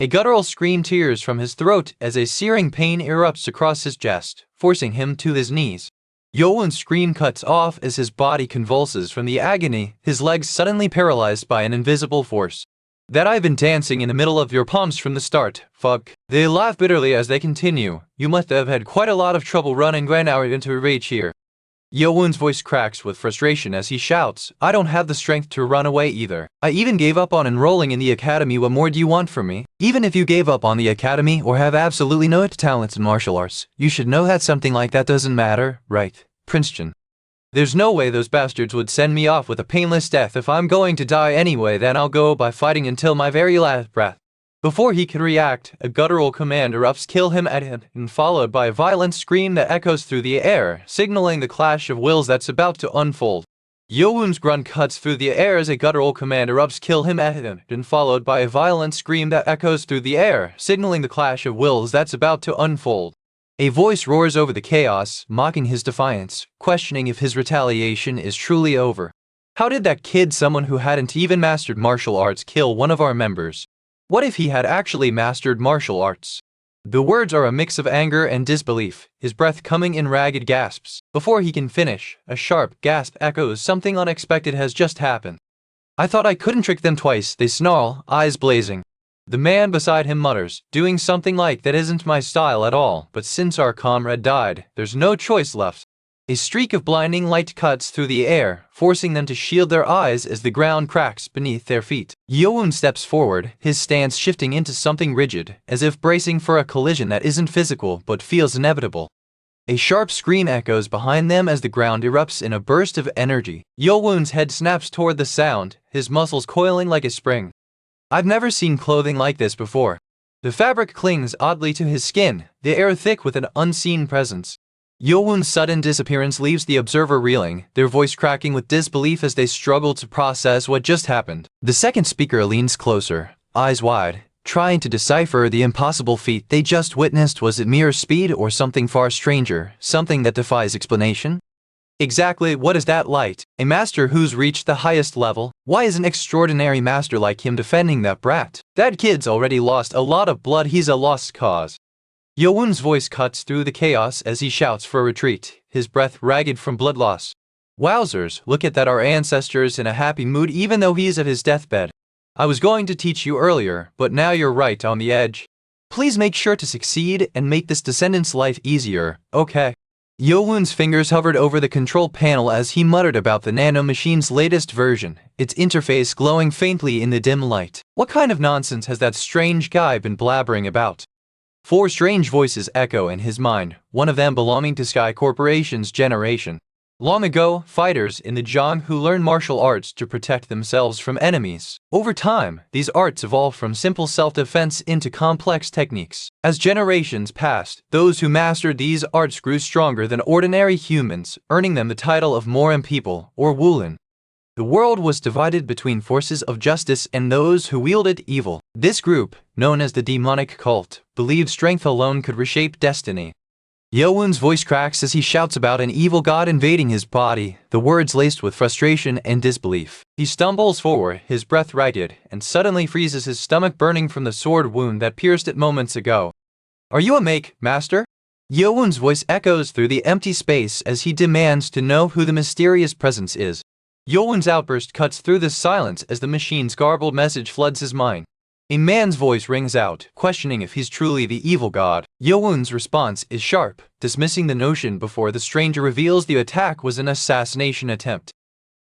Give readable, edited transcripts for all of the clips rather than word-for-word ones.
A guttural scream tears from his throat as a searing pain erupts across his chest, forcing him to his knees. Yeo-Woon's scream cuts off as his body convulses from the agony, his legs suddenly paralyzed by an invisible force. That I've been dancing in the middle of your palms from the start, fuck. They laugh bitterly as they continue. You must have had quite a lot of trouble running right now into a rage here. Yeo-Woon's voice cracks with frustration as he shouts, I don't have the strength to run away either. I even gave up on enrolling in the academy. What more do you want from me? Even if you gave up on the academy or have absolutely no talents in martial arts, you should know that something like that doesn't matter, right, Prince Cheon? There's no way those bastards would send me off with a painless death. If I'm going to die anyway, then I'll go by fighting until my very last breath. Before he can react, a guttural command erupts, kill him at him, and followed by a violent scream that echoes through the air, signaling the clash of wills that's about to unfold. Yeo-Woon's grunt cuts through the air as a guttural command erupts, kill him at him, and followed by a violent scream that echoes through the air, signaling the clash of wills that's about to unfold. A voice roars over the chaos, mocking his defiance, questioning if his retaliation is truly over. How did that kid, someone who hadn't even mastered martial arts, kill one of our members? What if he had actually mastered martial arts? The words are a mix of anger and disbelief, his breath coming in ragged gasps. Before he can finish, a sharp gasp echoes, something unexpected has just happened. I thought I couldn't trick them twice, they snarl, eyes blazing. The man beside him mutters, doing something like, that isn't my style at all, but since our comrade died, there's no choice left. A streak of blinding light cuts through the air, forcing them to shield their eyes as the ground cracks beneath their feet. Yeo-Woon steps forward, his stance shifting into something rigid, as if bracing for a collision that isn't physical but feels inevitable. A sharp scream echoes behind them as the ground erupts in a burst of energy. Yeo-Woon's head snaps toward the sound, his muscles coiling like a spring. I've never seen clothing like this before. The fabric clings oddly to his skin, the air thick with an unseen presence. Yeo-Woon's sudden disappearance leaves the observer reeling, their voice cracking with disbelief as they struggle to process what just happened. The second speaker leans closer, eyes wide, trying to decipher the impossible feat they just witnessed. Was it mere speed or something far stranger, something that defies explanation? Exactly what is that light? A master who's reached the highest level? Why is an extraordinary master like him defending that brat? That kid's already lost a lot of blood, he's a lost cause. Yeo-Woon's voice cuts through the chaos as he shouts for retreat, his breath ragged from blood loss. Wowzers, look at that, our ancestor's in a happy mood even though he's at his deathbed. I was going to teach you earlier, but now you're right on the edge. Please make sure to succeed and make this descendant's life easier, okay? Yeo-Woon's fingers hovered over the control panel as he muttered about the Nano Machine's latest version, its interface glowing faintly in the dim light. What kind of nonsense has that strange guy been blabbering about? Four strange voices echo in his mind, one of them belonging to Sky Corporation's generation. Long ago, fighters in the Zhang who learned martial arts to protect themselves from enemies. Over time, these arts evolved from simple self-defense into complex techniques. As generations passed, those who mastered these arts grew stronger than ordinary humans, earning them the title of Moran people, or Wulin. The world was divided between forces of justice and those who wielded evil. This group, known as the demonic cult, believed strength alone could reshape destiny. Yeo-Woon's voice cracks as he shouts about an evil god invading his body, the words laced with frustration and disbelief. He stumbles forward, his breath ragged, and suddenly freezes, his stomach burning from the sword wound that pierced it moments ago. Are you awake, master? Yeo-Woon's voice echoes through the empty space as he demands to know who the mysterious presence is. Yeo-Woon's outburst cuts through the silence as the machine's garbled message floods his mind. A man's voice rings out, questioning if he's truly the evil god. Yeo-Woon's response is sharp, dismissing the notion before the stranger reveals the attack was an assassination attempt.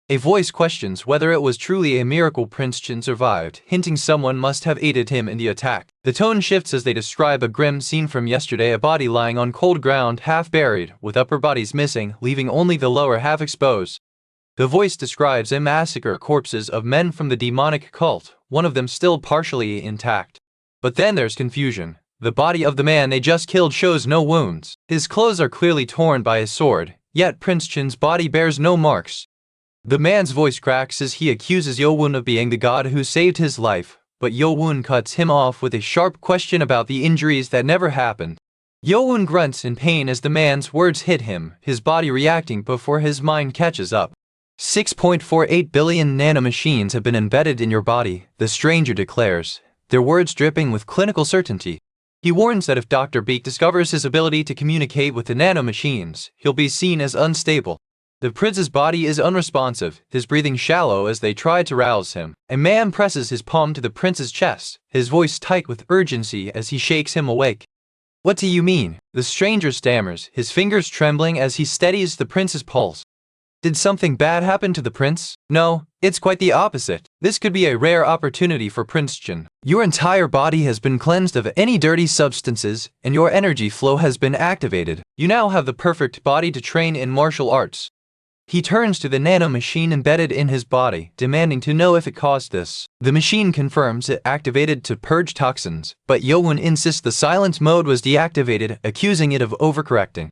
A voice questions whether it was truly a miracle Prince Cheon survived, hinting someone must have aided him in the attack. The tone shifts as they describe a grim scene from yesterday, a body lying on cold ground, half buried, with upper bodies missing, leaving only the lower half exposed. The voice describes a massacre, corpses of men from the demonic cult, one of them still partially intact. But then there's confusion. The body of the man they just killed shows no wounds. His clothes are clearly torn by a sword, yet Prince Cheon's body bears no marks. The man's voice cracks as he accuses Yeo-Woon of being the god who saved his life, but Yeo-Woon cuts him off with a sharp question about the injuries that never happened. Yeo-Woon grunts in pain as the man's words hit him, his body reacting before his mind catches up. 6.48 billion nanomachines have been embedded in your body, the stranger declares, their words dripping with clinical certainty. He warns that if Dr. Beak discovers his ability to communicate with the nano machines, he'll be seen as unstable. The prince's body is unresponsive, his breathing shallow as they try to rouse him. A man presses his palm to the prince's chest, his voice tight with urgency as he shakes him awake. "What do you mean?" the stranger stammers, his fingers trembling as he steadies the prince's pulse. "Did something bad happen to the prince?" "No, it's quite the opposite. This could be a rare opportunity for Prince Cheon. Your entire body has been cleansed of any dirty substances, and your energy flow has been activated. You now have the perfect body to train in martial arts." He turns to the nano machine embedded in his body, demanding to know if it caused this. The machine confirms it activated to purge toxins, but Yeo-Woon insists the silence mode was deactivated, accusing it of overcorrecting.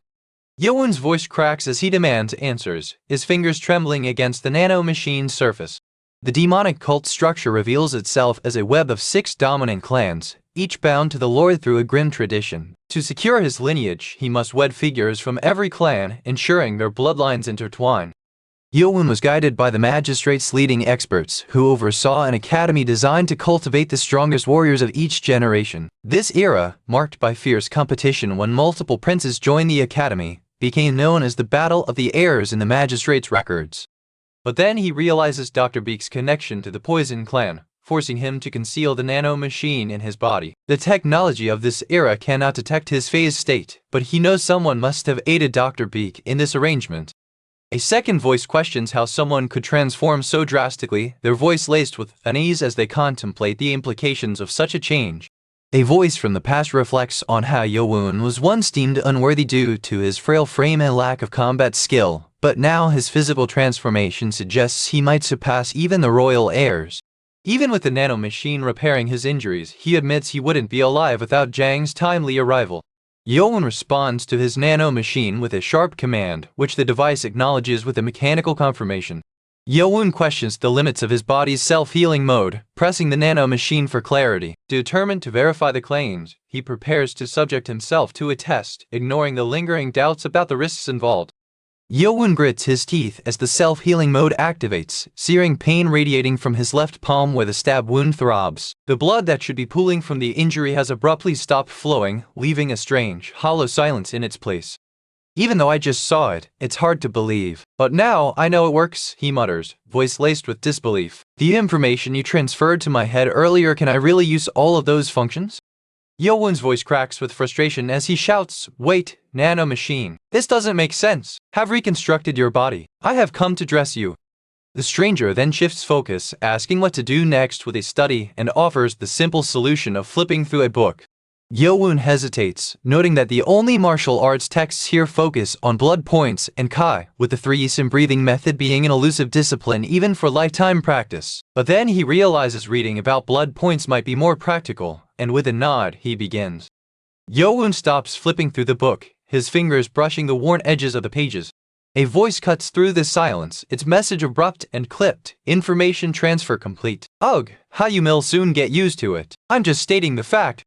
Yeo-Woon's voice cracks as he demands answers, his fingers trembling against the nano machine's surface. The demonic cult structure reveals itself as a web of 6 dominant clans, each bound to the lord through a grim tradition. To secure his lineage, he must wed figures from every clan, ensuring their bloodlines intertwine. Yeo-Woon was guided by the magistrate's leading experts, who oversaw an academy designed to cultivate the strongest warriors of each generation. This era, marked by fierce competition when multiple princes joined the academy, became known as the Battle of the Heirs in the magistrate's records. But then he realizes Dr. Beak's connection to the Poison Clan, forcing him to conceal the nano machine in his body. The technology of this era cannot detect his phase state, but he knows someone must have aided Dr. Beak in this arrangement. A second voice questions how someone could transform so drastically, their voice laced with unease as they contemplate the implications of such a change. A voice from the past reflects on how Yeo-Woon was once deemed unworthy due to his frail frame and lack of combat skill, but now his physical transformation suggests he might surpass even the royal heirs. Even with the nano machine repairing his injuries, he admits he wouldn't be alive without Jang's timely arrival. Yeo-Woon responds to his nano machine with a sharp command, which the device acknowledges with a mechanical confirmation. Yeo-Woon questions the limits of his body's self-healing mode, pressing the nano machine for clarity. Determined to verify the claims, he prepares to subject himself to a test, ignoring the lingering doubts about the risks involved. Yeo-Woon grits his teeth as the self-healing mode activates, searing pain radiating from his left palm where the stab wound throbs. The blood that should be pooling from the injury has abruptly stopped flowing, leaving a strange, hollow silence in its place. "Even though I just saw it, it's hard to believe. But now I know it works," he mutters, voice laced with disbelief. "The information you transferred to my head earlier, can I really use all of those functions?" Yeo-Woon's voice cracks with frustration as he shouts, "Wait, nano machine. This doesn't make sense. Have reconstructed your body. I have come to dress you." The stranger then shifts focus, asking what to do next with a study, and offers the simple solution of flipping through a book. Yeo-Woon hesitates, noting that the only martial arts texts here focus on blood points and Kai, with the 3-ism breathing method being an elusive discipline even for lifetime practice. But then he realizes reading about blood points might be more practical, and with a nod, he begins. Yeo-Woon stops flipping through the book, his fingers brushing the worn edges of the pages. A voice cuts through the silence, its message abrupt and clipped, information transfer complete. "Ugh, how you'll soon get used to it. I'm just stating the fact."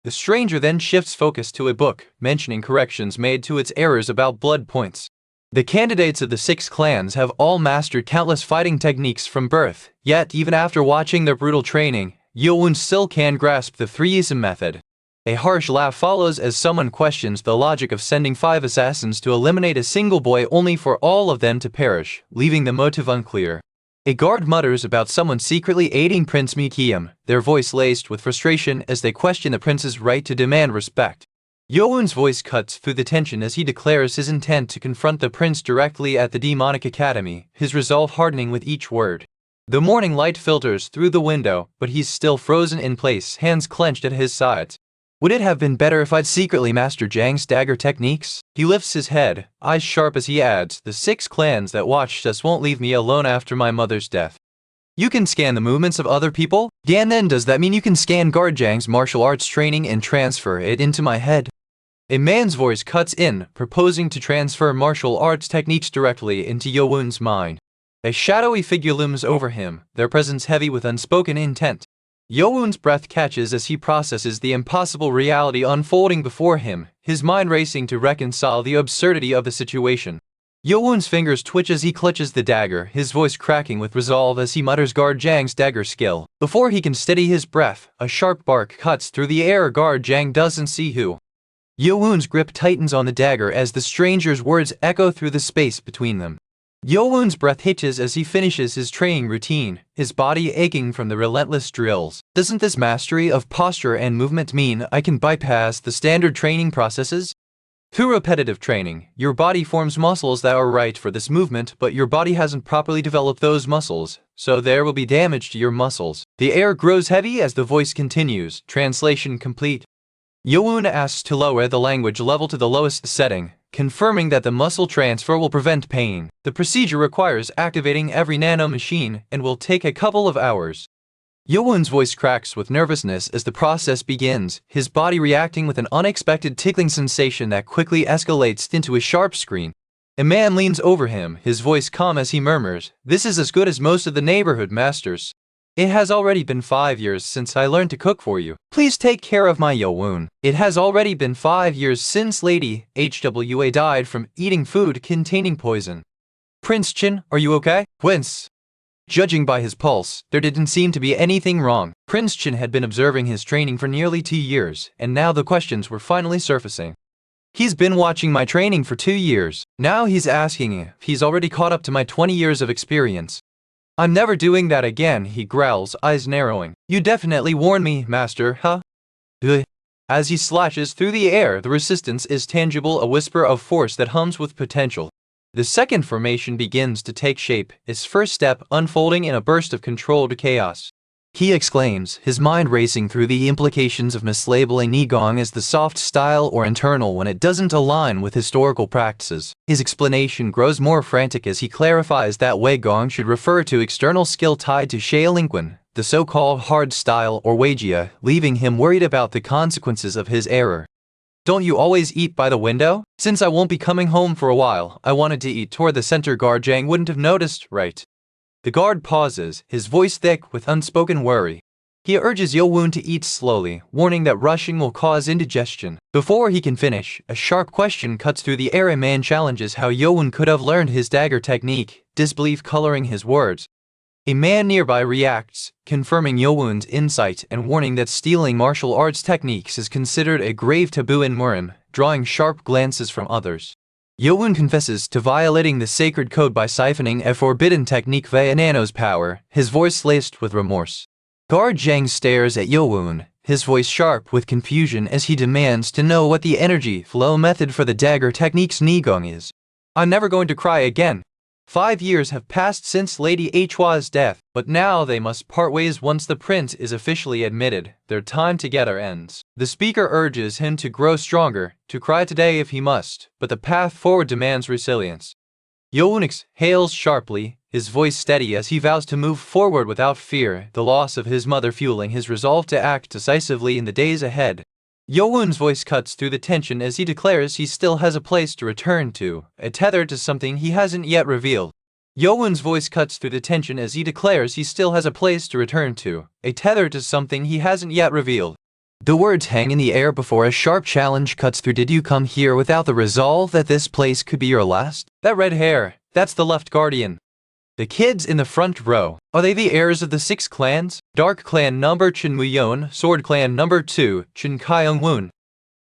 The stranger then shifts focus to a book, mentioning corrections made to its errors about blood points. The candidates of the 6 clans have all mastered countless fighting techniques from birth, yet even after watching their brutal training, Yeo-Woon still can't grasp the 3-ism method. A harsh laugh follows as someone questions the logic of sending 5 assassins to eliminate a single boy only for all of them to perish, leaving the motive unclear. A guard mutters about someone secretly aiding Prince Mikiam, their voice laced with frustration as they question the prince's right to demand respect. Yeo-Woon's voice cuts through the tension as he declares his intent to confront the prince directly at the demonic academy, his resolve hardening with each word. The morning light filters through the window, but he's still frozen in place, hands clenched at his sides. "Would it have been better if I'd secretly mastered Jang's dagger techniques?" He lifts his head, eyes sharp as he adds, "The 6 clans that watched us won't leave me alone after my mother's death." "You can scan the movements of other people? Dan, then does that mean you can scan guard Jang's martial arts training and transfer it into my head?" A man's voice cuts in, proposing to transfer martial arts techniques directly into Yeo-Woon's mind. A shadowy figure looms over him, their presence heavy with unspoken intent. Yeo-Woon's breath catches as he processes the impossible reality unfolding before him, his mind racing to reconcile the absurdity of the situation. Yeo-Woon's fingers twitch as he clutches the dagger, his voice cracking with resolve as he mutters Guard Jang's dagger skill. Before he can steady his breath, a sharp bark cuts through the air. Guard Jang doesn't see who. Yeo-Woon's grip tightens on the dagger as the stranger's words echo through the space between them. Yeo-Woon's breath hitches as he finishes his training routine, his body aching from the relentless drills. Doesn't this mastery of posture and movement mean I can bypass the standard training processes? Through repetitive training, your body forms muscles that are right for this movement, but your body hasn't properly developed those muscles, so there will be damage to your muscles. The air grows heavy as the voice continues. Translation complete. Yeo-Woon asks to lower the language level to the lowest setting, confirming that the muscle transfer will prevent pain. The procedure requires activating every nano machine and will take a couple of hours. Yeo-Woon's voice cracks with nervousness as the process begins, his body reacting with an unexpected tickling sensation that quickly escalates into a sharp scream. A man leans over him, his voice calm as he murmurs, "This is as good as most of the neighborhood masters. It has already been 5 years since I learned to cook for you. Please take care of my Yeo-Woon. It has already been 5 years since Lady HWA died from eating food containing poison. Prince Chin, are you okay?" Wince. Judging by his pulse, there didn't seem to be anything wrong. Prince Chin had been observing his training for nearly 2 years, and now the questions were finally surfacing. He's been watching my training for 2 years. Now he's asking if he's already caught up to my 20 years of experience. "I'm never doing that again," he growls, eyes narrowing. "You definitely warned me, master, huh?" As he slashes through the air, the resistance is tangible, a whisper of force that hums with potential. The second formation begins to take shape, its first step unfolding in a burst of controlled chaos. He exclaims, his mind racing through the implications of mislabeling Nigong as the soft style or internal when it doesn't align with historical practices. His explanation grows more frantic as he clarifies that Weigong should refer to external skill tied to Shaolingquan, the so-called hard style or Weijia, leaving him worried about the consequences of his error. "Don't you always eat by the window? Since I won't be coming home for a while, I wanted to eat toward the center." Guard Jang wouldn't have noticed, right? The guard pauses, his voice thick with unspoken worry. He urges Yeo-Woon to eat slowly, warning that rushing will cause indigestion. Before he can finish, a sharp question cuts through the air. A man challenges how Yeo-Woon could have learned his dagger technique, disbelief coloring his words. A man nearby reacts, confirming Yeo-Woon's insight and warning that stealing martial arts techniques is considered a grave taboo in Murim, drawing sharp glances from others. Yeo-Woon confesses to violating the sacred code by siphoning a forbidden technique via Nano's power, his voice laced with remorse. Guard Jang stares at Yeo-Woon, his voice sharp with confusion as he demands to know what the energy flow method for the dagger technique's Nigong is. "I'm never going to cry again. 5 years have passed since Lady Hwa's death, but now they must part ways once the prince is officially admitted. Their time together ends." The speaker urges him to grow stronger, to cry today if he must, but the path forward demands resilience. Yeo-Woon exhales sharply, his voice steady as he vows to move forward without fear, the loss of his mother fueling his resolve to act decisively in the days ahead. Yeo-Woon's voice cuts through the tension as he declares he still has a place to return to, a tether to something he hasn't yet revealed. Yeo-Woon's voice cuts through the tension as he declares he still has a place to return to, a tether to something he hasn't yet revealed. The words hang in the air before a sharp challenge cuts through. "Did you come here without the resolve that this place could be your last?" "That red hair, that's the left guardian." The kids in the front row, are they the heirs of the 6 clans? Dark Clan number Cheon Yeo-Woon, Sword Clan number 2, Cheon Kyung-Woon.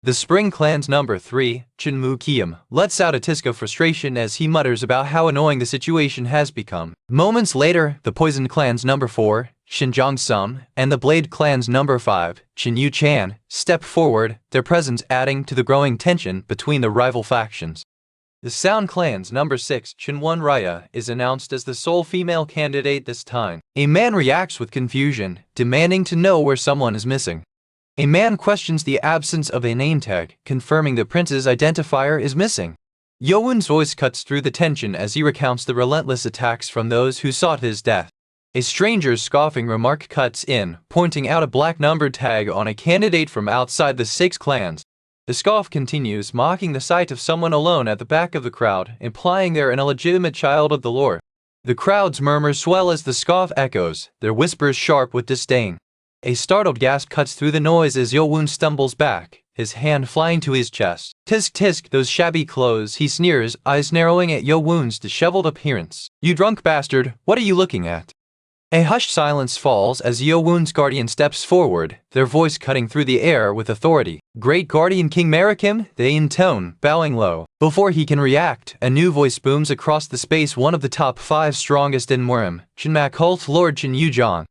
The Spring Clan's number 3, Cheon Moo-Kiam, lets out a tisk of frustration as he mutters about how annoying the situation has become. Moments later, the Poison Clan's number 4, Cheon Jong-sum, and the Blade Clan's number 5, Cheon Yu-chan, step forward, their presence adding to the growing tension between the rival factions. The Sound Clan's number 6, Cheon Won-rya, is announced as the sole female candidate this time. A man reacts with confusion, demanding to know where someone is missing. A man questions the absence of a name tag, confirming the prince's identifier is missing. Yeo-Woon's voice cuts through the tension as he recounts the relentless attacks from those who sought his death. A stranger's scoffing remark cuts in, pointing out a black numbered tag on a candidate from outside the 6 clans. The scoff continues, mocking the sight of someone alone at the back of the crowd, implying they're an illegitimate child of the lore. The crowd's murmurs swell as the scoff echoes, their whispers sharp with disdain. A startled gasp cuts through the noise as Yeo-Woon stumbles back, his hand flying to his chest. Tisk tisk, those shabby clothes, he sneers, eyes narrowing at Yeo-Woon's disheveled appearance. You drunk bastard, what are you looking at? A hushed silence falls as Yeo-Woon's guardian steps forward, their voice cutting through the air with authority. Great Guardian King Marikim, they intone, bowing low. Before he can react, a new voice booms across the space, one of the top 5 strongest in Murim, Chinma Cult Lord Cheon Yeo-Woon.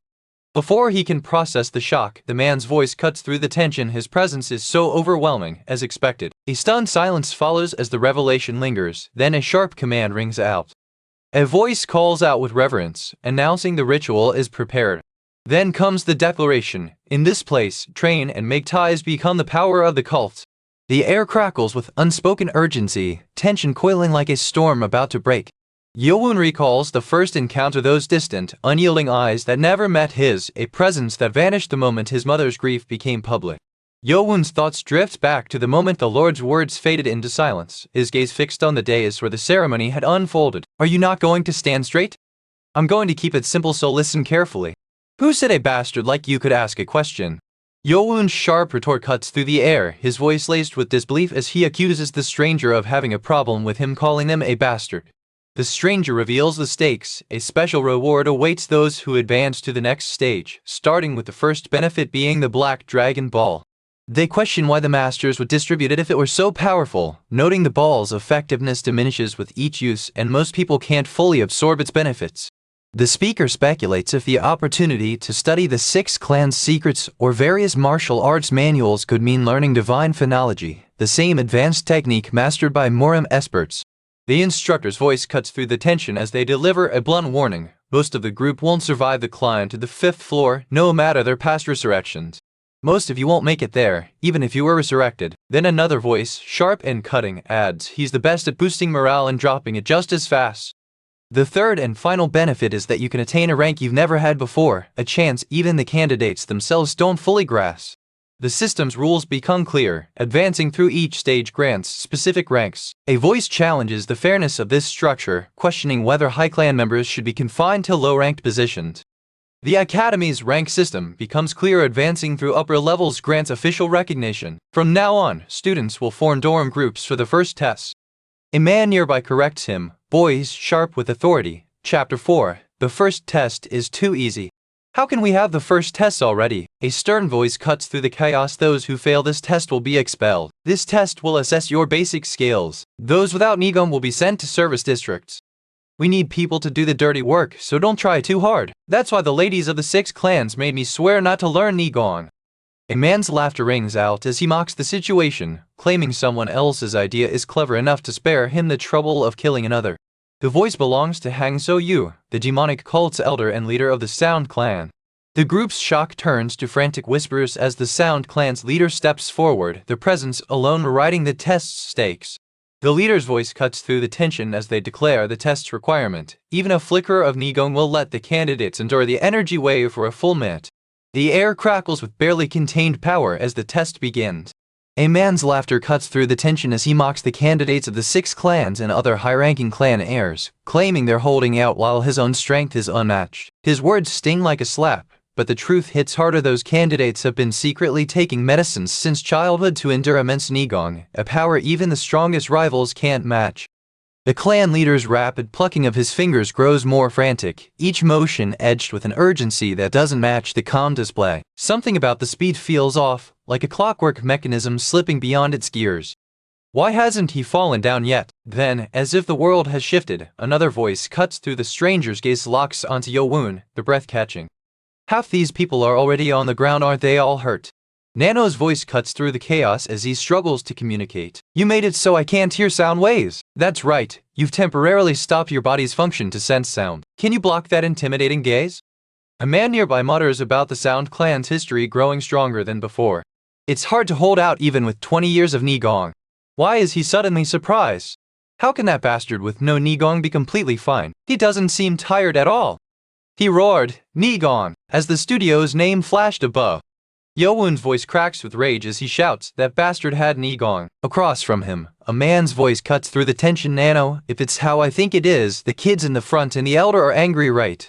Before he can process the shock, the man's voice cuts through the tension. His presence is so overwhelming, as expected. A stunned silence follows as the revelation lingers, then a sharp command rings out. A voice calls out with reverence, announcing the ritual is prepared. Then comes the declaration. In this place, train and make ties become the power of the cult. The air crackles with unspoken urgency, tension coiling like a storm about to break. Yeo-Woon recalls the first encounter, those distant, unyielding eyes that never met his, a presence that vanished the moment his mother's grief became public. Yeo-Woon's thoughts drift back to the moment the Lord's words faded into silence, his gaze fixed on the dais where the ceremony had unfolded. Are you not going to stand straight? I'm going to keep it simple, so listen carefully. Who said a bastard like you could ask a question? Yeo-Woon's sharp retort cuts through the air, his voice laced with disbelief as he accuses the stranger of having a problem with him calling them a bastard. The stranger reveals the stakes. A special reward awaits those who advance to the next stage, starting with the first benefit being the Black Dragon Ball. They question why the masters would distribute it if it were so powerful, noting the ball's effectiveness diminishes with each use and most people can't fully absorb its benefits. The speaker speculates if the opportunity to study the 6 clans' secrets or various martial arts manuals could mean learning divine phonology, the same advanced technique mastered by Murim experts. The instructor's voice cuts through the tension as they deliver a blunt warning. Most of the group won't survive the climb to the 5th floor, no matter their past resurrections. Most of you won't make it there, even if you were resurrected. Then another voice, sharp and cutting, adds, he's the best at boosting morale and dropping it just as fast. The third and final benefit is that you can attain a rank you've never had before, a chance even the candidates themselves don't fully grasp. The system's rules become clear, advancing through each stage grants specific ranks. A voice challenges the fairness of this structure, questioning whether high clan members should be confined to low-ranked positions. The Academy's rank system becomes clear, advancing through upper levels grants official recognition. From now on, students will form dorm groups for the first tests. A man nearby corrects him, boys sharp with authority. Chapter 4. The first test is too easy. How can we have the first test already? A stern voice cuts through the chaos. Those who fail this test will be expelled. This test will assess your basic skills. Those without Nigong will be sent to service districts. We need people to do the dirty work, so don't try too hard. That's why the ladies of the 6 clans made me swear not to learn Nigong. A man's laughter rings out as he mocks the situation, claiming someone else's idea is clever enough to spare him the trouble of killing another. The voice belongs to Hang So-yu, the demonic cult's elder and leader of the Sound Clan. The group's shock turns to frantic whispers as the Sound Clan's leader steps forward, their presence alone writing the test's stakes. The leader's voice cuts through the tension as they declare the test's requirement. Even a flicker of Nigong will let the candidates endure the energy wave for a full minute. The air crackles with barely contained power as the test begins. A man's laughter cuts through the tension as he mocks the candidates of the 6 clans and other high-ranking clan heirs, claiming they're holding out while his own strength is unmatched. His words sting like a slap, but the truth hits harder. Those candidates have been secretly taking medicines since childhood to endure immense Nigong, a power even the strongest rivals can't match. The clan leader's rapid plucking of his fingers grows more frantic, each motion edged with an urgency that doesn't match the calm display. Something about the speed feels off, like a clockwork mechanism slipping beyond its gears. Why hasn't he fallen down yet? Then, as if the world has shifted, another voice cuts through the stranger's gaze, locks onto Yeo-Woon, the breath catching. Half these people are already on the ground, aren't they all hurt? Nano's voice cuts through the chaos as he struggles to communicate. You made it so I can't hear sound waves. That's right, you've temporarily stopped your body's function to sense sound. Can you block that intimidating gaze? A man nearby mutters about the Sound Clan's history growing stronger than before. It's hard to hold out even with 20 years of Nigong. Why is he suddenly surprised? How can that bastard with no Nigong be completely fine? He doesn't seem tired at all. He roared, Nigong, as the studio's name flashed above. Yeo-Woon's voice cracks with rage as he shouts, that bastard had Nigong. Across from him, a man's voice cuts through the tension. Nano, if it's how I think it is, the kids in the front and the elder are angry, right?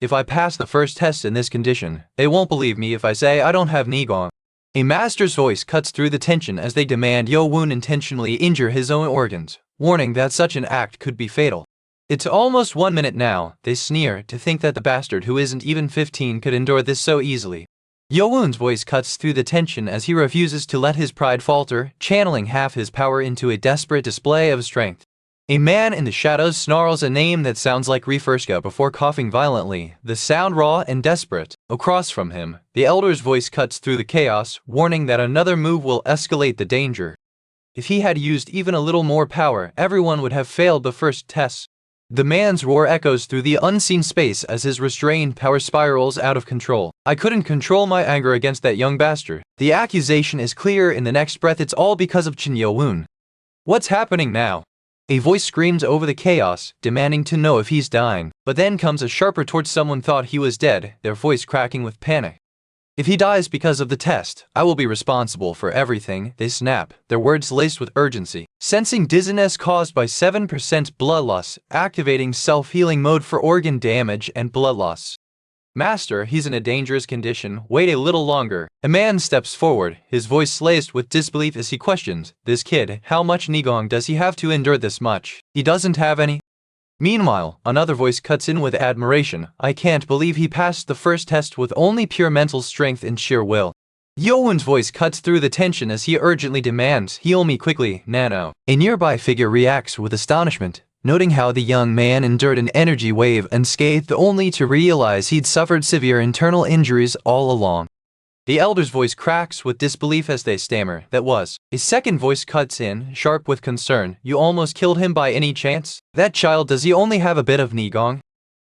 If I pass the first test in this condition, they won't believe me if I say I don't have Nigong. A master's voice cuts through the tension as they demand Yeo-Woon intentionally injure his own organs, warning that such an act could be fatal. It's almost 1 minute now, they sneer, to think that the bastard who isn't even 15 could endure this so easily. Yeo-Woon's voice cuts through the tension as he refuses to let his pride falter, channeling half his power into a desperate display of strength. A man in the shadows snarls a name that sounds like Refurshka before coughing violently, the sound raw and desperate. Across from him, the elder's voice cuts through the chaos, warning that another move will escalate the danger. If he had used even a little more power, everyone would have failed the first test. The man's roar echoes through the unseen space as his restrained power spirals out of control. I couldn't control my anger against that young bastard. The accusation is clear in the next breath. It's all because of Cheon Yeo-Woon. What's happening now? A voice screams over the chaos, demanding to know if he's dying. But then comes a sharp retort. Someone thought he was dead, their voice cracking with panic. If he dies because of the test, I will be responsible for everything, they snap, their words laced with urgency. Sensing dizziness caused by 7% blood loss, activating self-healing mode for organ damage and blood loss. Master, he's in a dangerous condition, wait a little longer. A man steps forward, his voice laced with disbelief as he questions, this kid, how much Nigong does he have to endure this much? He doesn't have any. Meanwhile, another voice cuts in with admiration, I can't believe he passed the first test with only pure mental strength and sheer will. Yeo-Woon's voice cuts through the tension as he urgently demands, heal me quickly, Nano. A nearby figure reacts with astonishment, noting how the young man endured an energy wave unscathed only to realize he'd suffered severe internal injuries all along. The elder's voice cracks with disbelief as they stammer, that was. A second voice cuts in, sharp with concern, you almost killed him by any chance? That child, does he only have a bit of Nigong?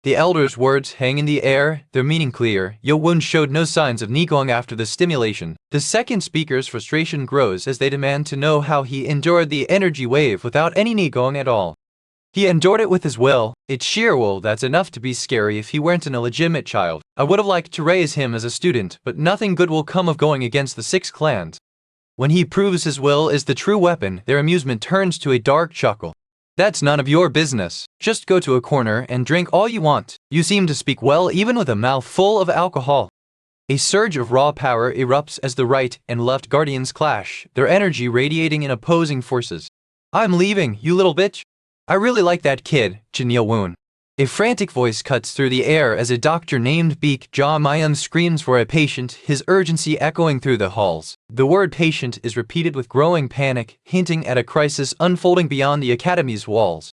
The elder's words hang in the air, their meaning clear. Yeo-Woon showed no signs of Nigong after the stimulation. The second speaker's frustration grows as they demand to know how he endured the energy wave without any Nigong at all. He endured it with his will. It's sheer will that's enough to be scary if he weren't an illegitimate child. I would have liked to raise him as a student, but nothing good will come of going against the 6 clans. When he proves his will is the true weapon, their amusement turns to a dark chuckle. That's none of your business. Just go to a corner and drink all you want. You seem to speak well even with a mouth full of alcohol. A surge of raw power erupts as the right and left guardians clash, their energy radiating in opposing forces. I'm leaving, you little bitch. I really like that kid, Cheon Yeo-Woon. A frantic voice cuts through the air as a doctor named Baek Ja-Myun screams for a patient, his urgency echoing through the halls. The word patient is repeated with growing panic, hinting at a crisis unfolding beyond the academy's walls.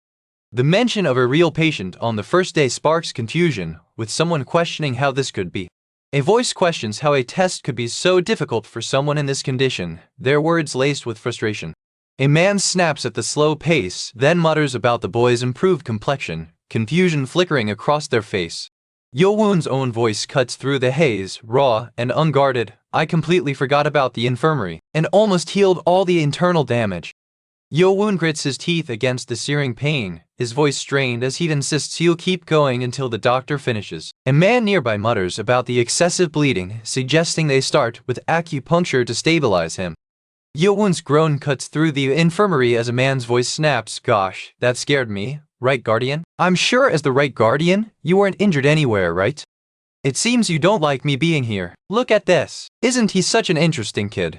The mention of a real patient on the first day sparks confusion, with someone questioning how this could be. A voice questions how a test could be so difficult for someone in this condition, their words laced with frustration. A man snaps at the slow pace, then mutters about the boy's improved complexion, confusion flickering across their face. Yeo-Woon's own voice cuts through the haze, raw and unguarded. I completely forgot about the infirmary, and almost healed all the internal damage. Yeo-Woon grits his teeth against the searing pain, his voice strained as he insists he'll keep going until the doctor finishes. A man nearby mutters about the excessive bleeding, suggesting they start with acupuncture to stabilize him. Yeo-Woon's groan cuts through the infirmary as a man's voice snaps, gosh, that scared me, right guardian? I'm sure as the right guardian, you weren't injured anywhere, right? It seems you don't like me being here. Look at this. Isn't he such an interesting kid?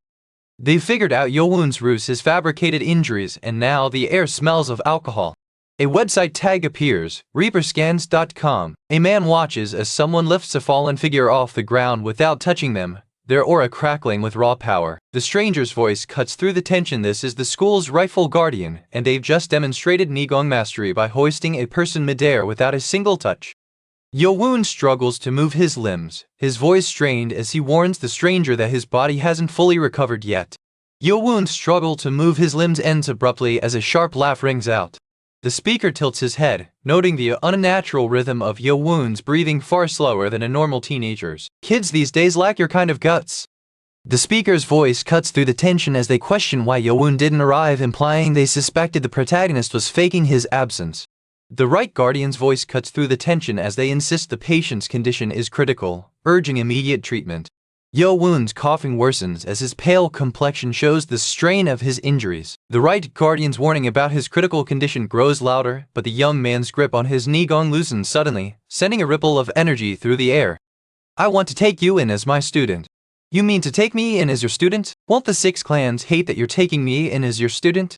They've figured out Yeo-Woon's ruse, his fabricated injuries, and now the air smells of alcohol. A website tag appears, reaperscans.com. A man watches as someone lifts a fallen figure off the ground without touching them, their aura crackling with raw power. The stranger's voice cuts through the tension. This is the school's rightful guardian, and they've just demonstrated Nigong mastery by hoisting a person midair without a single touch. Yeo-Woon struggles to move his limbs, his voice strained as he warns the stranger that his body hasn't fully recovered yet. Yeo-Woon's struggle to move his limbs ends abruptly as a sharp laugh rings out. The speaker tilts his head, noting the unnatural rhythm of Yeo-Woon's breathing far slower than a normal teenager's. Kids these days lack your kind of guts. The speaker's voice cuts through the tension as they question why Yeo-Woon didn't arrive, implying they suspected the protagonist was faking his absence. The right guardian's voice cuts through the tension as they insist the patient's condition is critical, urging immediate treatment. Yeo-Woon's coughing worsens as his pale complexion shows the strain of his injuries. The right guardian's warning about his critical condition grows louder, but the young man's grip on his Nigong loosens suddenly, sending a ripple of energy through the air. I want to take you in as my student. You mean to take me in as your student? Won't the 6 clans hate that you're taking me in as your student?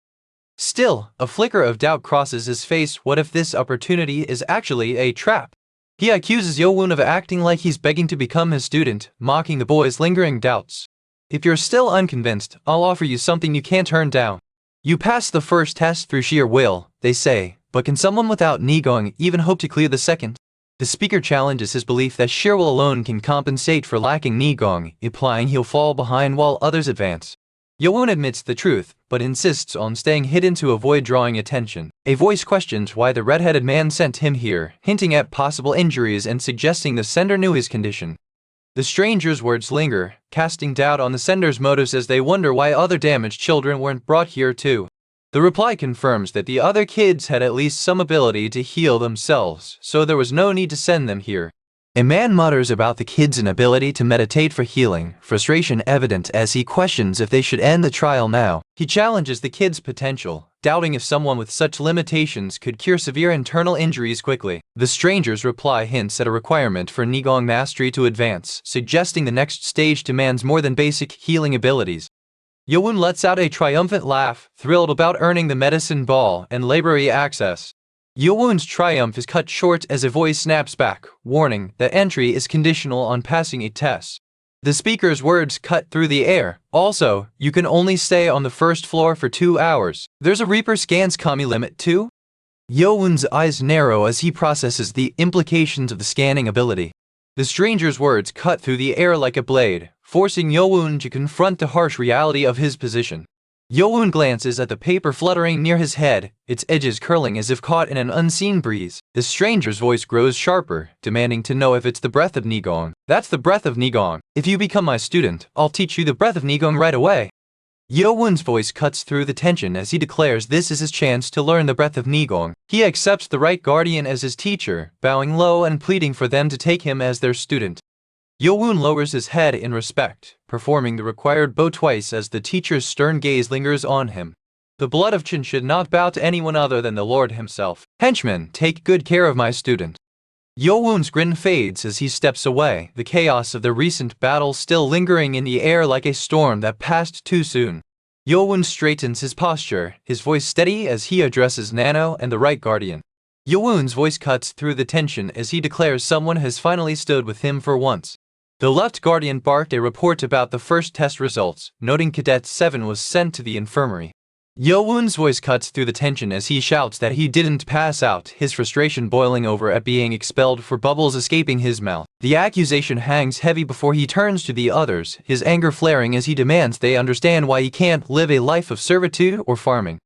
Still, a flicker of doubt crosses his face. What if this opportunity is actually a trap? He accuses Yeo-Woon of acting like he's begging to become his student, mocking the boy's lingering doubts. If you're still unconvinced, I'll offer you something you can't turn down. You passed the first test through sheer will, they say, but can someone without Nigong even hope to clear the second? The speaker challenges his belief that sheer will alone can compensate for lacking Nigong, implying he'll fall behind while others advance. Yeo-Woon admits the truth, but insists on staying hidden to avoid drawing attention. A voice questions why the red-headed man sent him here, hinting at possible injuries and suggesting the sender knew his condition. The stranger's words linger, casting doubt on the sender's motives as they wonder why other damaged children weren't brought here too. The reply confirms that the other kids had at least some ability to heal themselves, so there was no need to send them here. A man mutters about the kids' inability to meditate for healing, frustration evident as he questions if they should end the trial now. He challenges the kids' potential, doubting if someone with such limitations could cure severe internal injuries quickly. The stranger's reply hints at a requirement for Nigong mastery to advance, suggesting the next stage demands more than basic healing abilities. Yeo-Woon lets out a triumphant laugh, thrilled about earning the medicine ball and library access. Yeo-Woon's triumph is cut short as a voice snaps back, warning that entry is conditional on passing a test. The speaker's words cut through the air. Also, you can only stay on the first floor for 2 hours. There's a Reaper scans Kami limit too? Yeo-Woon's eyes narrow as he processes the implications of the scanning ability. The stranger's words cut through the air like a blade, forcing Yeo-Woon to confront the harsh reality of his position. Yeo-Woon glances at the paper fluttering near his head, its edges curling as if caught in an unseen breeze. The stranger's voice grows sharper, demanding to know if it's the breath of Nigong. That's the breath of Nigong. If you become my student, I'll teach you the breath of Nigong right away. Yeo-Woon's voice cuts through the tension as he declares this is his chance to learn the breath of Nigong. He accepts the right guardian as his teacher, bowing low and pleading for them to take him as their student. Yeo-Woon lowers his head in respect, performing the required bow twice as the teacher's stern gaze lingers on him. The blood of Cheon should not bow to anyone other than the Lord himself. Henchmen, take good care of my student. Yeo-Woon's grin fades as he steps away, the chaos of the recent battle still lingering in the air like a storm that passed too soon. Yeo-Woon straightens his posture, his voice steady as he addresses Nano and the right guardian. Yeo-Woon's voice cuts through the tension as he declares someone has finally stood with him for once. The left guardian barked a report about the first test results, noting Cadet 7 was sent to the infirmary. Yeo-Woon's voice cuts through the tension as he shouts that he didn't pass out, his frustration boiling over at being expelled for bubbles escaping his mouth. The accusation hangs heavy before he turns to the others, his anger flaring as he demands they understand why he can't live a life of servitude or farming.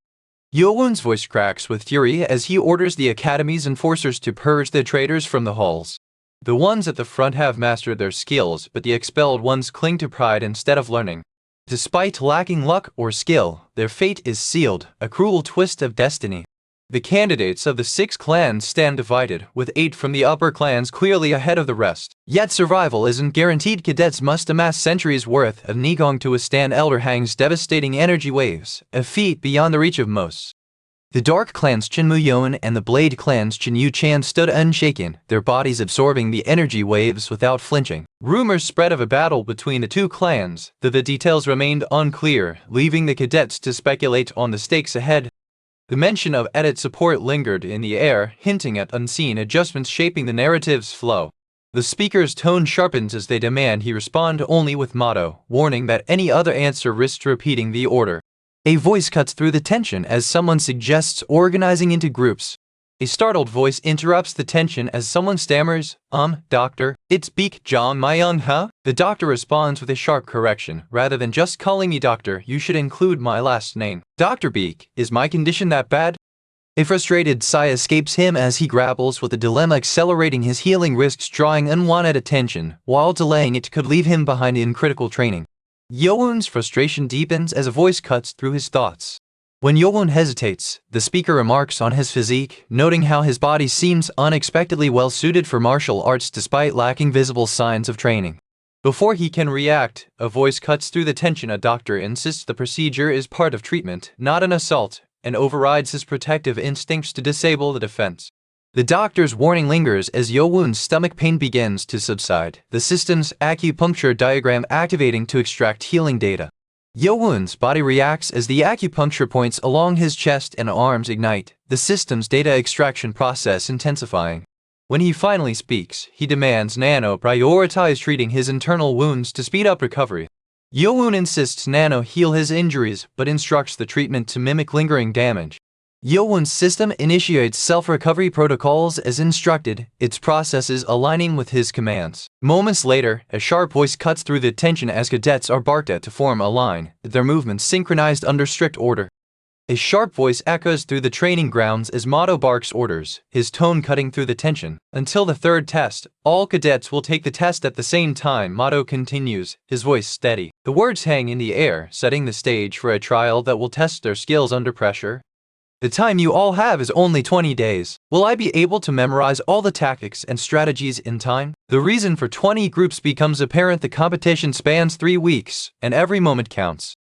Yeo-Woon's voice cracks with fury as he orders the academy's enforcers to purge the traitors from the halls. The ones at the front have mastered their skills, but the expelled ones cling to pride instead of learning. Despite lacking luck or skill, their fate is sealed, a cruel twist of destiny. The candidates of the 6 clans stand divided, with 8 from the upper clans clearly ahead of the rest. Yet survival isn't guaranteed. Cadets must amass centuries' worth of Nigong to withstand Elder Hang's devastating energy waves, a feat beyond the reach of most. The Dark Clan's Cheon Yeo-Woon and the Blade Clan's Cheon Yu-chan stood unshaken, their bodies absorbing the energy waves without flinching. Rumors spread of a battle between the 2 clans, though the details remained unclear, leaving the cadets to speculate on the stakes ahead. The mention of added support lingered in the air, hinting at unseen adjustments shaping the narrative's flow. The speaker's tone sharpens as they demand he respond only with motto, warning that any other answer risks repeating the order. A voice cuts through the tension as someone suggests organizing into groups. A startled voice interrupts the tension as someone stammers, doctor, it's Beek Jong Myung, huh? The doctor responds with a sharp correction. Rather than just calling me doctor, you should include my last name. Dr. Beek, is my condition that bad? A frustrated sigh escapes him as he grapples with the dilemma. Accelerating his healing risks drawing unwanted attention, while delaying it could leave him behind in critical training. Yeo-Woon's frustration deepens as a voice cuts through his thoughts. When Yeo-Woon hesitates, the speaker remarks on his physique, noting how his body seems unexpectedly well suited for martial arts despite lacking visible signs of training. Before he can react, a voice cuts through the tension. A doctor insists the procedure is part of treatment, not an assault, and overrides his protective instincts to disable the defense. The doctor's warning lingers as Yeo-Woon's stomach pain begins to subside, the system's acupuncture diagram activating to extract healing data. Yeo-Woon's body reacts as the acupuncture points along his chest and arms ignite, the system's data extraction process intensifying. When he finally speaks, he demands Nano prioritize treating his internal wounds to speed up recovery. Yeo-Woon insists Nano heal his injuries but instructs the treatment to mimic lingering damage. Yeo-Woon's system initiates self-recovery protocols as instructed, its processes aligning with his commands. Moments later, a sharp voice cuts through the tension as cadets are barked at to form a line, their movements synchronized under strict order. A sharp voice echoes through the training grounds as Motto barks orders, his tone cutting through the tension. Until the third test, all cadets will take the test at the same time, Motto continues, his voice steady. The words hang in the air, setting the stage for a trial that will test their skills under pressure. The time you all have is only 20 days. Will I be able to memorize all the tactics and strategies in time? The reason for 20 groups becomes apparent. The competition spans 3 weeks, and every moment counts.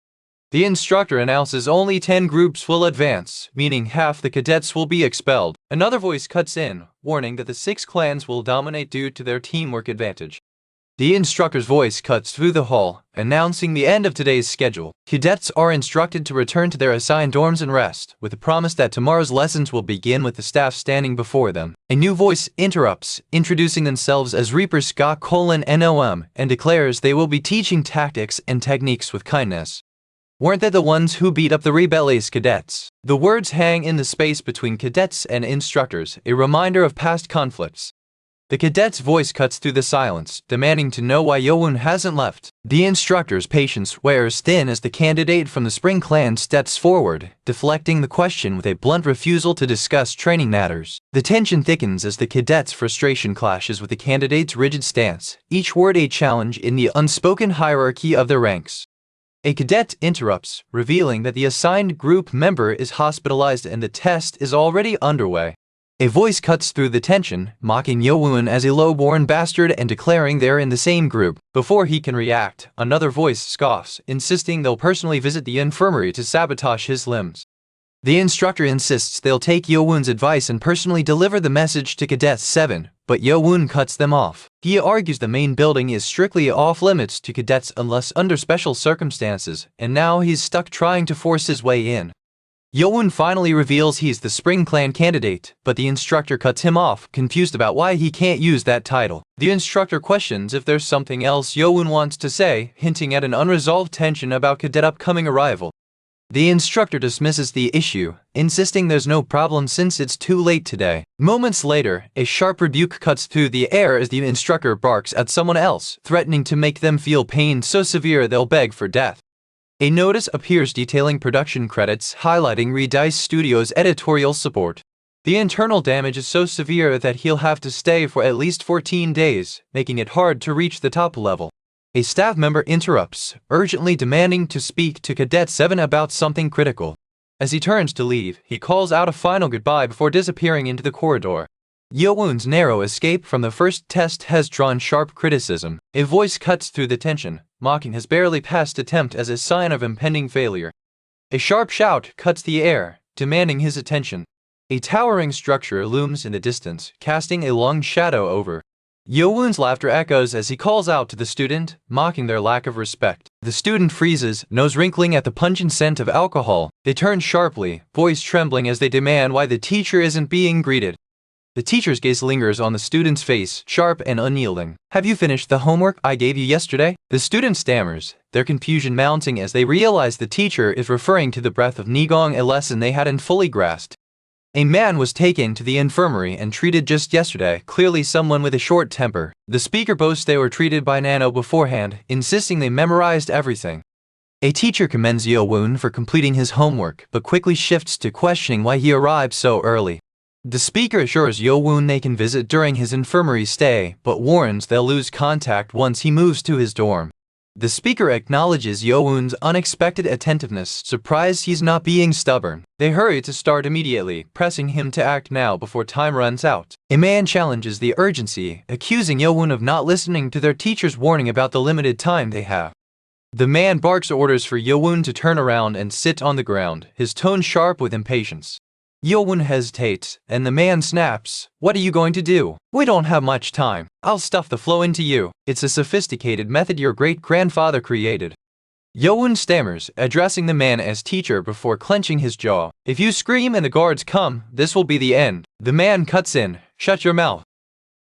The instructor announces only 10 groups will advance, meaning half the cadets will be expelled. Another voice cuts in, warning that the 6 clans will dominate due to their teamwork advantage. The instructor's voice cuts through the hall, announcing the end of today's schedule. Cadets are instructed to return to their assigned dorms and rest, with the promise that tomorrow's lessons will begin with the staff standing before them. A new voice interrupts, introducing themselves as Reaper Ska:*NOM, and declares they will be teaching tactics and techniques with kindness. Weren't they the ones who beat up the rebellious cadets? The words hang in the space between cadets and instructors, a reminder of past conflicts. The cadet's voice cuts through the silence, demanding to know why Yeo-Woon hasn't left. The instructor's patience wears thin as the candidate from the Spring Clan steps forward, deflecting the question with a blunt refusal to discuss training matters. The tension thickens as the cadet's frustration clashes with the candidate's rigid stance, each word a challenge in the unspoken hierarchy of their ranks. A cadet interrupts, revealing that the assigned group member is hospitalized and the test is already underway. A voice cuts through the tension, mocking Yeo-Woon as a low-born bastard and declaring they're in the same group. Before he can react, another voice scoffs, insisting they'll personally visit the infirmary to sabotage his limbs. The instructor insists they'll take Yeo-Woon's advice and personally deliver the message to Cadet 7, but Yeo-Woon cuts them off. He argues the main building is strictly off-limits to cadets unless under special circumstances, and now he's stuck trying to force his way in. Yeo-Woon finally reveals he's the Spring Clan candidate, but the instructor cuts him off, confused about why he can't use that title. The instructor questions if there's something else Yeo-Woon wants to say, hinting at an unresolved tension about cadet upcoming arrival. The instructor dismisses the issue, insisting there's no problem since it's too late today. Moments later, a sharp rebuke cuts through the air as the instructor barks at someone else, threatening to make them feel pain so severe they'll beg for death. A notice appears detailing production credits, highlighting Redice Studios' editorial support. The internal damage is so severe that he'll have to stay for at least 14 days, making it hard to reach the top level. A staff member interrupts, urgently demanding to speak to Cadet 7 about something critical. As he turns to leave, he calls out a final goodbye before disappearing into the corridor. Yeo-Woon's narrow escape from the first test has drawn sharp criticism. A voice cuts through the tension, mocking his barely passed attempt as a sign of impending failure. A sharp shout cuts the air, demanding his attention. A towering structure looms in the distance, casting a long shadow over. Yeo-Woon's laughter echoes as he calls out to the student, mocking their lack of respect. The student freezes, nose wrinkling at the pungent scent of alcohol. They turn sharply, voice trembling as they demand why the teacher isn't being greeted. The teacher's gaze lingers on the student's face, sharp and unyielding. Have you finished the homework I gave you yesterday? The student stammers, their confusion mounting as they realize the teacher is referring to the breath of Nigong, a lesson they hadn't fully grasped. A man was taken to the infirmary and treated just yesterday, clearly someone with a short temper. The speaker boasts they were treated by Nano beforehand, insisting they memorized everything. A teacher commends Yeo-Woon for completing his homework, but quickly shifts to questioning why he arrived so early. The speaker assures Yeo-Woon they can visit during his infirmary stay, but warns they'll lose contact once he moves to his dorm. The speaker acknowledges Yeo-Woon's unexpected attentiveness, surprised he's not being stubborn. They hurry to start immediately, pressing him to act now before time runs out. A man challenges the urgency, accusing Yeo-Woon of not listening to their teacher's warning about the limited time they have. The man barks orders for Yeo-Woon to turn around and sit on the ground, his tone sharp with impatience. Yeo-Woon hesitates, and the man snaps, "What are you going to do? We don't have much time. I'll stuff the flow into you. It's a sophisticated method your great-grandfather created." Yeo-Woon stammers, addressing the man as teacher before clenching his jaw. "If you scream and the guards come, this will be the end." The man cuts in, "Shut your mouth."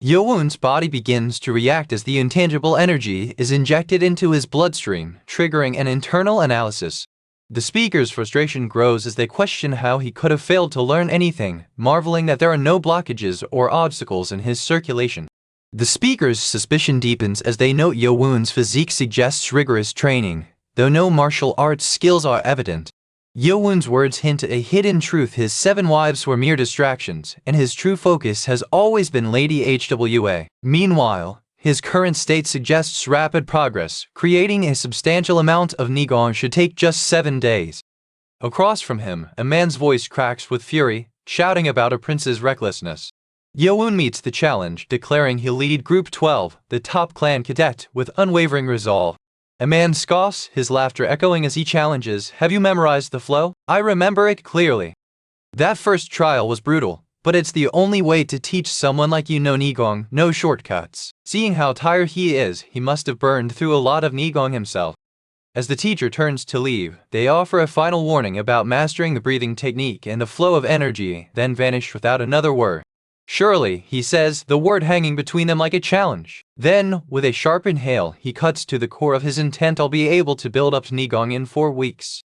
Yeo-Woon's body begins to react as the intangible energy is injected into his bloodstream, triggering an internal analysis. The speaker's frustration grows as they question how he could have failed to learn anything, marveling that there are no blockages or obstacles in his circulation. The speaker's suspicion deepens as they note Yeo-Woon's physique suggests rigorous training, though no martial arts skills are evident. Yeo-Woon's words hint at a hidden truth: his 7 wives were mere distractions, and his true focus has always been Lady Hwa. Meanwhile, his current state suggests rapid progress, creating a substantial amount of Nigong should take just 7 days. Across from him, a man's voice cracks with fury, shouting about a prince's recklessness. Yeo-Woon meets the challenge, declaring he'll lead Group 12, the top clan cadet, with unwavering resolve. A man scoffs, his laughter echoing as he challenges, "Have you memorized the flow? I remember it clearly. That first trial was brutal, but it's the only way to teach someone like you. No Nigong, no shortcuts." Seeing how tired he is, he must have burned through a lot of Nigong himself. As the teacher turns to leave, they offer a final warning about mastering the breathing technique and the flow of energy, then vanish without another word. "Surely," he says, the word hanging between them like a challenge. Then, with a sharp inhale, he cuts to the core of his intent: "I'll be able to build up Nigong in 4 weeks."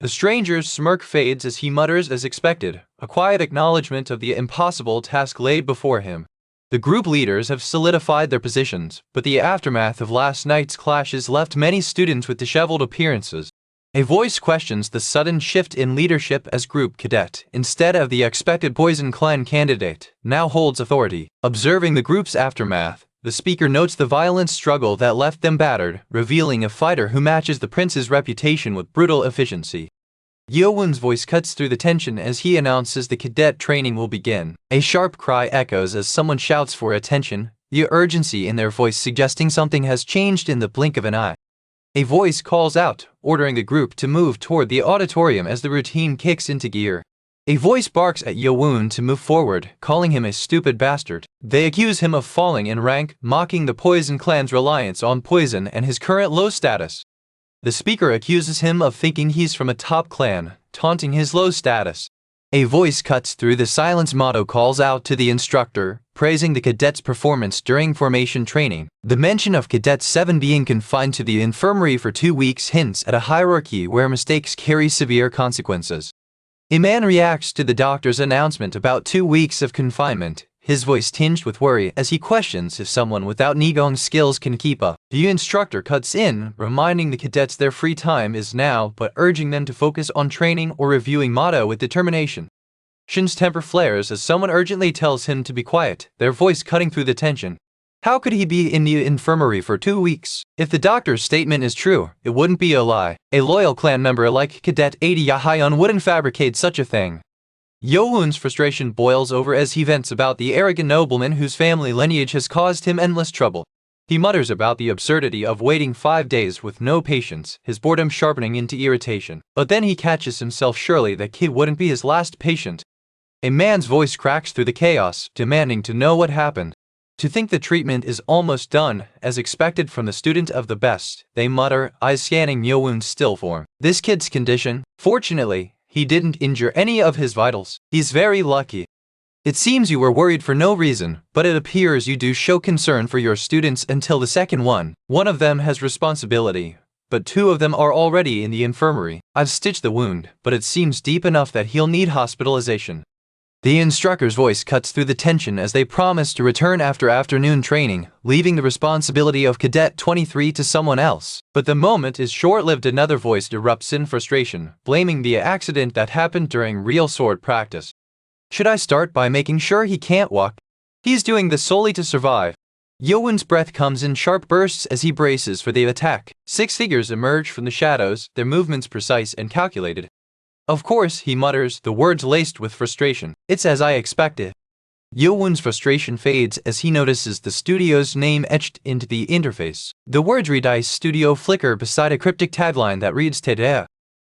The stranger's smirk fades as he mutters, as expected, a quiet acknowledgement of the impossible task laid before him. The group leaders have solidified their positions, but the aftermath of last night's clashes left many students with disheveled appearances. A voice questions the sudden shift in leadership as group cadet, instead of the expected Poison Clan candidate, now holds authority. Observing the group's aftermath, the speaker notes the violent struggle that left them battered, revealing a fighter who matches the prince's reputation with brutal efficiency. Yeo-Woon's voice cuts through the tension as he announces the cadet training will begin. A sharp cry echoes as someone shouts for attention, the urgency in their voice suggesting something has changed in the blink of an eye. A voice calls out, ordering the group to move toward the auditorium as the routine kicks into gear. A voice barks at Yeo-Woon to move forward, calling him a stupid bastard. They accuse him of falling in rank, mocking the Poison Clan's reliance on poison and his current low status. The speaker accuses him of thinking he's from a top clan, taunting his low status. A voice cuts through the silence. Motto calls out to the instructor, praising the cadet's performance during formation training. The mention of Cadet 7 being confined to the infirmary for 2 weeks hints at a hierarchy where mistakes carry severe consequences. A man reacts to the doctor's announcement about 2 weeks of confinement, his voice tinged with worry as he questions if someone without Nigong skills can keep up. The instructor cuts in, reminding the cadets their free time is now, but urging them to focus on training or reviewing motto with determination. Shin's temper flares as someone urgently tells him to be quiet, their voice cutting through the tension. How could he be in the infirmary for 2 weeks? If the doctor's statement is true, it wouldn't be a lie. A loyal clan member like Cadet 80 Yahayon wouldn't fabricate such a thing. Yeo-Woon's frustration boils over as he vents about the arrogant nobleman whose family lineage has caused him endless trouble. He mutters about the absurdity of waiting 5 days with no patience, his boredom sharpening into irritation. But then he catches himself. Surely that kid wouldn't be his last patient. A man's voice cracks through the chaos, demanding to know what happened. To think the treatment is almost done, as expected from the student of the best, they mutter, eyes scanning Yeo-Woon's still form. This kid's condition, fortunately, he didn't injure any of his vitals. He's very lucky. It seems you were worried for no reason, but it appears you do show concern for your students until the second one. One of them has responsibility, but 2 of them are already in the infirmary. I've stitched the wound, but it seems deep enough that he'll need hospitalization. The instructor's voice cuts through the tension as they promise to return after afternoon training, leaving the responsibility of Cadet 23 to someone else. But the moment is short-lived. Another voice erupts in frustration, blaming the accident that happened during real sword practice. Should I start by making sure he can't walk? He's doing this solely to survive. Yeo-Woon's breath comes in sharp bursts as he braces for the attack. 6 figures emerge from the shadows, their movements precise and calculated. Of course, he mutters, the words laced with frustration. It's as I expected. Yeo-Woon's frustration fades as he notices the studio's name etched into the interface. The words read Ice Studio flicker beside a cryptic tagline that reads Tedea.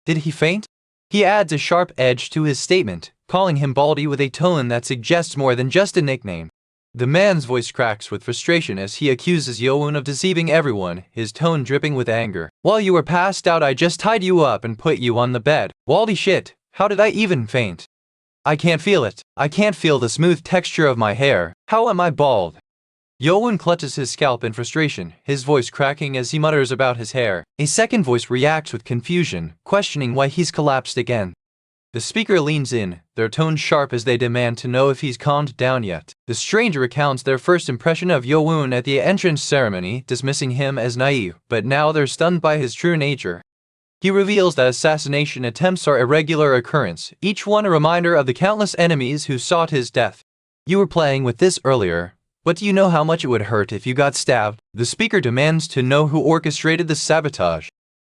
Did he faint? He adds a sharp edge to his statement, calling him Baldy with a tone that suggests more than just a nickname. The man's voice cracks with frustration as he accuses Yeo-Woon of deceiving everyone, his tone dripping with anger. While you were passed out, I just tied you up and put you on the bed. Baldy shit, how did I even faint? I can't feel it. I can't feel the smooth texture of my hair. How am I bald? Yeo-Woon clutches his scalp in frustration, his voice cracking as he mutters about his hair. A second voice reacts with confusion, questioning why he's collapsed again. The speaker leans in, their tone sharp as they demand to know if he's calmed down yet. The stranger recounts their first impression of Yeo-Woon at the entrance ceremony, dismissing him as naive, but now they're stunned by his true nature. He reveals that assassination attempts are a regular occurrence, each one a reminder of the countless enemies who sought his death. You were playing with this earlier. But do you know how much it would hurt if you got stabbed? The speaker demands to know who orchestrated the sabotage.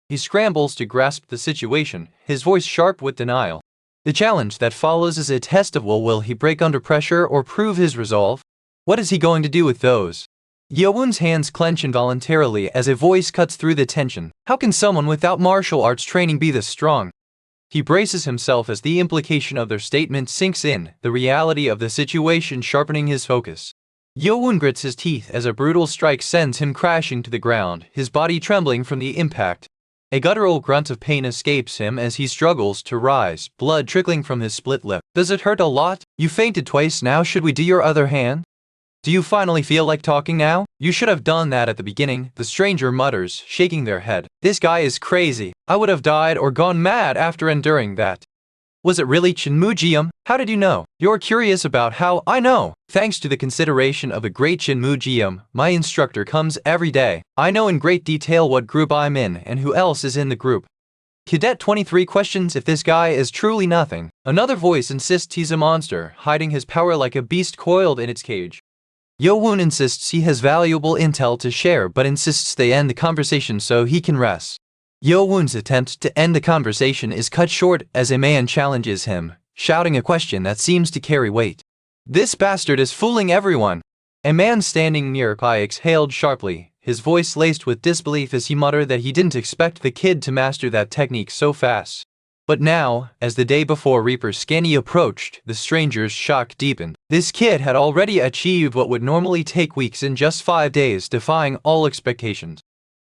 He scrambles to grasp the situation, his voice sharp with denial. The challenge that follows is a test of will he break under pressure or prove his resolve? What is he going to do with those? Yeo-Woon's hands clench involuntarily as a voice cuts through the tension. How can someone without martial arts training be this strong? He braces himself as the implication of their statement sinks in, the reality of the situation sharpening his focus. Yeo-Woon grits his teeth as a brutal strike sends him crashing to the ground, his body trembling from the impact. A guttural grunt of pain escapes him as he struggles to rise, blood trickling from his split lip. Does it hurt a lot? You fainted twice, now should we do your other hand? Do you finally feel like talking now? You should have done that at the beginning, the stranger mutters, shaking their head. This guy is crazy. I would have died or gone mad after enduring that. Was it really Chinmujium? How did you know? You're curious about how I know. Thanks to the consideration of a great Chinmujium, my instructor comes every day. I know in great detail what group I'm in and who else is in the group. Cadet 23 questions if this guy is truly nothing. Another voice insists he's a monster, hiding his power like a beast coiled in its cage. Yeo-Woon insists he has valuable intel to share but insists they end the conversation so he can rest. Yeo-Woon's attempt to end the conversation is cut short as a man challenges him, shouting a question that seems to carry weight. This bastard is fooling everyone. A man standing nearby exhaled sharply, his voice laced with disbelief as he muttered that he didn't expect the kid to master that technique so fast. But now, as the day before Reaper Scanny approached, the stranger's shock deepened. This kid had already achieved what would normally take weeks in just 5 days, defying all expectations.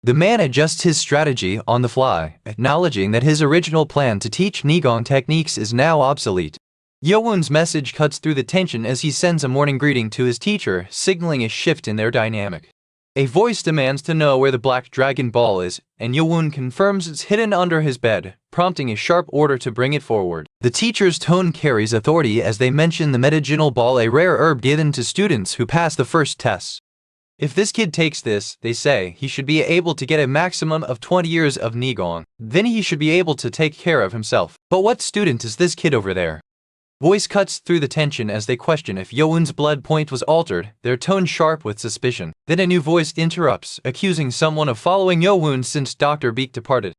The man adjusts his strategy on the fly, acknowledging that his original plan to teach Nigong techniques is now obsolete. Yeo-Woon's message cuts through the tension as he sends a morning greeting to his teacher, signaling a shift in their dynamic. A voice demands to know where the Black Dragon Ball is, and Yeo-Woon confirms it's hidden under his bed, prompting a sharp order to bring it forward. The teacher's tone carries authority as they mention the medicinal ball, a rare herb given to students who pass the first tests. If this kid takes this, they say, he should be able to get a maximum of 20 years of Nigong. Then he should be able to take care of himself. But what student is this kid over there? Voice cuts through the tension as they question if Yeo-Woon's blood point was altered, their tone sharp with suspicion. Then a new voice interrupts, accusing someone of following Yeo-Woon since Dr. Beak departed.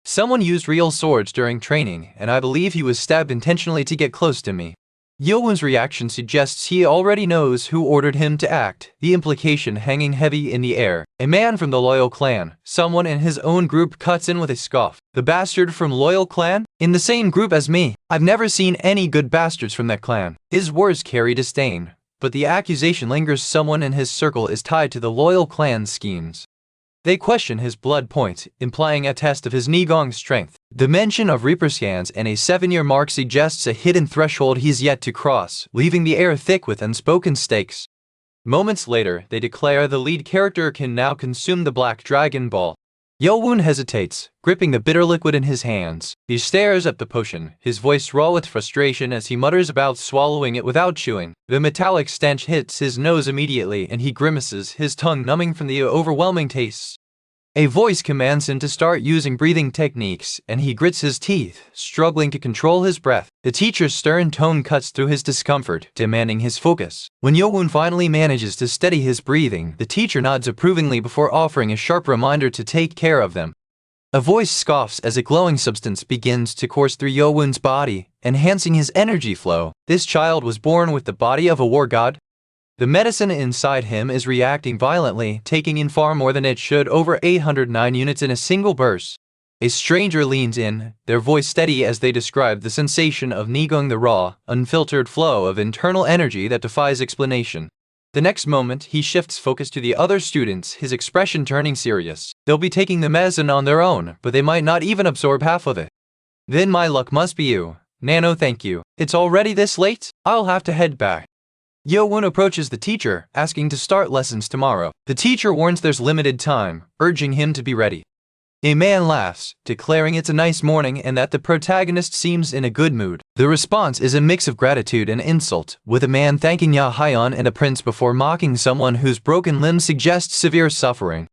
Someone used real swords during training, and I believe he was stabbed intentionally to get close to me. Yeo-Woon's reaction suggests he already knows who ordered him to act, the implication hanging heavy in the air. A man from the Loyal Clan, someone in his own group, cuts in with a scoff. The bastard from Loyal Clan? In the same group as me. I've never seen any good bastards from that clan. His words carry disdain, but the accusation lingers. Someone in his circle is tied to the Loyal Clan's schemes. They question his blood point, implying a test of his Nigong strength. The mention of Reaper scans and a 7-year mark suggests a hidden threshold he's yet to cross, leaving the air thick with unspoken stakes. Moments later, they declare the lead character can now consume the Black Dragon Ball. Yeo-Woon hesitates, gripping the bitter liquid in his hands. He stares at the potion, his voice raw with frustration as he mutters about swallowing it without chewing. The metallic stench hits his nose immediately and he grimaces, his tongue numbing from the overwhelming tastes. A voice commands him to start using breathing techniques, and he grits his teeth, struggling to control his breath. The teacher's stern tone cuts through his discomfort, demanding his focus. When Yeo-Woon finally manages to steady his breathing, the teacher nods approvingly before offering a sharp reminder to take care of them. A voice scoffs as a glowing substance begins to course through Yeo-Woon's body, enhancing his energy flow. This child was born with the body of a war god. The medicine inside him is reacting violently, taking in far more than it should, over 809 units in a single burst. A stranger leans in, their voice steady as they describe the sensation of negoing the raw, unfiltered flow of internal energy that defies explanation. The next moment, he shifts focus to the other students, his expression turning serious. They'll be taking the medicine on their own, but they might not even absorb half of it. Then my luck must be you. Nano, thank you. It's already this late? I'll have to head back. Yeo-Woon approaches the teacher, asking to start lessons tomorrow. The teacher warns there's limited time, urging him to be ready. A man laughs, declaring it's a nice morning and that the protagonist seems in a good mood. The response is a mix of gratitude and insult, with a man thanking Ya Hyun and a prince before mocking someone whose broken limb suggests severe suffering.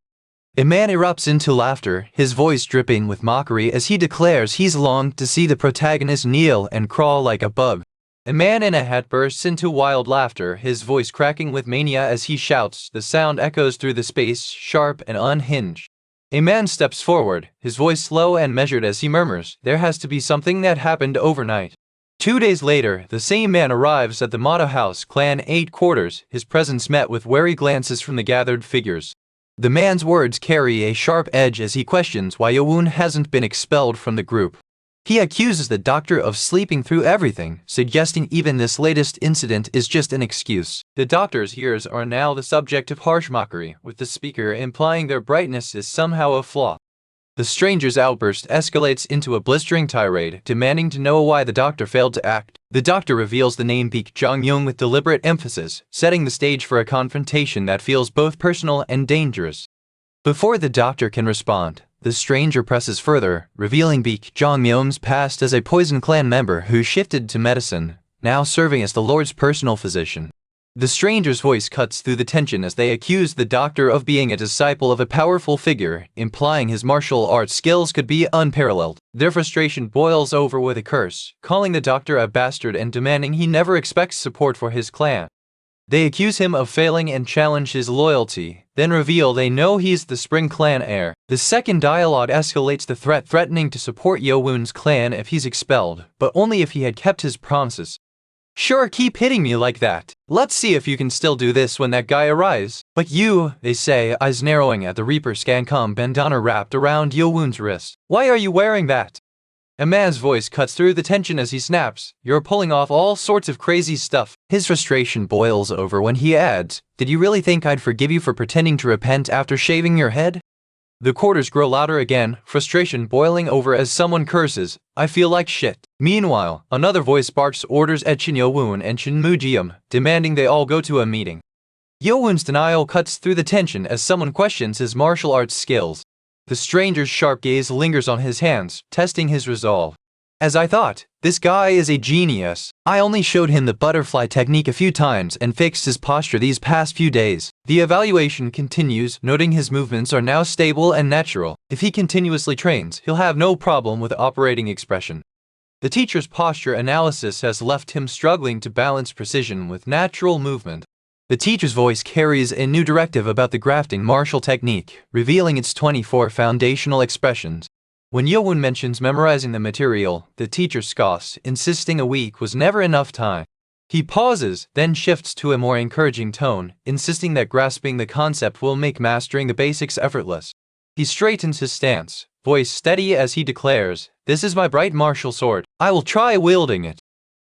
A man erupts into laughter, his voice dripping with mockery as he declares he's longed to see the protagonist kneel and crawl like a bug. A man in a hat bursts into wild laughter, his voice cracking with mania as he shouts. The sound echoes through the space, sharp and unhinged. A man steps forward, his voice slow and measured as he murmurs, "There has to be something that happened overnight." 2 days later, the same man arrives at the Mata House Clan 8 quarters, his presence met with wary glances from the gathered figures. The man's words carry a sharp edge as he questions why Yeo-Woon hasn't been expelled from the group. He accuses the doctor of sleeping through everything, suggesting even this latest incident is just an excuse. The doctor's ears are now the subject of harsh mockery, with the speaker implying their brightness is somehow a flaw. The stranger's outburst escalates into a blistering tirade, demanding to know why the doctor failed to act. The doctor reveals the name Baek Jong-young with deliberate emphasis, setting the stage for a confrontation that feels both personal and dangerous. Before the doctor can respond, the stranger presses further, revealing Baek Jong-young's past as a Poison Clan member who shifted to medicine, now serving as the Lord's personal physician. The stranger's voice cuts through the tension as they accuse the doctor of being a disciple of a powerful figure, implying his martial arts skills could be unparalleled. Their frustration boils over with a curse, calling the doctor a bastard and demanding he never expects support for his clan. They accuse him of failing and challenge his loyalty, then reveal they know he's the Spring Clan heir. The second dialogue escalates the threat, threatening to support Yeo-Woon's clan if he's expelled, but only if he had kept his promises. "Sure, keep hitting me like that. Let's see if you can still do this when that guy arrives." "But you," they say, eyes narrowing at the Reaper Scancom bandana wrapped around Yeo-Woon's wrist. "Why are you wearing that?" A man's voice cuts through the tension as he snaps, "You're pulling off all sorts of crazy stuff." His frustration boils over when he adds, "Did you really think I'd forgive you for pretending to repent after shaving your head?" The quarters grow louder again, frustration boiling over as someone curses, "I feel like shit." Meanwhile, another voice barks orders at Cheon Yeo-Woon and Cheon Moo-jium, demanding they all go to a meeting. Yeo-Woon's denial cuts through the tension as someone questions his martial arts skills. The stranger's sharp gaze lingers on his hands, testing his resolve. "As I thought, this guy is a genius. I only showed him the butterfly technique a few times and fixed his posture these past few days." The evaluation continues, noting his movements are now stable and natural. If he continuously trains, he'll have no problem with operating expression. The teacher's posture analysis has left him struggling to balance precision with natural movement. The teacher's voice carries a new directive about the grafting martial technique, revealing its 24 foundational expressions. When Yeo-Woon mentions memorizing the material, the teacher scoffs, insisting a week was never enough time. He pauses, then shifts to a more encouraging tone, insisting that grasping the concept will make mastering the basics effortless. He straightens his stance, voice steady as he declares, "This is my bright martial sword. I will try wielding it."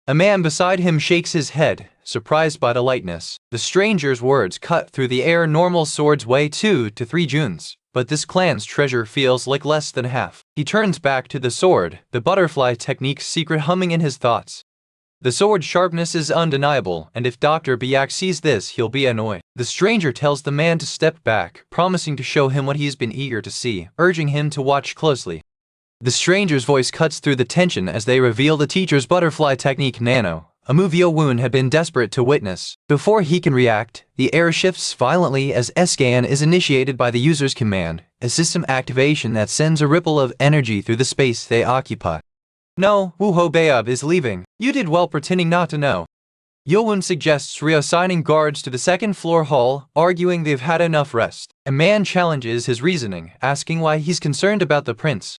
A man beside him shakes his head, surprised by the lightness. The stranger's words cut through the air. Normal swords weigh 2 to 3 juns, but this clan's treasure feels like less than half. He turns back to the sword, the butterfly technique's secret humming in his thoughts. The sword's sharpness is undeniable, and if Dr. Biak sees this, he'll be annoyed. The stranger tells the man to step back, promising to show him what he's been eager to see, urging him to watch closely. The stranger's voice cuts through the tension as they reveal the teacher's butterfly technique Nano, a move Yeo-Woon had been desperate to witness. Before he can react, the air shifts violently as scan is initiated by the user's command, a system activation that sends a ripple of energy through the space they occupy. "No, Woo-ho Beob is leaving. You did well pretending not to know." Yeo-Woon suggests reassigning guards to the second-floor hall, arguing they've had enough rest. A man challenges his reasoning, asking why he's concerned about the prince.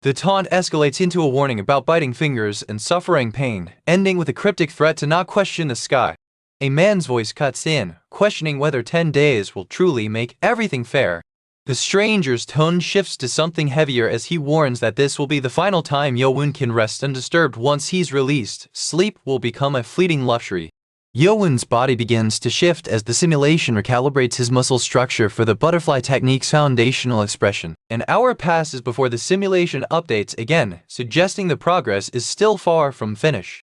The taunt escalates into a warning about biting fingers and suffering pain, ending with a cryptic threat to not question the sky. A man's voice cuts in, questioning whether 10 days will truly make everything fair. The stranger's tone shifts to something heavier as he warns that this will be the final time Yeo-Woon can rest undisturbed. Once he's released, sleep will become a fleeting luxury. Yeo-Woon's body begins to shift as the simulation recalibrates his muscle structure for the butterfly technique's foundational expression. An hour passes before the simulation updates again, suggesting the progress is still far from finish.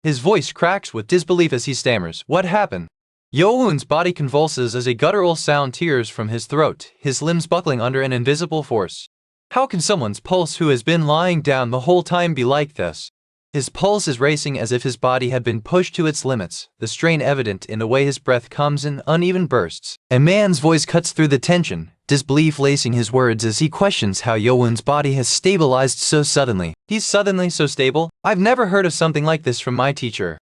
His voice cracks with disbelief as he stammers, "What happened?" Yeo-Woon's body convulses as a guttural sound tears from his throat, his limbs buckling under an invisible force. How can someone's pulse who has been lying down the whole time be like this? His pulse is racing as if his body had been pushed to its limits, the strain evident in the way his breath comes in uneven bursts. A man's voice cuts through the tension, disbelief lacing his words as he questions how Yeo-Woon's body has stabilized so suddenly. He's suddenly so stable? I've never heard of something like this from my teacher.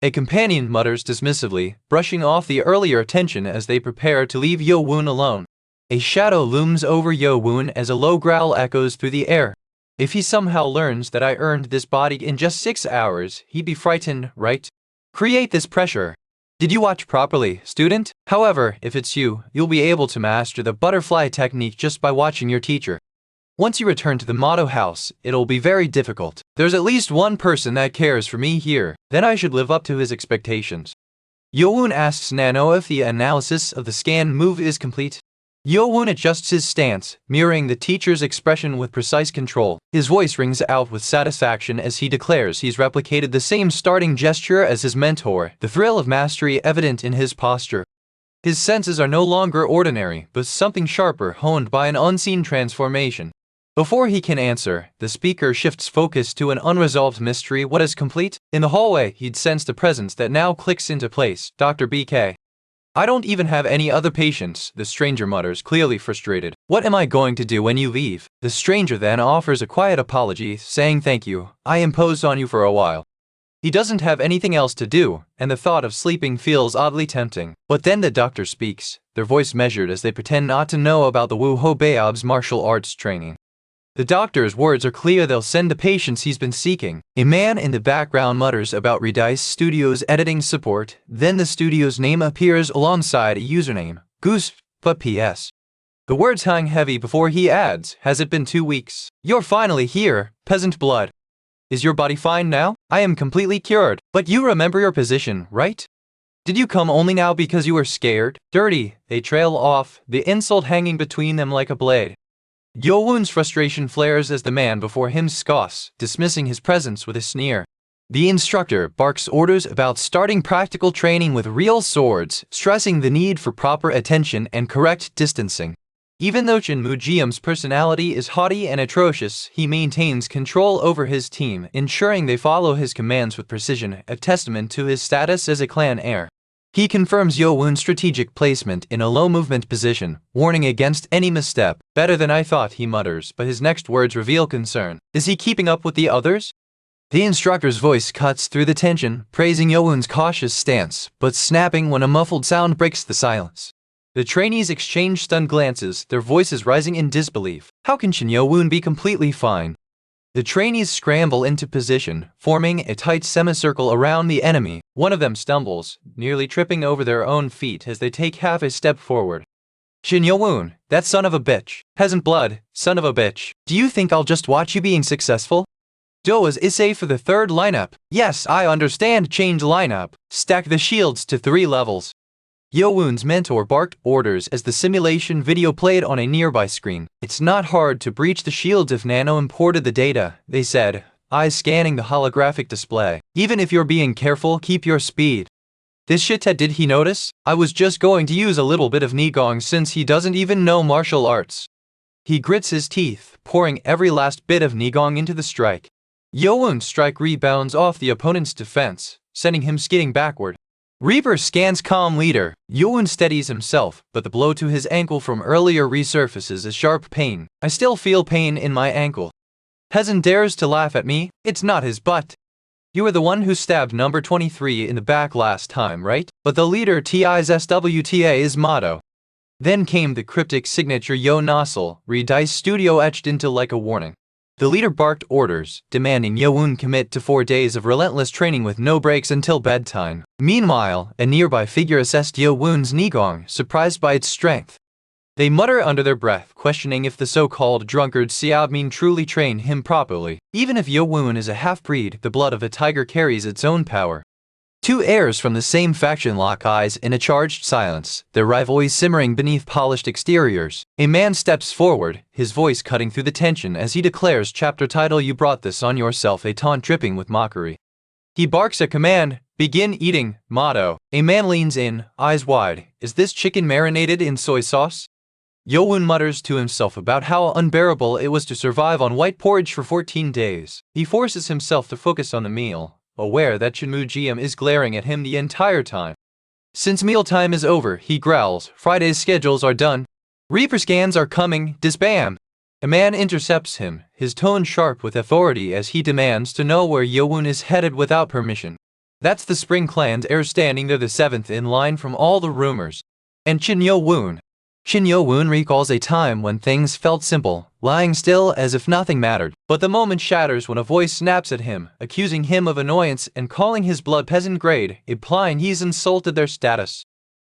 A companion mutters dismissively, brushing off the earlier tension as they prepare to leave Yeo-Woon alone. A shadow looms over Yeo-Woon as a low growl echoes through the air. If he somehow learns that I earned this body in just 6 hours, he'd be frightened, right? Create this pressure. Did you watch properly, student? However, if it's you, you'll be able to master the butterfly technique just by watching your teacher. Once you return to the motto house, it'll be very difficult. There's at least one person that cares for me here, then I should live up to his expectations. Yeo-Woon asks Nano if the analysis of the scan move is complete. Yeo-Woon adjusts his stance, mirroring the teacher's expression with precise control. His voice rings out with satisfaction as he declares he's replicated the same starting gesture as his mentor, the thrill of mastery evident in his posture. His senses are no longer ordinary, but something sharper honed by an unseen transformation. Before he can answer, the speaker shifts focus to an unresolved mystery. What is complete? In the hallway, he'd sensed a presence that now clicks into place. Dr. BK. I don't even have any other patients, the stranger mutters, clearly frustrated. What am I going to do when you leave? The stranger then offers a quiet apology, saying thank you. I imposed on you for a while. He doesn't have anything else to do, and the thought of sleeping feels oddly tempting. But then the doctor speaks, their voice measured as they pretend not to know about the Wu Ho Beob's martial arts training. The doctor's words are clear, they'll send the patients he's been seeking. A man in the background mutters about Redice Studios' editing support, then the studio's name appears alongside a username, Goose, but PS. The words hang heavy before he adds, has it been 2 weeks? You're finally here, peasant blood. Is your body fine now? I am completely cured. But you remember your position, right? Did you come only now because you were scared? Dirty, they trail off, the insult hanging between them like a blade. Yeo-Woon's frustration flares as the man before him scoffs, dismissing his presence with a sneer. The instructor barks orders about starting practical training with real swords, stressing the need for proper attention and correct distancing. Even though Cheon Yeo-Woon's personality is haughty and atrocious, he maintains control over his team, ensuring they follow his commands with precision, a testament to his status as a clan heir. He confirms Yeo-Woon's strategic placement in a low-movement position, warning against any misstep. Better than I thought, he mutters, but his next words reveal concern. Is he keeping up with the others? The instructor's voice cuts through the tension, praising Yeo-Woon's cautious stance, but snapping when a muffled sound breaks the silence. The trainees exchange stunned glances, their voices rising in disbelief. How can Cheon Yeo-Woon be completely fine? The trainees scramble into position, forming a tight semicircle around the enemy. One of them stumbles, nearly tripping over their own feet as they take half a step forward. Cheon Yeo-Woon, that son of a bitch. Peasant blood, son of a bitch. Do you think I'll just watch you being successful? Doa's essay for the third lineup. Yes, I understand, change lineup. Stack the shields to 3 levels. Yeo-Woon's mentor barked orders as the simulation video played on a nearby screen. It's not hard to breach the shields if Nano imported the data, they said, eyes scanning the holographic display. Even if you're being careful, keep your speed. This shithead, did he notice? I was just going to use a little bit of Nigong since he doesn't even know martial arts. He grits his teeth, pouring every last bit of Nigong into the strike. Yeo-Woon's strike rebounds off the opponent's defense, sending him skidding backward. Reaper scans calm leader. Yeo-Woon steadies himself, but the blow to his ankle from earlier resurfaces as sharp pain. I still feel pain in my ankle. Peasant dares to laugh at me. It's not his butt. You were the one who stabbed number 23 in the back last time, right? But the leader TI's SWTA's motto. Then came the cryptic signature Yo Nozzle, Redice Studio etched into like a warning. The leader barked orders, demanding Yeo-Woon commit to 4 days of relentless training with no breaks until bedtime. Meanwhile, a nearby figure assessed Yeo-Woon's Nigong, surprised by its strength. They mutter under their breath, questioning if the so-called drunkard Xiaomin truly trained him properly. Even if Yeo-Woon is a half-breed, the blood of a tiger carries its own power. Two heirs from the same faction lock eyes in a charged silence, their rivalry simmering beneath polished exteriors. A man steps forward, his voice cutting through the tension as he declares chapter title "You brought this on yourself," a taunt dripping with mockery. He barks a command, "Begin eating," motto. A man leans in, eyes wide. Is this chicken marinated in soy sauce? Yeo-Woon mutters to himself about how unbearable it was to survive on white porridge for 14 days. He forces himself to focus on the meal, aware that Chunmoo-jeom is glaring at him the entire time. Since mealtime is over, he growls, Friday's schedules are done. Reaper scans are coming, disbam! A man intercepts him, his tone sharp with authority as he demands to know where Yeo-Woon is headed without permission. That's the Spring Clan's heir standing there, the seventh in line from all the rumors. And Cheon Yeo-Woon. Cheon Yeo-Woon recalls a time when things felt simple, lying still as if nothing mattered. But the moment shatters when a voice snaps at him, accusing him of annoyance and calling his blood peasant grade, implying he's insulted their status.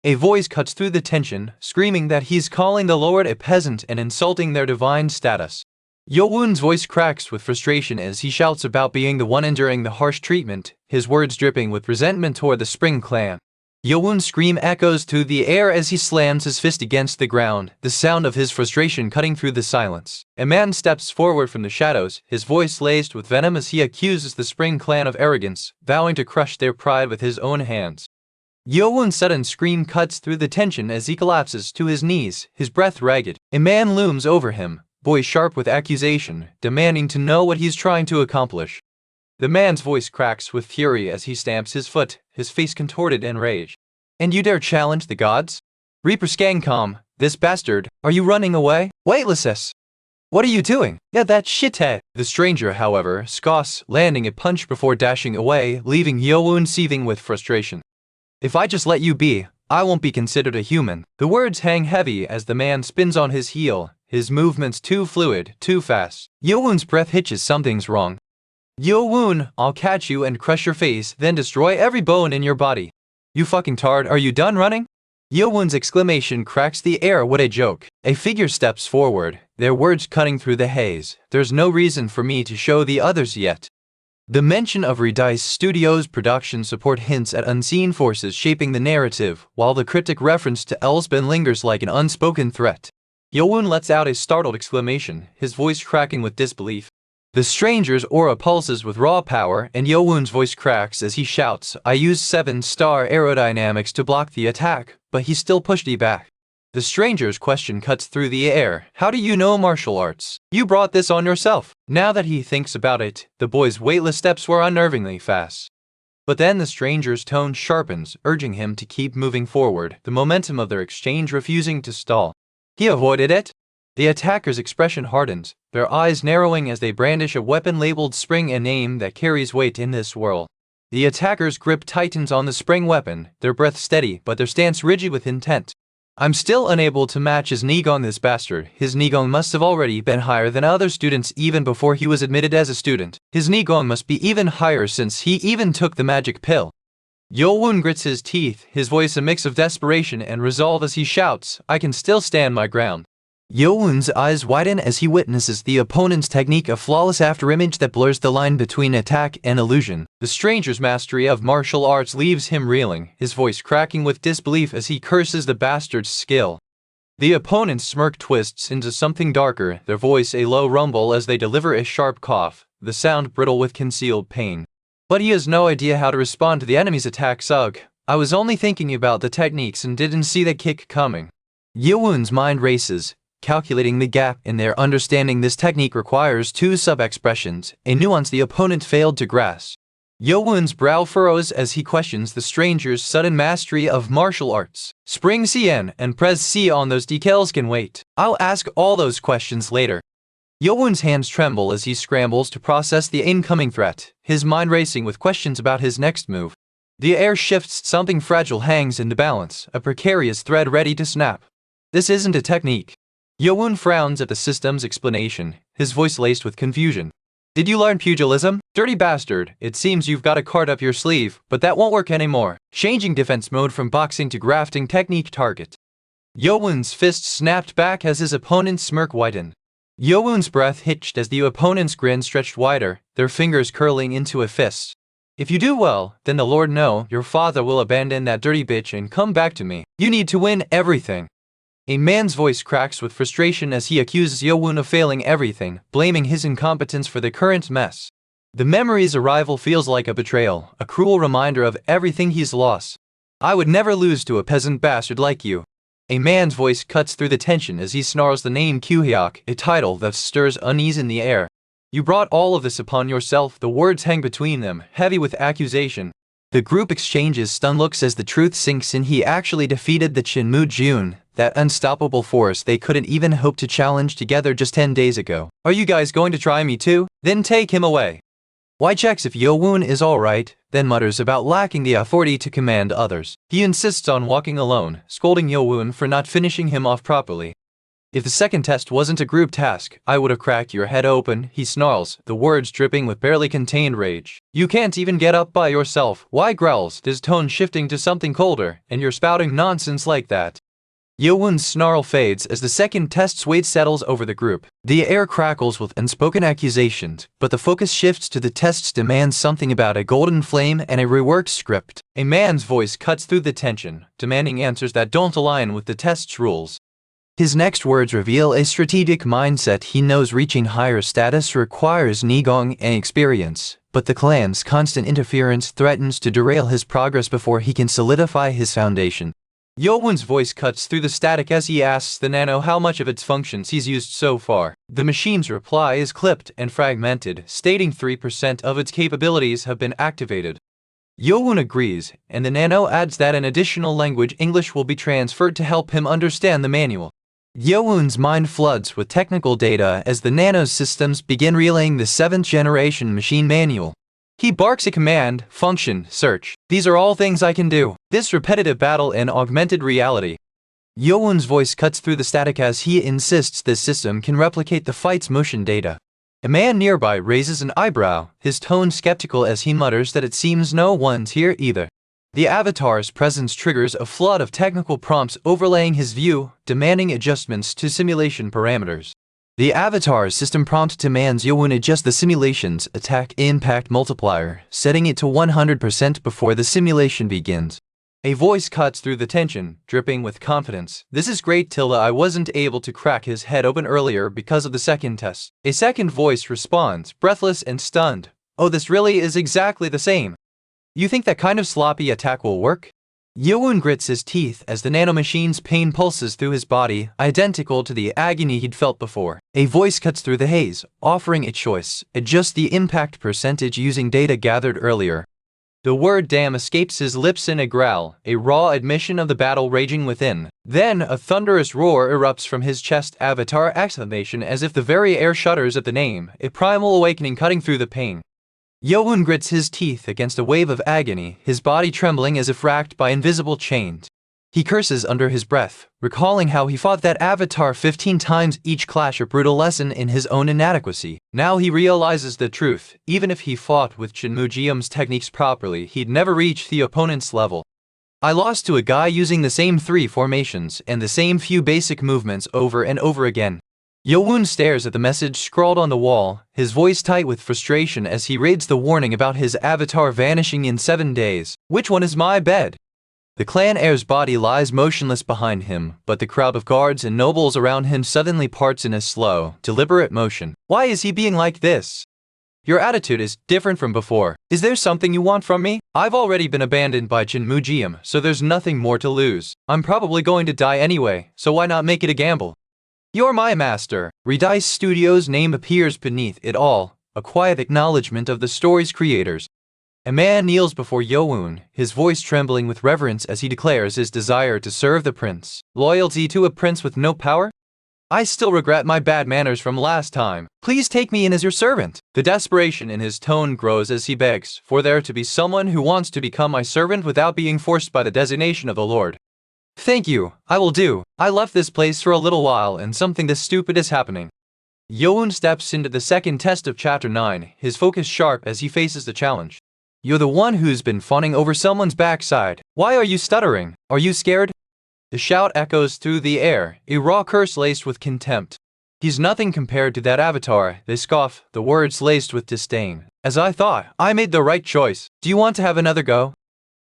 A voice cuts through the tension, screaming that he's calling the Lord a peasant and insulting their divine status. Yeo-Woon's voice cracks with frustration as he shouts about being the one enduring the harsh treatment, his words dripping with resentment toward the Spring Clan. Yeo-Woon's scream echoes through the air as he slams his fist against the ground, the sound of his frustration cutting through the silence. A man steps forward from the shadows, his voice laced with venom as he accuses the Spring Clan of arrogance, vowing to crush their pride with his own hands. Yeo-Woon's sudden scream cuts through the tension as he collapses to his knees, his breath ragged. A man looms over him, voice sharp with accusation, demanding to know what he's trying to accomplish. The man's voice cracks with fury as he stamps his foot, his face contorted in rage. And you dare challenge the gods? Reaper Skangcom, this bastard, are you running away? Weightless. What are you doing? Yeah, that shithead. The stranger, however, scoffs, landing a punch before dashing away, leaving Yeo-Woon seething with frustration. If I just let you be, I won't be considered a human. The words hang heavy as the man spins on his heel, his movements too fluid, too fast. Yeo-Woon's breath hitches, something's wrong. Yeo-Woon, I'll catch you and crush your face, then destroy every bone in your body. You fucking tard, are you done running? Yeo-Woon's exclamation cracks the air. What a joke. A figure steps forward, their words cutting through the haze. There's no reason for me to show the others yet. The mention of Redice Studios' production support hints at unseen forces shaping the narrative, while the cryptic reference to Elsbin lingers like an unspoken threat. Yeo-Woon lets out a startled exclamation, his voice cracking with disbelief. The stranger's aura pulses with raw power, and Yeo-Woon's voice cracks as he shouts, I used 7-star aerodynamics to block the attack, but he still pushed me back. The stranger's question cuts through the air. How do you know martial arts? You brought this on yourself. Now that he thinks about it, the boy's weightless steps were unnervingly fast. But then the stranger's tone sharpens, urging him to keep moving forward, the momentum of their exchange refusing to stall. He avoided it. The attacker's expression hardens, their eyes narrowing as they brandish a weapon labeled Spring, a name that carries weight in this world. The attacker's grip tightens on the spring weapon, their breath steady but their stance rigid with intent. I'm still unable to match his Nigong, this bastard. His Nigong must have already been higher than other students even before he was admitted as a student. His Nigong must be even higher since he even took the magic pill. Yeo-Woon grits his teeth, his voice a mix of desperation and resolve as he shouts, I can still stand my ground. Yeo-Woon's eyes widen as he witnesses the opponent's technique, a flawless afterimage that blurs the line between attack and illusion. The stranger's mastery of martial arts leaves him reeling, his voice cracking with disbelief as he curses the bastard's skill. The opponent's smirk twists into something darker, their voice a low rumble as they deliver a sharp cough, the sound brittle with concealed pain. But he has no idea how to respond to the enemy's attack. Ugh, I was only thinking about the techniques and didn't see the kick coming. Yeo-Woon's mind races, calculating the gap in their understanding. This technique requires two sub-expressions, a nuance the opponent failed to grasp. Yeo-Woon's brow furrows as he questions the stranger's sudden mastery of martial arts. Spring CN and Press C on those decals can wait. I'll ask all those questions later. Yeo-Woon's hands tremble as he scrambles to process the incoming threat, his mind racing with questions about his next move. The air shifts, something fragile hangs in the balance, a precarious thread ready to snap. This isn't a technique. Yeo-Woon frowns at the system's explanation, his voice laced with confusion. Did you learn pugilism? Dirty bastard, it seems you've got a card up your sleeve, but that won't work anymore. Changing defense mode from boxing to grafting technique target. Yeo-Woon's fist snapped back as his opponent's smirk widened. Yeo-Woon's breath hitched as the opponent's grin stretched wider, their fingers curling into a fist. If you do well, then the Lord know your father will abandon that dirty bitch and come back to me. You need to win everything. A man's voice cracks with frustration as he accuses Yeo-Woon of failing everything, blaming his incompetence for the current mess. The memory's arrival feels like a betrayal, a cruel reminder of everything he's lost. I would never lose to a peasant bastard like you. A man's voice cuts through the tension as he snarls the name Kyu-hyuk, a title that stirs unease in the air. You brought all of this upon yourself. The words hang between them, heavy with accusation. The group exchanges stunned looks as the truth sinks in. He actually defeated the Cheon, that unstoppable force they couldn't even hope to challenge together just 10 days ago. Are you guys going to try me too? Then take him away. Why checks if Yeo-Woon is alright, then mutters about lacking the authority to command others. He insists on walking alone, scolding Yeo-Woon for not finishing him off properly. If the second test wasn't a group task, I would have cracked your head open, he snarls, the words dripping with barely contained rage. You can't even get up by yourself. Why growls, his tone shifting to something colder, and you're spouting nonsense like that. Yeo-Woon's snarl fades as the second test's weight settles over the group. The air crackles with unspoken accusations, but the focus shifts to the test's demands, something about a golden flame and a reworked script. A man's voice cuts through the tension, demanding answers that don't align with the test's rules. His next words reveal a strategic mindset. He knows reaching higher status requires Nigong and experience, but the clan's constant interference threatens to derail his progress before he can solidify his foundation. Yeo-Woon's voice cuts through the static as he asks the Nano how much of its functions he's used so far. The machine's reply is clipped and fragmented, stating 3% of its capabilities have been activated. Yeo-Woon agrees, and the Nano adds that an additional language, English, will be transferred to help him understand the manual. Yeo-Woon's mind floods with technical data as the Nano's systems begin relaying the 7th generation machine manual. He barks a command, function, search. These are all things I can do. This repetitive battle in augmented reality. Yeo-Woon's voice cuts through the static as he insists this system can replicate the fight's motion data. A man nearby raises an eyebrow, his tone skeptical as he mutters that it seems no one's here either. The avatar's presence triggers a flood of technical prompts overlaying his view, demanding adjustments to simulation parameters. The avatar's system prompt demands Yeo-Woon adjust the simulation's attack impact multiplier, setting it to 100% before the simulation begins. A voice cuts through the tension, dripping with confidence. This is great, Tilda. I wasn't able to crack his head open earlier because of the second test. A second voice responds, breathless and stunned. Oh, this really is exactly the same. You think that kind of sloppy attack will work? Yeo-Woon grits his teeth as the Nano Machine's pain pulses through his body, identical to the agony he'd felt before. A voice cuts through the haze, offering a choice. Adjust the impact percentage using data gathered earlier. The word damn escapes his lips in a growl, a raw admission of the battle raging within. Then a thunderous roar erupts from his chest, avatar exclamation as if the very air shudders at the name, a primal awakening cutting through the pain. Yeo-Woon grits his teeth against a wave of agony, his body trembling as if racked by invisible chains. He curses under his breath, recalling how he fought that avatar 15 times, each clash a brutal lesson in his own inadequacy. Now he realizes the truth. Even if he fought with Cheon Yeo-Woon's techniques properly, he'd never reach the opponent's level. I lost to a guy using the same 3 formations and the same few basic movements over and over again. Yeo-Woon stares at the message scrawled on the wall, his voice tight with frustration as he reads the warning about his avatar vanishing in 7 days. Which one is my bed? The clan heir's body lies motionless behind him, but the crowd of guards and nobles around him suddenly parts in a slow, deliberate motion. Why is he being like this? Your attitude is different from before. Is there something you want from me? I've already been abandoned by Cheon Yeo-Woon, so there's nothing more to lose. I'm probably going to die anyway, so why not make it a gamble? You're my master. Redice Studios' name appears beneath it all, a quiet acknowledgement of the story's creators. A man kneels before Yeo-Woon, his voice trembling with reverence as he declares his desire to serve the prince. Loyalty to a prince with no power? I still regret my bad manners from last time. Please take me in as your servant. The desperation in his tone grows as he begs for there to be someone who wants to become my servant without being forced by the designation of the Lord. Thank you, I will do. I left this place for a little while and something this stupid is happening. Yeo-Woon steps into the second test of Chapter 9, his focus sharp as he faces the challenge. You're the one who's been fawning over someone's backside. Why are you stuttering? Are you scared? The shout echoes through the air, a raw curse laced with contempt. He's nothing compared to that avatar, they scoff, the words laced with disdain. As I thought, I made the right choice. Do you want to have another go?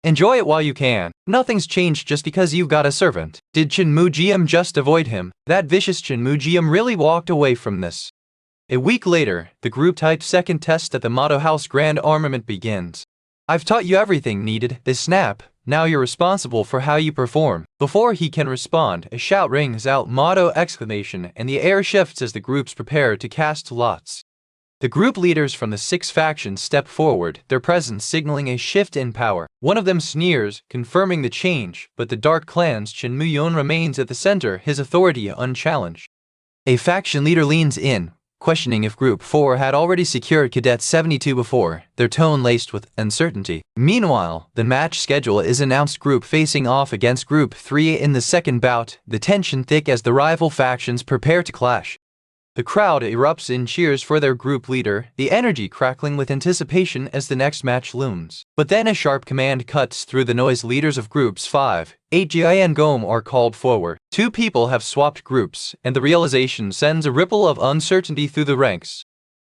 Enjoy it while you can. Nothing's changed just because you've got a servant. Did Cheon Yeo-Woon just avoid him? That vicious Cheon Yeo-Woon really walked away from this. A week later, the group-type second test at the Motto House Grand Armament begins. I've taught you everything needed, they snap. Now you're responsible for how you perform. Before he can respond, a shout rings out, motto exclamation, and the air shifts as the groups prepare to cast lots. The group leaders from the 6 factions step forward, their presence signaling a shift in power. One of them sneers, confirming the change, but the Dark Clan's Cheon Yeo-Woon remains at the center, his authority unchallenged. A faction leader leans in, questioning if Group 4 had already secured Cadet 72 before, their tone laced with uncertainty. Meanwhile, the match schedule is announced, Group facing off against Group 3 in the second bout, the tension thick as the rival factions prepare to clash. The crowd erupts in cheers for their group leader, the energy crackling with anticipation as the next match looms. But then a sharp command cuts through the noise. Leaders of Groups 5, 8 and GOM are called forward. 2 people have swapped groups, and the realization sends a ripple of uncertainty through the ranks.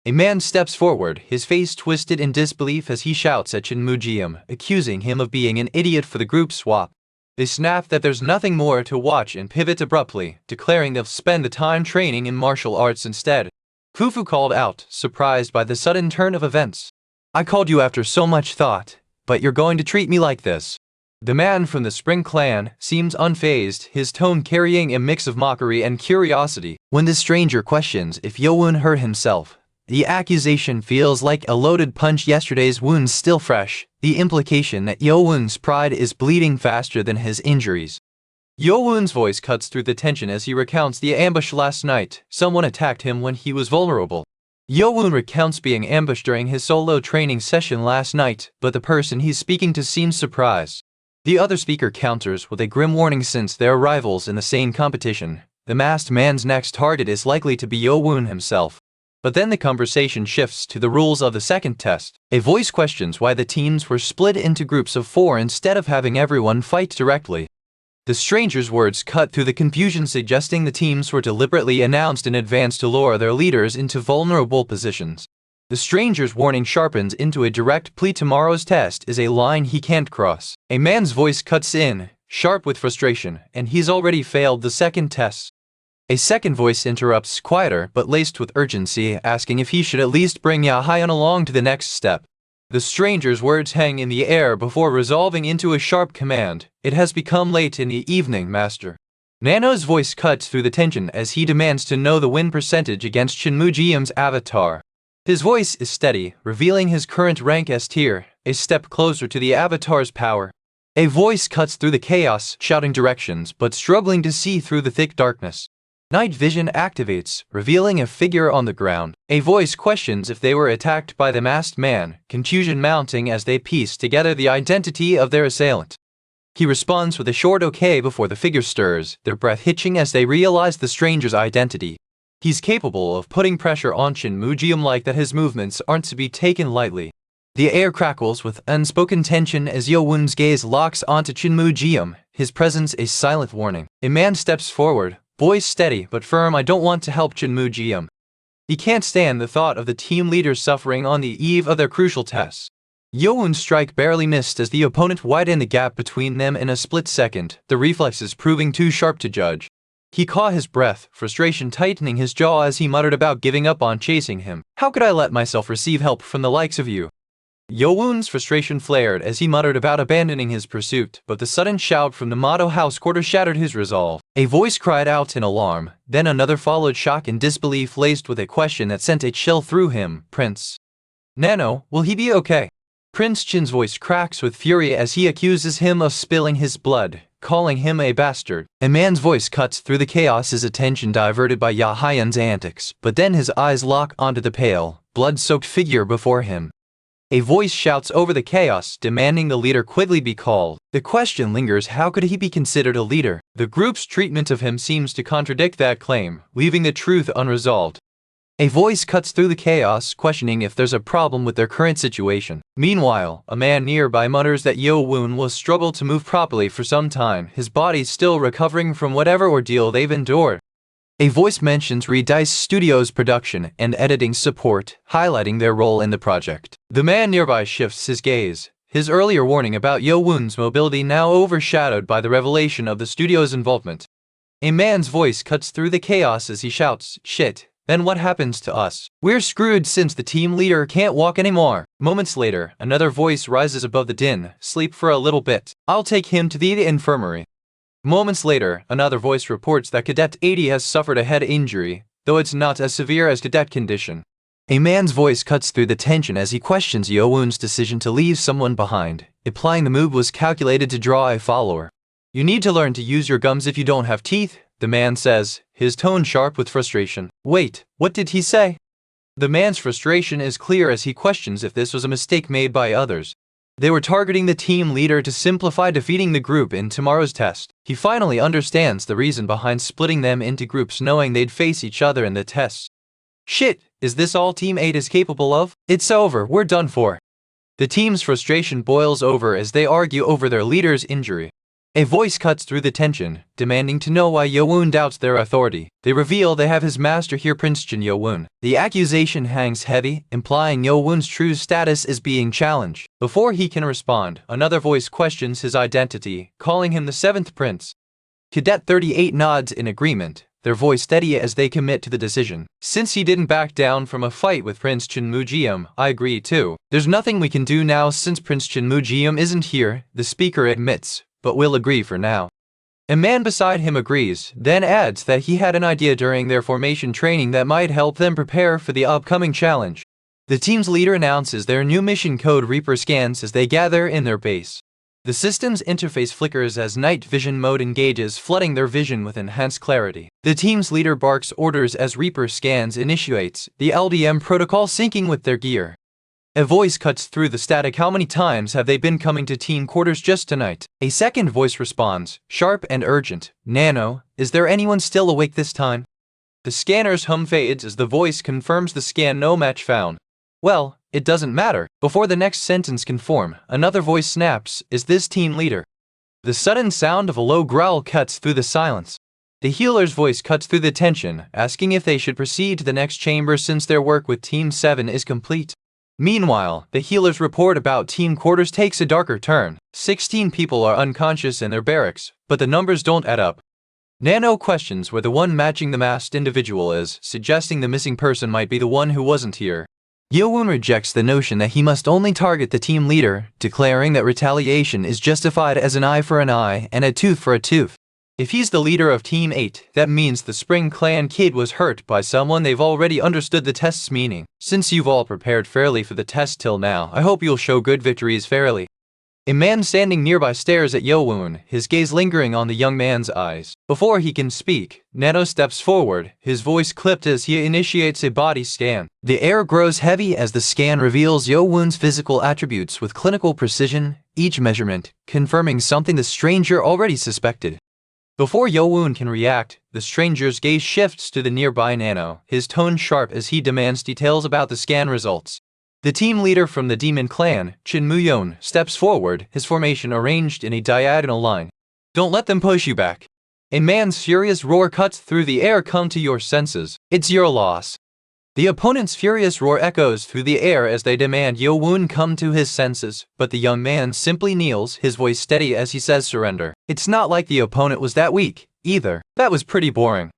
A man steps forward, his face twisted in disbelief as he shouts at Cheon Yeo-Woon, accusing him of being an idiot for the group swap. They snap that there's nothing more to watch and pivot abruptly, declaring they'll spend the time training in martial arts instead. Fufu called out, surprised by the sudden turn of events. I called you after so much thought, but you're going to treat me like this. The man from the Spring Clan seems unfazed, his tone carrying a mix of mockery and curiosity. When the stranger questions if Yeo-Woon hurt himself, the accusation feels like a loaded punch. Yesterday's wounds still fresh, the implication that Yeo-Woon's pride is bleeding faster than his injuries. Yeo-Woon's voice cuts through the tension as he recounts the ambush last night. Someone attacked him when he was vulnerable. Yeo-Woon recounts being ambushed during his solo training session last night, but the person he's speaking to seems surprised. The other speaker counters with a grim warning. Since they're rivals in the same competition, the masked man's next target is likely to be Yeo-Woon himself. But then the conversation shifts to the rules of the second test. A voice questions why the teams were split into groups of 4 instead of having everyone fight directly. The stranger's words cut through the confusion, suggesting the teams were deliberately announced in advance to lure their leaders into vulnerable positions. The stranger's warning sharpens into a direct plea. Tomorrow's test is a line he can't cross. A man's voice cuts in, sharp with frustration, and he's already failed the second test. A second voice interrupts, quieter but laced with urgency, asking if he should at least bring Yahayan along to the next step. The stranger's words hang in the air before resolving into a sharp command. It has become late in the evening, Master. Nano's voice cuts through the tension as he demands to know the win percentage against Cheon Yeo-Woon's avatar. His voice is steady, revealing his current rank S tier, a step closer to the avatar's power. A voice cuts through the chaos, shouting directions but struggling to see through the thick darkness. Night vision activates, revealing a figure on the ground. A voice questions if they were attacked by the masked man, confusion mounting as they piece together the identity of their assailant. He responds with a short okay before the figure stirs, their breath hitching as they realize the stranger's identity. He's capable of putting pressure on Cheon Yeo-Woon like that. His movements aren't to be taken lightly. The air crackles with unspoken tension as Yeo-Woon's gaze locks onto Cheon Yeo-Woon, his presence a silent warning. A man steps forward, voice steady but firm. I don't want to help Cheon Yeo-Woon. He can't stand the thought of the team leaders suffering on the eve of their crucial tests. Yeo-Woon's strike barely missed as the opponent widened the gap between them in a split second, the reflexes proving too sharp to judge. He caught his breath, frustration tightening his jaw as he muttered about giving up on chasing him. How could I let myself receive help from the likes of you? Yeo-Woon's frustration flared as he muttered about abandoning his pursuit, but the sudden shout from the Motto House quarter shattered his resolve. A voice cried out in alarm, then another followed, shock and disbelief laced with a question that sent a chill through him. Prince Nano, will he be okay? Prince Chin's voice cracks with fury as he accuses him of spilling his blood, calling him a bastard. A man's voice cuts through the chaos, his attention diverted by Yahayan's antics, but then his eyes lock onto the pale, blood-soaked figure before him. A voice shouts over the chaos, demanding the leader quickly be called. The question lingers, how could he be considered a leader? The group's treatment of him seems to contradict that claim, leaving the truth unresolved. A voice cuts through the chaos, questioning if there's a problem with their current situation. Meanwhile, a man nearby mutters that Yeo-Woon will struggle to move properly for some time, his body still recovering from whatever ordeal they've endured. A voice mentions Re-Dice Studios' production and editing support, highlighting their role in the project. The man nearby shifts his gaze, his earlier warning about Yeo-Woon's mobility now overshadowed by the revelation of the studio's involvement. A man's voice cuts through the chaos as he shouts, "Shit. Then what happens to us? We're screwed since the team leader can't walk anymore." Moments later, another voice rises above the din, "Sleep for a little bit. I'll take him to the infirmary." Moments later, another voice reports that Cadet 80 has suffered a head injury, though it's not as severe as Cadet condition. A man's voice cuts through the tension as he questions Yeo-Woon's decision to leave someone behind, implying the move was calculated to draw a follower. "You need to learn to use your gums if you don't have teeth," the man says, his tone sharp with frustration. Wait, what did he say? The man's frustration is clear as he questions if this was a mistake made by others. They were targeting the team leader to simplify defeating the group in tomorrow's test. He finally understands the reason behind splitting them into groups knowing they'd face each other in the tests. Shit, is this all Team 8 is capable of? It's over, we're done for. The team's frustration boils over as they argue over their leader's injury. A voice cuts through the tension, demanding to know why Yeo-Woon doubts their authority. They reveal they have his master here, Prince Cheon Yeo-Woon. The accusation hangs heavy, implying Yeo-Woon's true status is being challenged. Before he can respond, another voice questions his identity, calling him the 7th prince. Cadet 38 nods in agreement, their voice steady as they commit to the decision. "Since he didn't back down from a fight with Prince Cheon Moo-jeom, I agree too. There's nothing we can do now since Prince Cheon Moo-jeom isn't here," the speaker admits, "but we'll agree for now." A man beside him agrees, then adds that he had an idea during their formation training that might help them prepare for the upcoming challenge. The team's leader announces their new mission code Reaper scans as they gather in their base. The system's interface flickers as night vision mode engages, flooding their vision with enhanced clarity. The team's leader barks orders as Reaper scans initiates, the LDM protocol syncing with their gear. A voice cuts through the static. "How many times have they been coming to team quarters just tonight?" A second voice responds, sharp and urgent, "Nano, is there anyone still awake this time?" The scanner's hum fades as the voice confirms the scan, "No match found." Well, it doesn't matter. Before the next sentence can form, another voice snaps, "Is this team leader?" The sudden sound of a low growl cuts through the silence. The healer's voice cuts through the tension, asking if they should proceed to the next chamber since their work with Team 7 is complete. Meanwhile, the healer's report about team quarters takes a darker turn. 16 people are unconscious in their barracks, but the numbers don't add up. Nano questions where the one matching the masked individual is, suggesting the missing person might be the one who wasn't here. Yeo-Woon rejects the notion that he must only target the team leader, declaring that retaliation is justified as an eye for an eye and a tooth for a tooth. If he's the leader of Team 8, that means the Spring Clan kid was hurt by someone. They've already understood the test's meaning. Since you've all prepared fairly for the test till now, I hope you'll show good victories fairly. A man standing nearby stares at Yeo-Woon, his gaze lingering on the young man's eyes. Before he can speak, Nano steps forward, his voice clipped as he initiates a body scan. The air grows heavy as the scan reveals Yeo-Woon's physical attributes with clinical precision, each measurement confirming something the stranger already suspected. Before Yeo-Woon can react, the stranger's gaze shifts to the nearby Nano, his tone sharp as he demands details about the scan results. The team leader from the Demon Clan, Cheon Yeo-Woon, steps forward, his formation arranged in a diagonal line. "Don't let them push you back." A man's furious roar cuts through the air. "Come to your senses. It's your loss." The opponent's furious roar echoes through the air as they demand Yeo-Woon come to his senses, but the young man simply kneels, his voice steady as he says surrender. It's not like the opponent was that weak, either. That was pretty boring.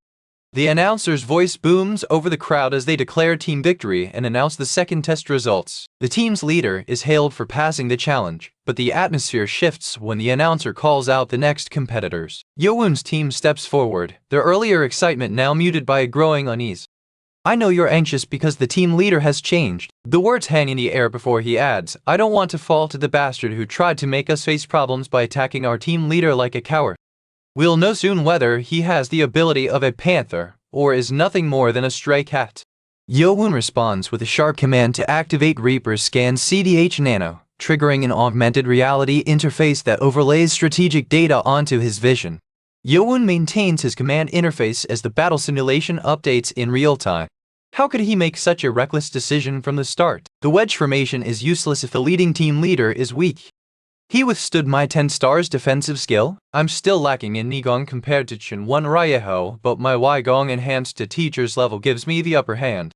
The announcer's voice booms over the crowd as they declare team victory and announce the second test results. The team's leader is hailed for passing the challenge, but the atmosphere shifts when the announcer calls out the next competitors. Yeo-Woon's team steps forward, their earlier excitement now muted by a growing unease. "I know you're anxious because the team leader has changed." The words hang in the air before he adds, "I don't want to fall to the bastard who tried to make us face problems by attacking our team leader like a coward. We'll know soon whether he has the ability of a panther, or is nothing more than a stray cat." Yeo-Woon responds with a sharp command to activate Reaper Scan CDH Nano, triggering an augmented reality interface that overlays strategic data onto his vision. Yeo-Woon maintains his command interface as the battle simulation updates in real time. How could he make such a reckless decision from the start? The wedge formation is useless if the leading team leader is weak. He withstood my 10 stars defensive skill. I'm still lacking in Nigong compared to Chunwon Ryeho, but my Wigong enhanced to teacher's level gives me the upper hand.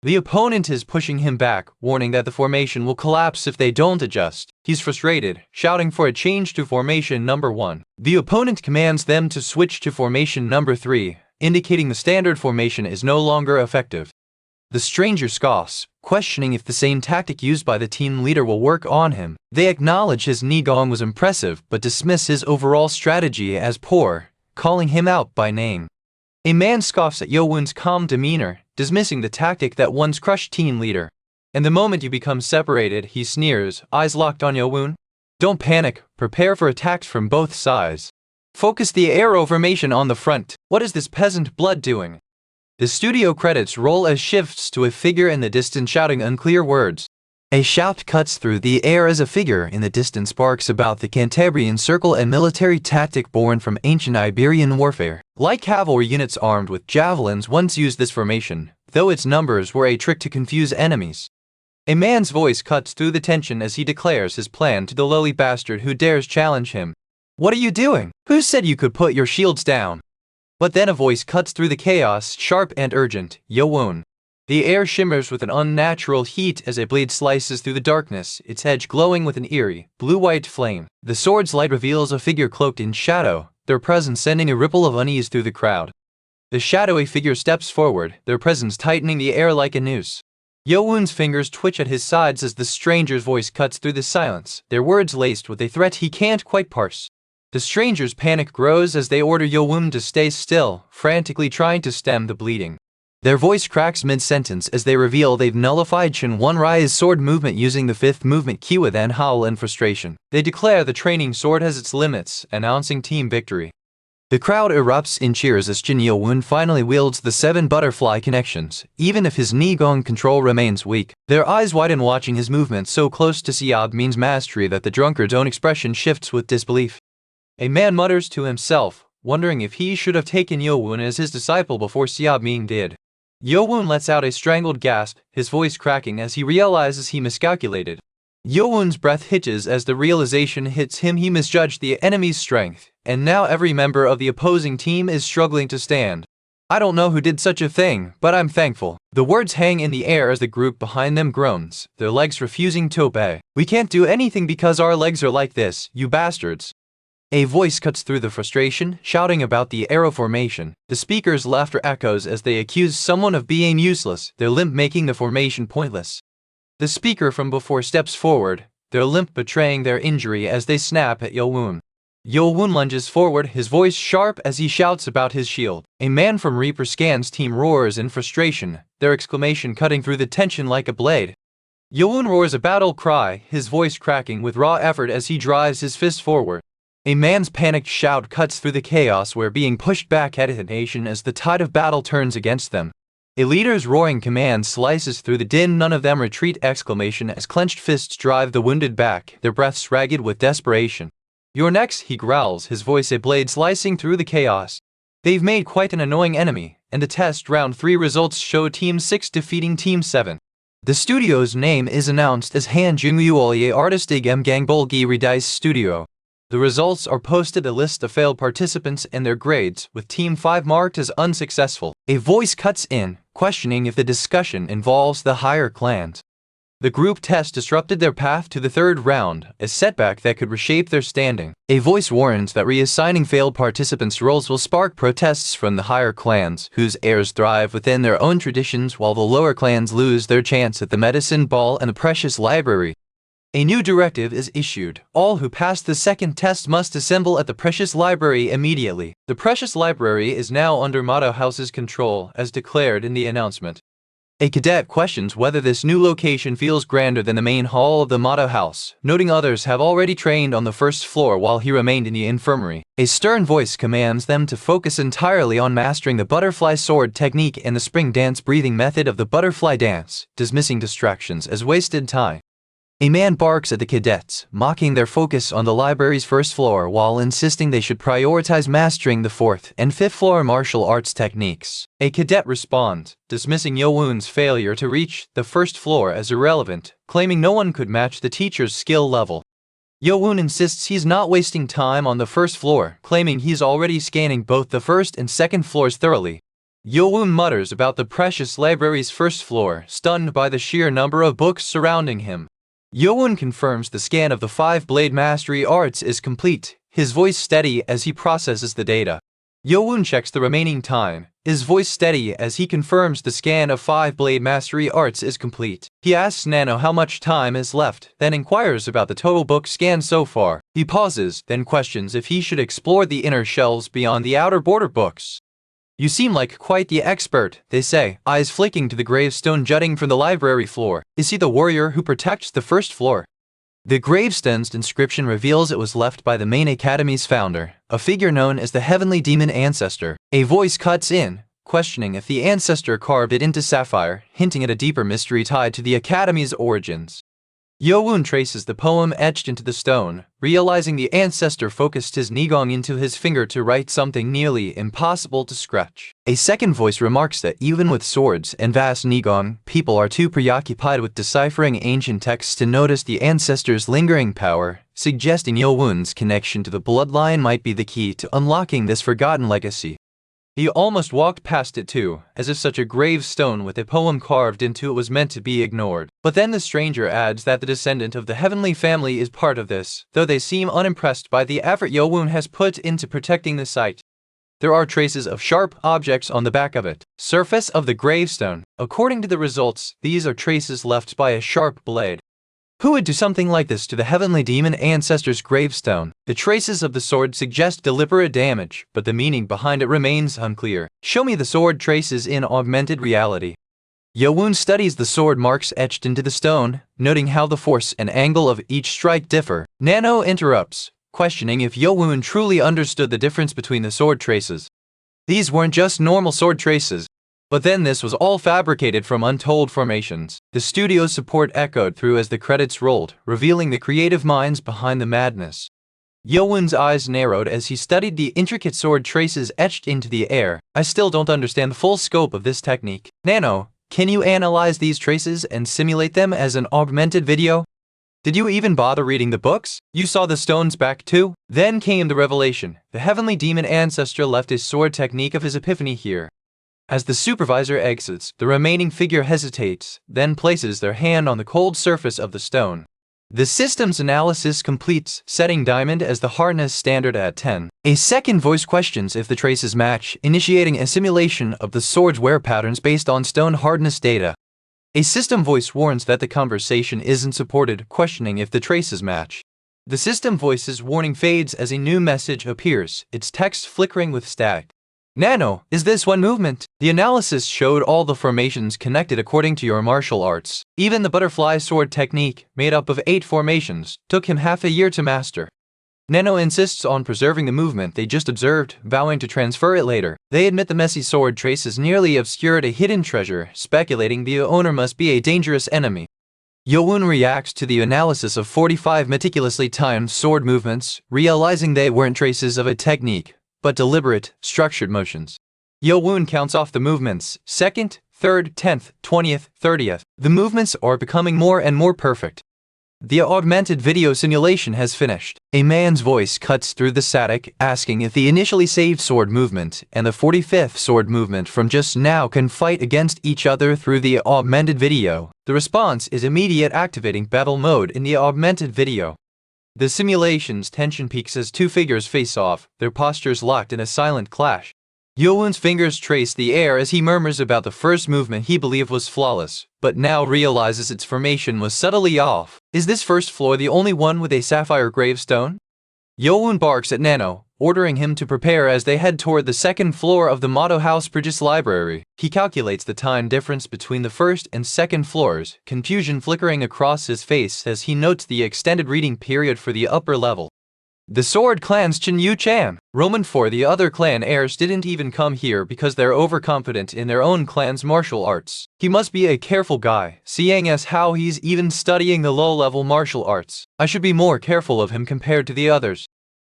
The opponent is pushing him back, warning that the formation will collapse if they don't adjust. He's frustrated, shouting for a change to formation number 1. The opponent commands them to switch to formation number 3, indicating the standard formation is no longer effective. The stranger scoffs, questioning if the same tactic used by the team leader will work on him. They acknowledge his Nigong was impressive but dismiss his overall strategy as poor, calling him out by name. A man scoffs at Yeo-Woon's calm demeanor, dismissing the tactic that once crushed team leader. And the moment you become separated, he sneers, eyes locked on Yeo-Woon. Don't panic, prepare for attacks from both sides. Focus the arrow formation on the front. What is this peasant blood doing? The studio credits roll as shifts to a figure in the distance shouting unclear words. A shout cuts through the air as a figure in the distance barks about the Cantabrian circle, a military tactic born from ancient Iberian warfare. Light cavalry units armed with javelins once used this formation, though its numbers were a trick to confuse enemies. A man's voice cuts through the tension as he declares his plan to the lowly bastard who dares challenge him. What are you doing? Who said you could put your shields down? But then a voice cuts through the chaos, sharp and urgent, Yeo-Woon. The air shimmers with an unnatural heat as a blade slices through the darkness, its edge glowing with an eerie, blue-white flame. The sword's light reveals a figure cloaked in shadow, their presence sending a ripple of unease through the crowd. The shadowy figure steps forward, their presence tightening the air like a noose. Yeo-Woon's fingers twitch at his sides as the stranger's voice cuts through the silence, their words laced with a threat he can't quite parse. The stranger's panic grows as they order Yeo-Woon to stay still, frantically trying to stem the bleeding. Their voice cracks mid-sentence as they reveal they've nullified Chunwon Rye's sword movement using the 5th movement key with then howl in frustration. They declare the training sword has its limits, announcing team victory. The crowd erupts in cheers as Cheon Yeo-Woon finally wields the 7 butterfly connections, even if his Nigong control remains weak. Their eyes widen watching his movements so close to Siab means mastery that the drunkard's own expression shifts with disbelief. A man mutters to himself, wondering if he should have taken Yeo-Woon as his disciple before Siab Ming did. Yeo-Woon lets out a strangled gasp, his voice cracking as he realizes he miscalculated. Yeo-Woon's breath hitches as the realization hits him he misjudged the enemy's strength, and now every member of the opposing team is struggling to stand. I don't know who did such a thing, but I'm thankful. The words hang in the air as the group behind them groans, their legs refusing to obey. We can't do anything because our legs are like this, you bastards. A voice cuts through the frustration, shouting about the arrow formation. The speaker's laughter echoes as they accuse someone of being useless, their limp making the formation pointless. The speaker from before steps forward, their limp betraying their injury as they snap at Yeo-Woon. Yeo-Woon lunges forward, his voice sharp as he shouts about his shield. A man from Reaper Scan's team roars in frustration, their exclamation cutting through the tension like a blade. Yeo-Woon roars a battle cry, his voice cracking with raw effort as he drives his fist forward. A man's panicked shout cuts through the chaos where being pushed back at a nation as the tide of battle turns against them. A leader's roaring command slices through the din, none of them retreat exclamation as clenched fists drive the wounded back, their breaths ragged with desperation. You're next, he growls, his voice a blade slicing through the chaos. They've made quite an annoying enemy, and the test round 3 results show Team 6 defeating Team 7. The studio's name is announced as Han Jung-Yuolye Artistic M Gang Bulgi Redice Studio. The results are posted a list of failed participants and their grades, with Team 5 marked as unsuccessful. A voice cuts in, questioning if the discussion involves the higher clans. The group test disrupted their path to the 3rd round, a setback that could reshape their standing. A voice warns that reassigning failed participants' roles will spark protests from the higher clans, whose heirs thrive within their own traditions while the lower clans lose their chance at the medicine ball and the precious library. A new directive is issued. All who pass the 2nd test must assemble at the Precious Library immediately. The Precious Library is now under Motto House's control, as declared in the announcement. A cadet questions whether this new location feels grander than the main hall of the Motto House, noting others have already trained on the 1st floor while he remained in the infirmary. A stern voice commands them to focus entirely on mastering the butterfly sword technique and the spring dance breathing method of the butterfly dance, dismissing distractions as wasted time. A man barks at the cadets, mocking their focus on the library's first floor while insisting they should prioritize mastering the fourth and fifth floor martial arts techniques. A cadet responds, dismissing Yeo-Woon's failure to reach the first floor as irrelevant, claiming no one could match the teacher's skill level. Yeo-Woon insists he's not wasting time on the first floor, claiming he's already scanning both the first and second floors thoroughly. Yeo-Woon mutters about the precious library's first floor, stunned by the sheer number of books surrounding him. Yeo-Woon confirms the scan of the 5-blade mastery arts is complete, his voice steady as he processes the data. Yeo-Woon checks the remaining time, his voice steady as he confirms the scan of 5-blade mastery arts is complete. He asks Nano how much time is left, then inquires about the total book scan so far. He pauses, then questions if he should explore the inner shelves beyond the outer border books. You seem like quite the expert, they say, eyes flicking to the gravestone jutting from the library floor. Is he the warrior who protects the first floor? The gravestone's inscription reveals it was left by the main academy's founder, a figure known as the Heavenly Demon Ancestor. A voice cuts in, questioning if the ancestor carved it into sapphire, hinting at a deeper mystery tied to the academy's origins. Yeo-Woon traces the poem etched into the stone, realizing the ancestor focused his nigong into his finger to write something nearly impossible to scratch. A second voice remarks that even with swords and vast nigong, people are too preoccupied with deciphering ancient texts to notice the ancestor's lingering power, suggesting Yeo-Woon's connection to the bloodline might be the key to unlocking this forgotten legacy. He almost walked past it too, as if such a gravestone with a poem carved into it was meant to be ignored. But then the stranger adds that the descendant of the heavenly family is part of this, though they seem unimpressed by the effort Yeo-Woon has put into protecting the site. There are traces of sharp objects on the back of it. Surface of the gravestone. According to the results, these are traces left by a sharp blade. Who would do something like this to the Heavenly Demon Ancestor's gravestone? The traces of the sword suggest deliberate damage, but the meaning behind it remains unclear. Show me the sword traces in augmented reality. Yeo-Woon studies the sword marks etched into the stone, noting how the force and angle of each strike differ. Nano interrupts, questioning if Yeo-Woon truly understood the difference between the sword traces. These weren't just normal sword traces. But then this was all fabricated from untold formations. The studio's support echoed through as the credits rolled, revealing the creative minds behind the madness. Yeo-Woon's eyes narrowed as he studied the intricate sword traces etched into the air. I still don't understand the full scope of this technique. Nano, can you analyze these traces and simulate them as an augmented video? Did you even bother reading the books? You saw the stone's back too? Then came the revelation. The Heavenly Demon Ancestor left his sword technique of his epiphany here. As the supervisor exits, the remaining figure hesitates, then places their hand on the cold surface of the stone. The system's analysis completes, setting Diamond as the hardness standard at 10. A second voice questions if the traces match, initiating a simulation of the sword's wear patterns based on stone hardness data. A system voice warns that the conversation isn't supported, questioning if the traces match. The system voice's warning fades as a new message appears, its text flickering with static. Nano, is this one movement? The analysis showed all the formations connected according to your martial arts. Even the butterfly sword technique, made up of 8 formations, took him half a year to master. Nano insists on preserving the movement they just observed, vowing to transfer it later. They admit the messy sword traces nearly obscured a hidden treasure, speculating the owner must be a dangerous enemy. Yeo-Woon reacts to the analysis of 45 meticulously timed sword movements, realizing they weren't traces of a technique, but deliberate, structured motions. Yeo-Woon counts off the movements, 2nd, 3rd, 10th, 20th, 30th. The movements are becoming more and more perfect. The augmented video simulation has finished. A man's voice cuts through the static, asking if the initially saved sword movement and the 45th sword movement from just now can fight against each other through the augmented video. The response is immediate, activating battle mode in the augmented video. The simulation's tension peaks as 2 figures face off, their postures locked in a silent clash. Yeo-Woon's fingers trace the air as he murmurs about the first movement he believed was flawless, but now realizes its formation was subtly off. Is this first floor the only one with a sapphire gravestone? Yeo-Woon barks at Nano, ordering him to prepare as they head toward the 2nd floor of the Motto House Bridges Library. He calculates the time difference between the 1st and 2nd floors, confusion flickering across his face as he notes the extended reading period for the upper level. The Sword Clan's Cheon Yeo-Woon. Roman 4. The other clan heirs didn't even come here because they're overconfident in their own clan's martial arts. He must be a careful guy, seeing as how he's even studying the low-level martial arts. I should be more careful of him compared to the others.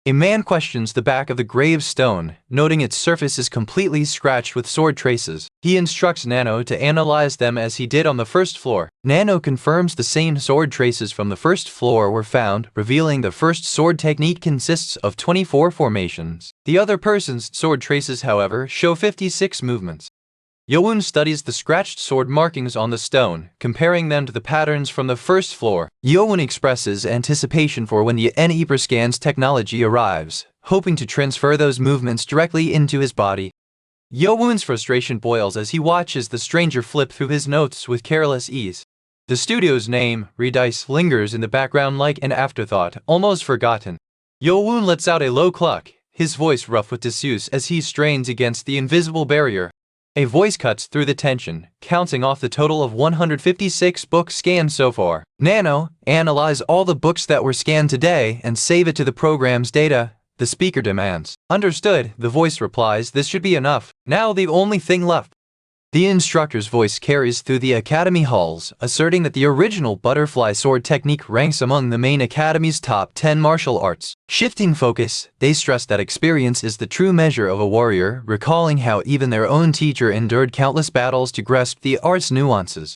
A man questions the back of the gravestone, noting its surface is completely scratched with sword traces. He instructs Nano to analyze them as he did on the first floor. Nano confirms the same sword traces from the first floor were found, revealing the first sword technique consists of 24 formations. The other person's sword traces, however, show 56 movements. Yeo-Woon studies the scratched sword markings on the stone, comparing them to the patterns from the first floor. Yeo-Woon expresses anticipation for when the Hyperscan's technology arrives, hoping to transfer those movements directly into his body. Yeo-Woon's frustration boils as he watches the stranger flip through his notes with careless ease. The studio's name, Redice, lingers in the background like an afterthought, almost forgotten. Yeo-Woon lets out a low cluck, his voice rough with disuse as he strains against the invisible barrier. A voice cuts through the tension, counting off the total of 156 books scanned so far. Nano, analyze all the books that were scanned today and save it to the program's data, the speaker demands. Understood, the voice replies, this should be enough. Now the only thing left. The instructor's voice carries through the academy halls, asserting that the original butterfly sword technique ranks among the main academy's top 10 martial arts. Shifting focus, they stress that experience is the true measure of a warrior, recalling how even their own teacher endured countless battles to grasp the art's nuances.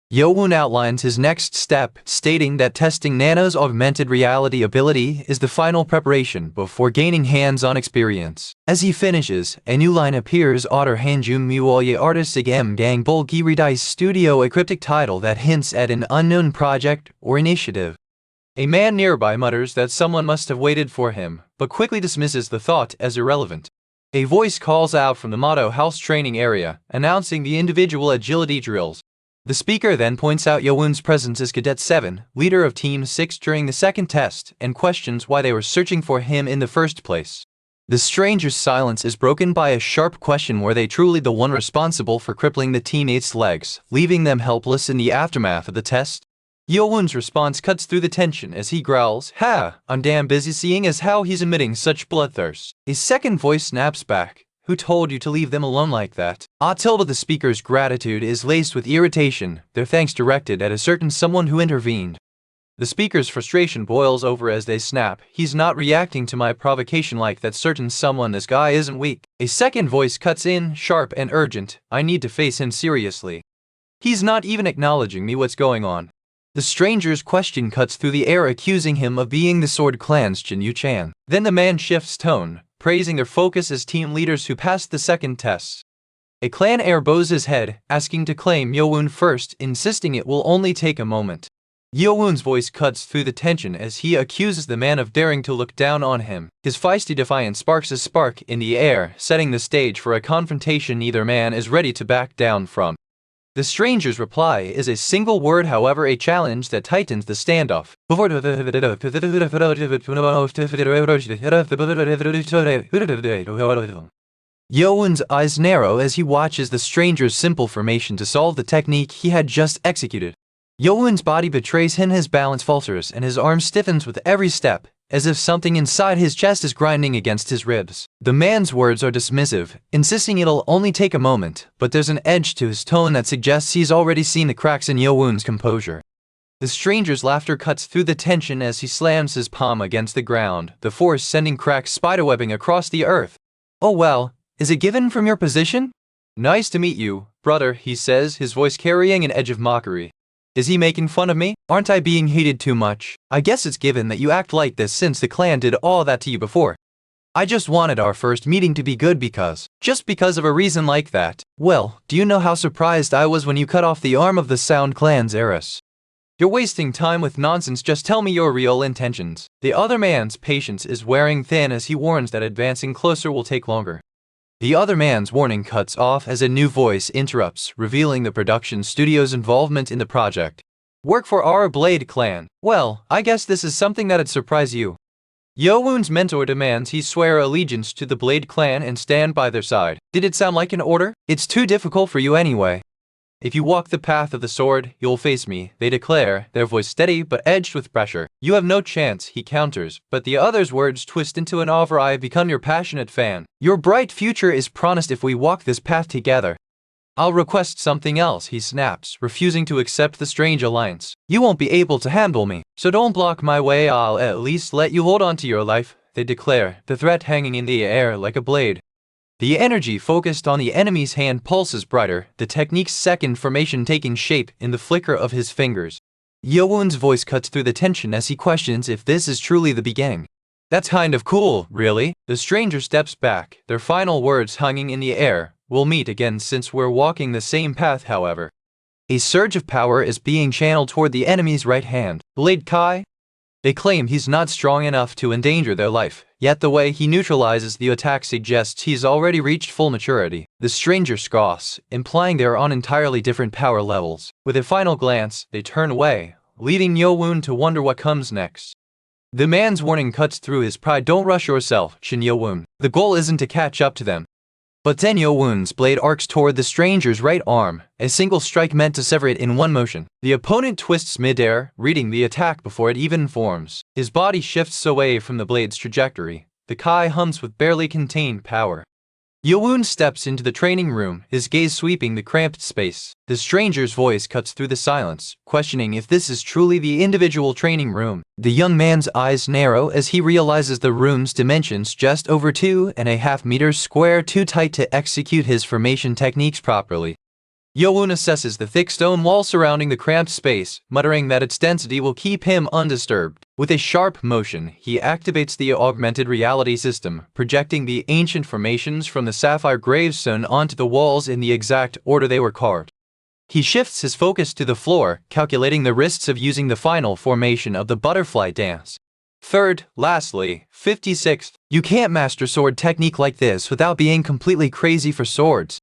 Yeo-Woon outlines his next step, stating that testing Nano's augmented reality ability is the final preparation before gaining hands-on experience. As he finishes, a new line appears: Otter Hanjum Muoye Artistic M Gang Bulgi Redice Studio, a cryptic title that hints at an unknown project or initiative. A man nearby mutters that someone must have waited for him, but quickly dismisses the thought as irrelevant. A voice calls out from the Motto House training area, announcing the individual agility drills. The speaker then points out Yeo-Woon's presence as Cadet 7, leader of Team 6 during the second test, and questions why they were searching for him in the first place. The stranger's silence is broken by a sharp question: were they truly the one responsible for crippling the teammates' legs, leaving them helpless in the aftermath of the test? Yeo-Woon's response cuts through the tension as he growls, "Ha, I'm damn busy seeing as how he's emitting such bloodthirst." A second voice snaps back, "Who told you to leave them alone like that?" Tilda the speaker's gratitude is laced with irritation, their thanks directed at a certain someone who intervened. The speaker's frustration boils over as they snap, "He's not reacting to my provocation like that certain someone. This guy isn't weak." A second voice cuts in, sharp and urgent, "I need to face him seriously. He's not even acknowledging me. What's going on?" The stranger's question cuts through the air, accusing him of being the Sword Clan's Cheon Yeo-Woon. Then the man shifts tone, praising their focus as team leaders who passed the second tests. A clan heir bows his head, asking to claim Yeo-Woon first, insisting it will only take a moment. Yeo-Woon's voice cuts through the tension as he accuses the man of daring to look down on him. His feisty defiance sparks a spark in the air, setting the stage for a confrontation neither man is ready to back down from. The stranger's reply is a single word, however, a challenge that tightens the standoff. Yeo-Woon's eyes narrow as he watches the stranger's simple formation to solve the technique he had just executed. Yeo-Woon's body betrays him, his balance falters and his arm stiffens with every step, as if something inside his chest is grinding against his ribs. The man's words are dismissive, insisting it'll only take a moment, but there's an edge to his tone that suggests he's already seen the cracks in Yeo-Woon's composure. The stranger's laughter cuts through the tension as he slams his palm against the ground, the force sending cracks spiderwebbing across the earth. "Oh well, is it given from your position?" "Nice to meet you, brother," he says, his voice carrying an edge of mockery. Is he making fun of me? Aren't I being hated too much? I guess it's given that you act like this since the clan did all that to you before. I just wanted our first meeting to be good just because of a reason like that. Well, do you know how surprised I was when you cut off the arm of the Sound Clan's heiress? You're wasting time with nonsense, just tell me your real intentions. The other man's patience is wearing thin as he warns that advancing closer will take longer. The other man's warning cuts off as a new voice interrupts, revealing the production studio's involvement in the project. "Work for our Blade clan. Well, I guess this is something that'd surprise you." Yeo-Woon's mentor demands he swear allegiance to the Blade clan and stand by their side. Did it sound like an order? It's too difficult for you anyway. If you walk the path of the sword, you'll face me, they declare, their voice steady but edged with pressure. You have no chance, he counters, but the other's words twist into an offer. I become your passionate fan. Your bright future is promised if we walk this path together. I'll request something else, he snaps, refusing to accept the strange alliance. You won't be able to handle me, so don't block my way. I'll at least let you hold on to your life, they declare, the threat hanging in the air like a blade. The energy focused on the enemy's hand pulses brighter, the technique's second formation taking shape in the flicker of his fingers. Yeo-Woon's voice cuts through the tension as he questions if this is truly the beginning. That's kind of cool, really? The stranger steps back, their final words hanging in the air. We'll meet again since we're walking the same path, however. A surge of power is being channeled toward the enemy's right hand. Blade Kai? They claim he's not strong enough to endanger their life, yet the way he neutralizes the attack suggests he's already reached full maturity. The stranger scoffs, implying they are on entirely different power levels. With a final glance, they turn away, leaving Yeo-Woon to wonder what comes next. The man's warning cuts through his pride. Don't rush yourself, Cheon Yeo-Woon. The goal isn't to catch up to them. But then Yeo-Woon's blade arcs toward the stranger's right arm, a single strike meant to sever it in one motion. The opponent twists midair, reading the attack before it even forms. His body shifts away from the blade's trajectory. The Kai hums with barely contained power. Yeo-Woon steps into the training room, his gaze sweeping the cramped space. The stranger's voice cuts through the silence, questioning if this is truly the individual training room. The young man's eyes narrow as he realizes the room's dimensions just over 2.5 meters square, too tight to execute his formation techniques properly. Yeo-Woon assesses the thick stone wall surrounding the cramped space, muttering that its density will keep him undisturbed. With a sharp motion, he activates the augmented reality system, projecting the ancient formations from the sapphire gravestone onto the walls in the exact order they were carved. He shifts his focus to the floor, calculating the risks of using the final formation of the butterfly dance. Third, lastly, 56th. You can't master sword technique like this without being completely crazy for swords.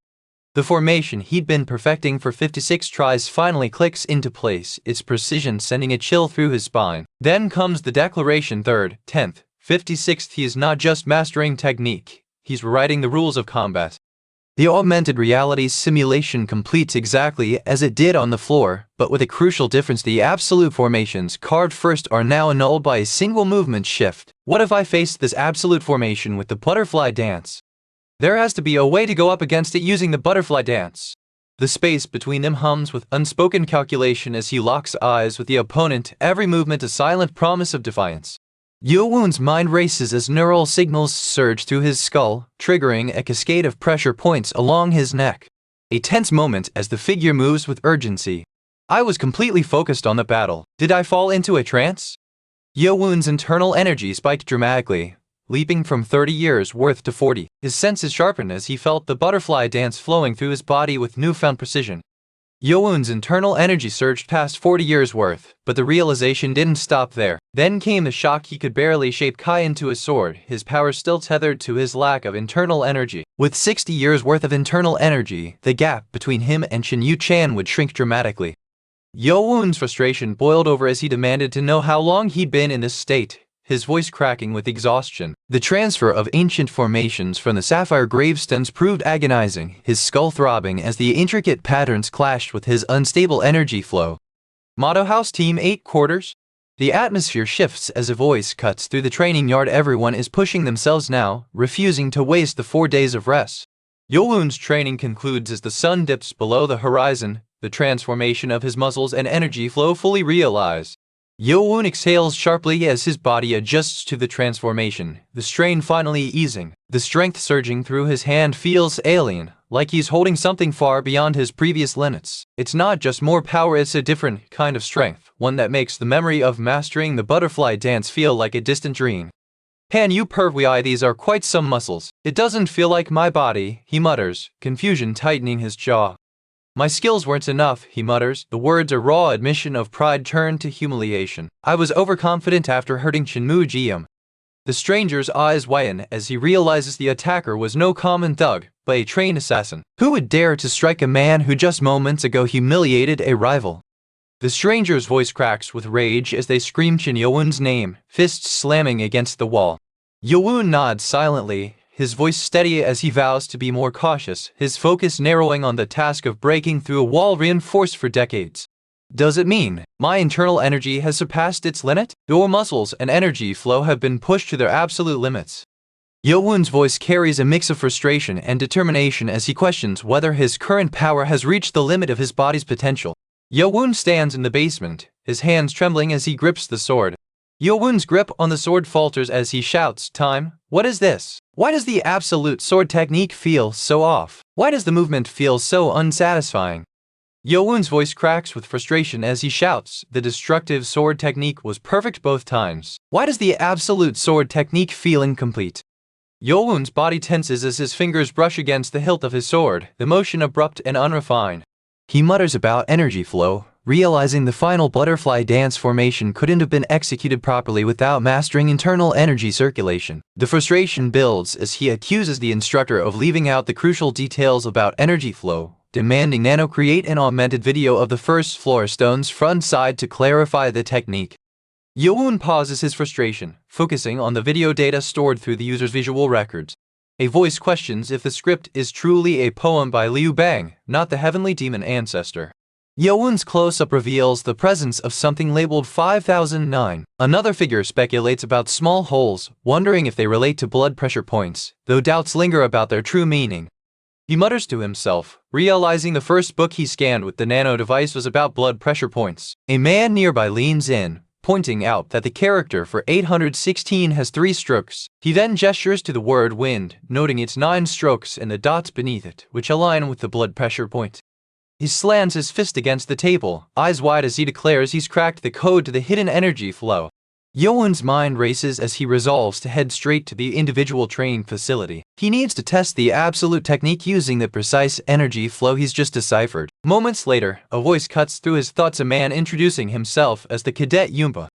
The formation he'd been perfecting for 56 tries finally clicks into place, its precision sending a chill through his spine. Then comes the declaration. 3rd, 10th, 56th. He is not just mastering technique, he's rewriting the rules of combat. The augmented reality simulation completes exactly as it did on the floor, but with a crucial difference: the absolute formations carved first are now annulled by a single movement shift. What if I faced this absolute formation with the butterfly dance? There has to be a way to go up against it using the butterfly dance. The space between them hums with unspoken calculation as he locks eyes with the opponent, every movement a silent promise of defiance. Yeo-Woon's mind races as neural signals surge through his skull, triggering a cascade of pressure points along his neck. A tense moment as the figure moves with urgency. I was completely focused on the battle. Did I fall into a trance? Yeo-Woon's internal energy spiked dramatically, leaping from 30 years worth to 40. His senses sharpened as he felt the butterfly dance flowing through his body with newfound precision. Yeo-Woon's internal energy surged past 40 years worth, but the realization didn't stop there. Then came the shock: he could barely shape Kai into a sword, his power still tethered to his lack of internal energy. With 60 years worth of internal energy, the gap between him and Cheon Yeo-Chan would shrink dramatically. Yeo-Woon's frustration boiled over as he demanded to know how long he'd been in this state, his voice cracking with exhaustion. The transfer of ancient formations from the sapphire gravestones proved agonizing, his skull throbbing as the intricate patterns clashed with his unstable energy flow. Motto House Team 8 Quarters? The atmosphere shifts as a voice cuts through the training yard. Everyone is pushing themselves now, refusing to waste the 4 days of rest. Yeo-Woon's training concludes as the sun dips below the horizon, the transformation of his muscles and energy flow fully realized. Yeo-Woon exhales sharply as his body adjusts to the transformation, the strain finally easing. The strength surging through his hand feels alien, like he's holding something far beyond his previous limits. It's not just more power, it's a different kind of strength, one that makes the memory of mastering the butterfly dance feel like a distant dream. Han you pervy, these are quite some muscles. It doesn't feel like my body, he mutters, confusion tightening his jaw. My skills weren't enough, he mutters, the words a raw admission of pride turned to humiliation. I was overconfident after hurting Cheon Moo-Jium. The stranger's eyes widen as he realizes the attacker was no common thug, but a trained assassin. Who would dare to strike a man who just moments ago humiliated a rival? The stranger's voice cracks with rage as they scream Cheon Yeo-Woon's name, fists slamming against the wall. Yeo-Woon nods silently, his voice steady as he vows to be more cautious, his focus narrowing on the task of breaking through a wall reinforced for decades. Does it mean my internal energy has surpassed its limit? Your muscles and energy flow have been pushed to their absolute limits. Yeo-Woon's voice carries a mix of frustration and determination as he questions whether his current power has reached the limit of his body's potential. Yeo-Woon stands in the basement, his hands trembling as he grips the sword. Yeo-Woon's grip on the sword falters as he shouts, "Time? What is this? Why does the absolute sword technique feel so off? Why does the movement feel so unsatisfying?" Yeo-Woon's voice cracks with frustration as he shouts, "The destructive sword technique was perfect both times. Why does the absolute sword technique feel incomplete?" Yeo-Woon's body tenses as his fingers brush against the hilt of his sword, the motion abrupt and unrefined. He mutters about energy flow, realizing the final butterfly dance formation couldn't have been executed properly without mastering internal energy circulation. The frustration builds as he accuses the instructor of leaving out the crucial details about energy flow, demanding Nano create an augmented video of the first floor stone's front side to clarify the technique. Yeo-Woon pauses his frustration, focusing on the video data stored through the user's visual records. A voice questions if the script is truly a poem by Liu Bang, not the heavenly demon ancestor. Yeo-Woon's close-up reveals the presence of something labeled 5009. Another figure speculates about small holes, wondering if they relate to blood pressure points, though doubts linger about their true meaning. He mutters to himself, realizing the first book he scanned with the nano device was about blood pressure points. A man nearby leans in, pointing out that the character for 816 has 3 strokes. He then gestures to the word wind, noting its 9 strokes and the dots beneath it, which align with the blood pressure point. He slams his fist against the table, eyes wide as he declares he's cracked the code to the hidden energy flow. Yeo-Woon's mind races as he resolves to head straight to the individual training facility. He needs to test the absolute technique using the precise energy flow he's just deciphered. Moments later, a voice cuts through his thoughts, a man introducing himself as the cadet Yumba.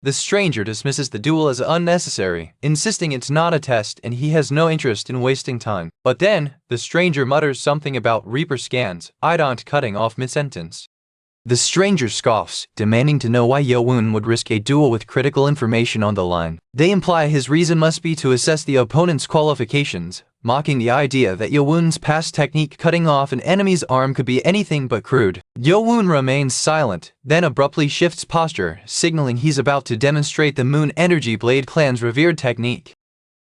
The stranger dismisses the duel as unnecessary, insisting it's not a test and he has no interest in wasting time. But then, the stranger mutters something about Reaper scans, Idont cutting off mid-sentence. The stranger scoffs, demanding to know why Yeo-Woon would risk a duel with critical information on the line. They imply his reason must be to assess the opponent's qualifications, mocking the idea that Yeo-Woon's past technique cutting off an enemy's arm could be anything but crude. Yeo-Woon remains silent, then abruptly shifts posture, signaling he's about to demonstrate the Moon Energy Blade clan's revered technique.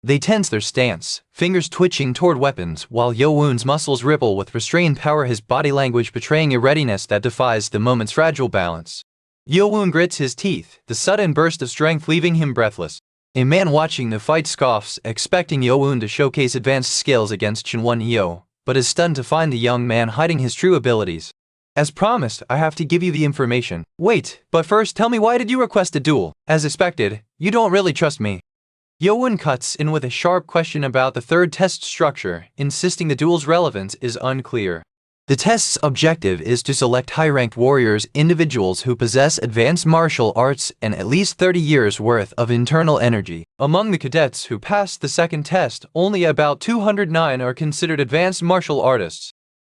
They tense their stance, fingers twitching toward weapons, while Yeo-Woon's muscles ripple with restrained power, his body language betraying a readiness that defies the moment's fragile balance. Yeo-Woon grits his teeth, the sudden burst of strength leaving him breathless. A man watching the fight scoffs, expecting Yeo-Woon to showcase advanced skills against Cheon Yeo, but is stunned to find the young man hiding his true abilities. As promised, I have to give you the information. Wait, but first tell me, why did you request a duel? As expected, you don't really trust me. Yeo-Woon cuts in with a sharp question about the third test structure, insisting the duel's relevance is unclear. The test's objective is to select high-ranked warriors, individuals who possess advanced martial arts and at least 30 years' worth of internal energy. Among the cadets who passed the second test, only about 209 are considered advanced martial artists.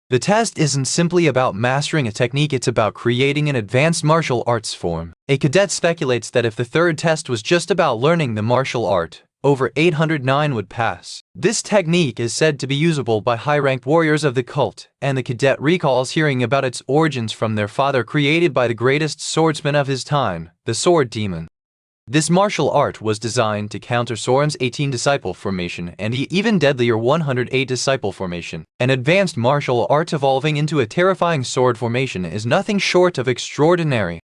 The test isn't simply about mastering a technique, it's about creating an advanced martial arts form. A cadet speculates that if the third test was just about learning the martial art, over 809 would pass. This technique is said to be usable by high-ranked warriors of the cult, and the cadet recalls hearing about its origins from their father, created by the greatest swordsman of his time, the Sword Demon. This martial art was designed to counter Soren's 18 disciple formation and the even deadlier 108 disciple formation. An advanced martial art evolving into a terrifying sword formation is nothing short of extraordinary.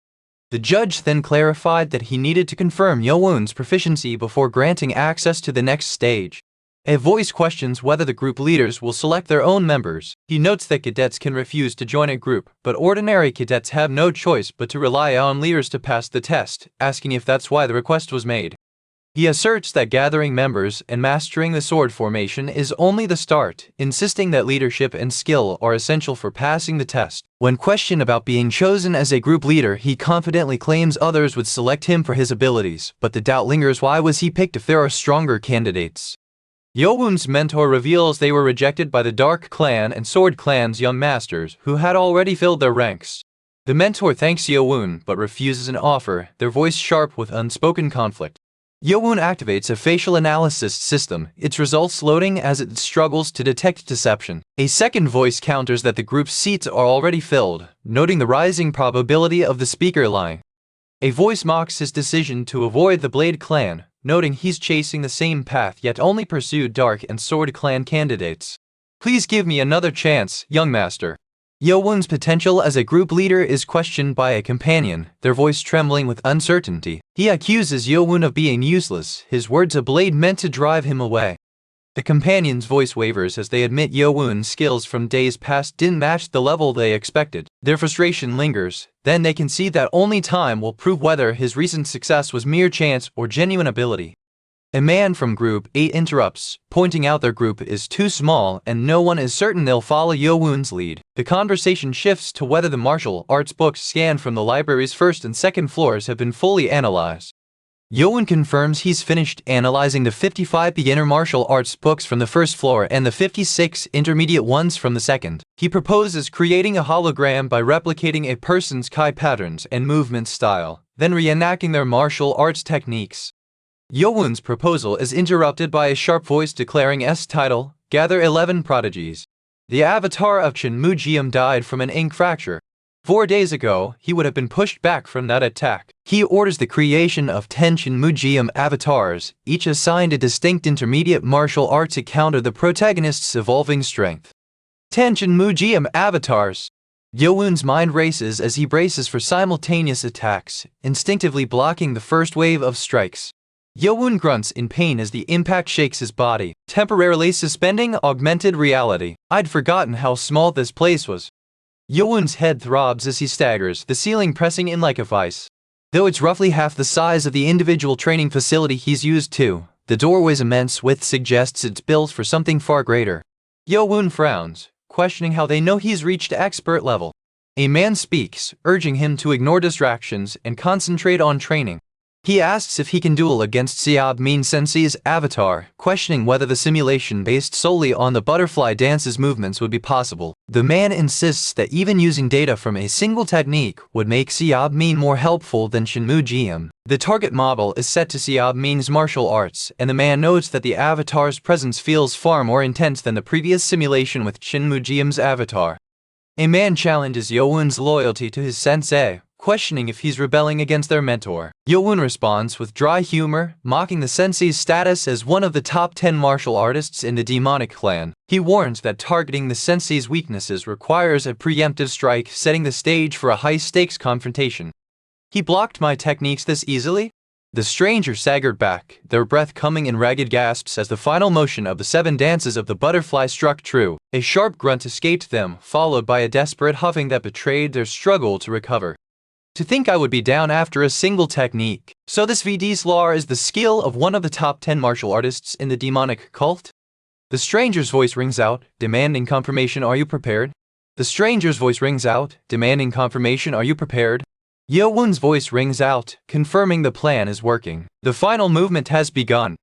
The judge then clarified that he needed to confirm Yeo-Woon's proficiency before granting access to the next stage. A voice questions whether the group leaders will select their own members. He notes that cadets can refuse to join a group, but ordinary cadets have no choice but to rely on leaders to pass the test, asking if that's why the request was made. He asserts that gathering members and mastering the sword formation is only the start, insisting that leadership and skill are essential for passing the test. When questioned about being chosen as a group leader, he confidently claims others would select him for his abilities, but the doubt lingers: why was he picked if there are stronger candidates? Yeo-Woon's mentor reveals they were rejected by the Dark Clan and Sword Clan's young masters, who had already filled their ranks. The mentor thanks Yeo-Woon but refuses an offer, their voice sharp with unspoken conflict. Yeo-Woon activates a facial analysis system, its results loading as it struggles to detect deception. A second voice counters that the group's seats are already filled, noting the rising probability of the speaker lying. A voice mocks his decision to avoid the Blade clan, noting he's chasing the same path yet only pursued Dark and Sword clan candidates. Please give me another chance, young master. Yeo-Woon's potential as a group leader is questioned by a companion, their voice trembling with uncertainty. He accuses Yeo-Woon of being useless, his words a blade meant to drive him away. The companion's voice wavers as they admit Yeo-Woon's skills from days past didn't match the level they expected. Their frustration lingers, then they can see that only time will prove whether his recent success was mere chance or genuine ability. A man from Group 8 interrupts, pointing out their group is too small and no one is certain they'll follow Yeo-Woon's lead. The conversation shifts to whether the martial arts books scanned from the library's first and second floors have been fully analyzed. Yeo-Woon confirms he's finished analyzing the 55 beginner martial arts books from the first floor and the 56 intermediate ones from the second. He proposes creating a hologram by replicating a person's Kai patterns and movement style, then reenacting their martial arts techniques. Yeo-Woon's proposal is interrupted by a sharp voice declaring title, Gather 11 Prodigies. The avatar of Cheon Yeo-Woon died from an ink fracture. 4 days ago, he would have been pushed back from that attack. He orders the creation of 10 Cheon Yeo-Woon avatars, each assigned a distinct intermediate martial art to counter the protagonist's evolving strength. 10 Cheon Yeo-Woon avatars. Yeo-Woon's mind races as he braces for simultaneous attacks, instinctively blocking the first wave of strikes. Yeo-Woon grunts in pain as the impact shakes his body, temporarily suspending augmented reality. I'd forgotten how small this place was. Yeo-Woon's head throbs as he staggers, the ceiling pressing in like a vice. Though it's roughly half the size of the individual training facility he's used to, the doorway's immense width suggests it's built for something far greater. Yeo-Woon frowns, questioning how they know he's reached expert level. A man speaks, urging him to ignore distractions and concentrate on training. He asks if he can duel against Seob-Min Sensei's avatar, questioning whether the simulation based solely on the butterfly dance's movements would be possible. The man insists that even using data from a single technique would make Seob-Min more helpful than Cheon Yeo-Woon. The target model is set to Seob-Min's martial arts, and the man notes that the avatar's presence feels far more intense than the previous simulation with Cheon Yeo-Woon's avatar. A man challenges Yeo-Woon's loyalty to his sensei, questioning if he's rebelling against their mentor. Yeo-Woon responds with dry humor, mocking the sensei's status as one of the top 10 martial artists in the demonic clan. He warns that targeting the sensei's weaknesses requires a preemptive strike, setting the stage for a high-stakes confrontation. He blocked my techniques this easily? The stranger staggered back, their breath coming in ragged gasps as the final motion of the 7 dances of the butterfly struck true. A sharp grunt escaped them, followed by a desperate huffing that betrayed their struggle to recover. To think I would be down after a single technique. So this VD's lore is the skill of one of the top 10 martial artists in the demonic cult? The stranger's voice rings out, demanding confirmation. Are you prepared? The stranger's voice rings out, demanding confirmation. Are you prepared? Yeo-Woon's voice rings out, confirming the plan is working. The final movement has begun.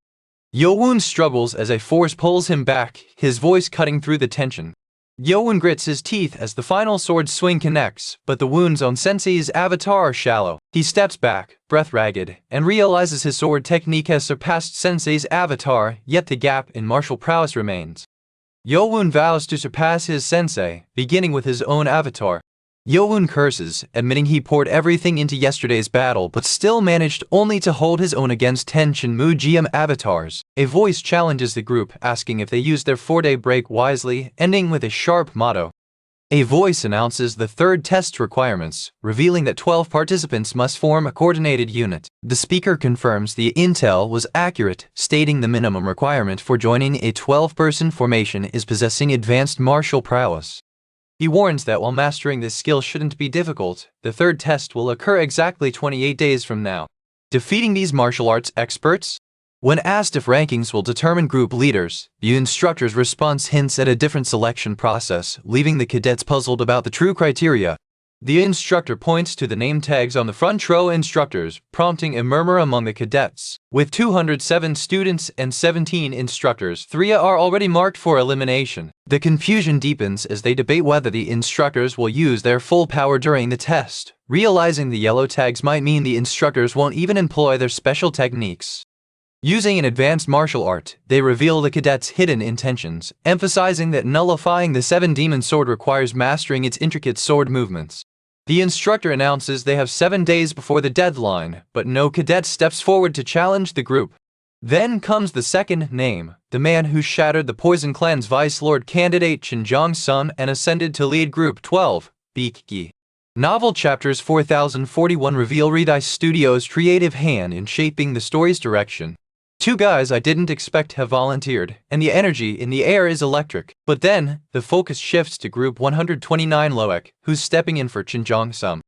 Yeo-Woon struggles as a force pulls him back, his voice cutting through the tension. Yeo-Woon grits his teeth as the final sword swing connects, but the wounds on Sensei's avatar are shallow. He steps back, breath ragged, and realizes his sword technique has surpassed Sensei's avatar, yet the gap in martial prowess remains. Yeo-Woon vows to surpass his sensei, beginning with his own avatar. Yeo-Woon curses, admitting he poured everything into yesterday's battle but still managed only to hold his own against 10 Cheon Yeo-Woon avatars. A voice challenges the group, asking if they used their 4-day break wisely, ending with a sharp motto. A voice announces the third test's requirements, revealing that 12 participants must form a coordinated unit. The speaker confirms the intel was accurate, stating the minimum requirement for joining a 12-person formation is possessing advanced martial prowess. He warns that while mastering this skill shouldn't be difficult, the third test will occur exactly 28 days from now. Defeating these martial arts experts? When asked if rankings will determine group leaders, the instructor's response hints at a different selection process, leaving the cadets puzzled about the true criteria. The instructor points to the name tags on the front row instructors, prompting a murmur among the cadets. With 207 students and 17 instructors, 3 are already marked for elimination. The confusion deepens as they debate whether the instructors will use their full power during the test, realizing the yellow tags might mean the instructors won't even employ their special techniques. Using an advanced martial art, they reveal the cadet's hidden intentions, emphasizing that nullifying the Seven Demon Sword requires mastering its intricate sword movements. The instructor announces they have 7 days before the deadline, but no cadet steps forward to challenge the group. Then comes the second name, the man who shattered the Poison Clan's Vice Lord candidate Cheon Yeo-Woon and ascended to lead Group 12, Beakgi. Novel Chapters 4041 reveal Redeye Studios' creative hand in shaping the story's direction. 2 guys I didn't expect have volunteered, and the energy in the air is electric. But then, the focus shifts to Group 129 Loek, who's stepping in for Cheon Yeo-Woon.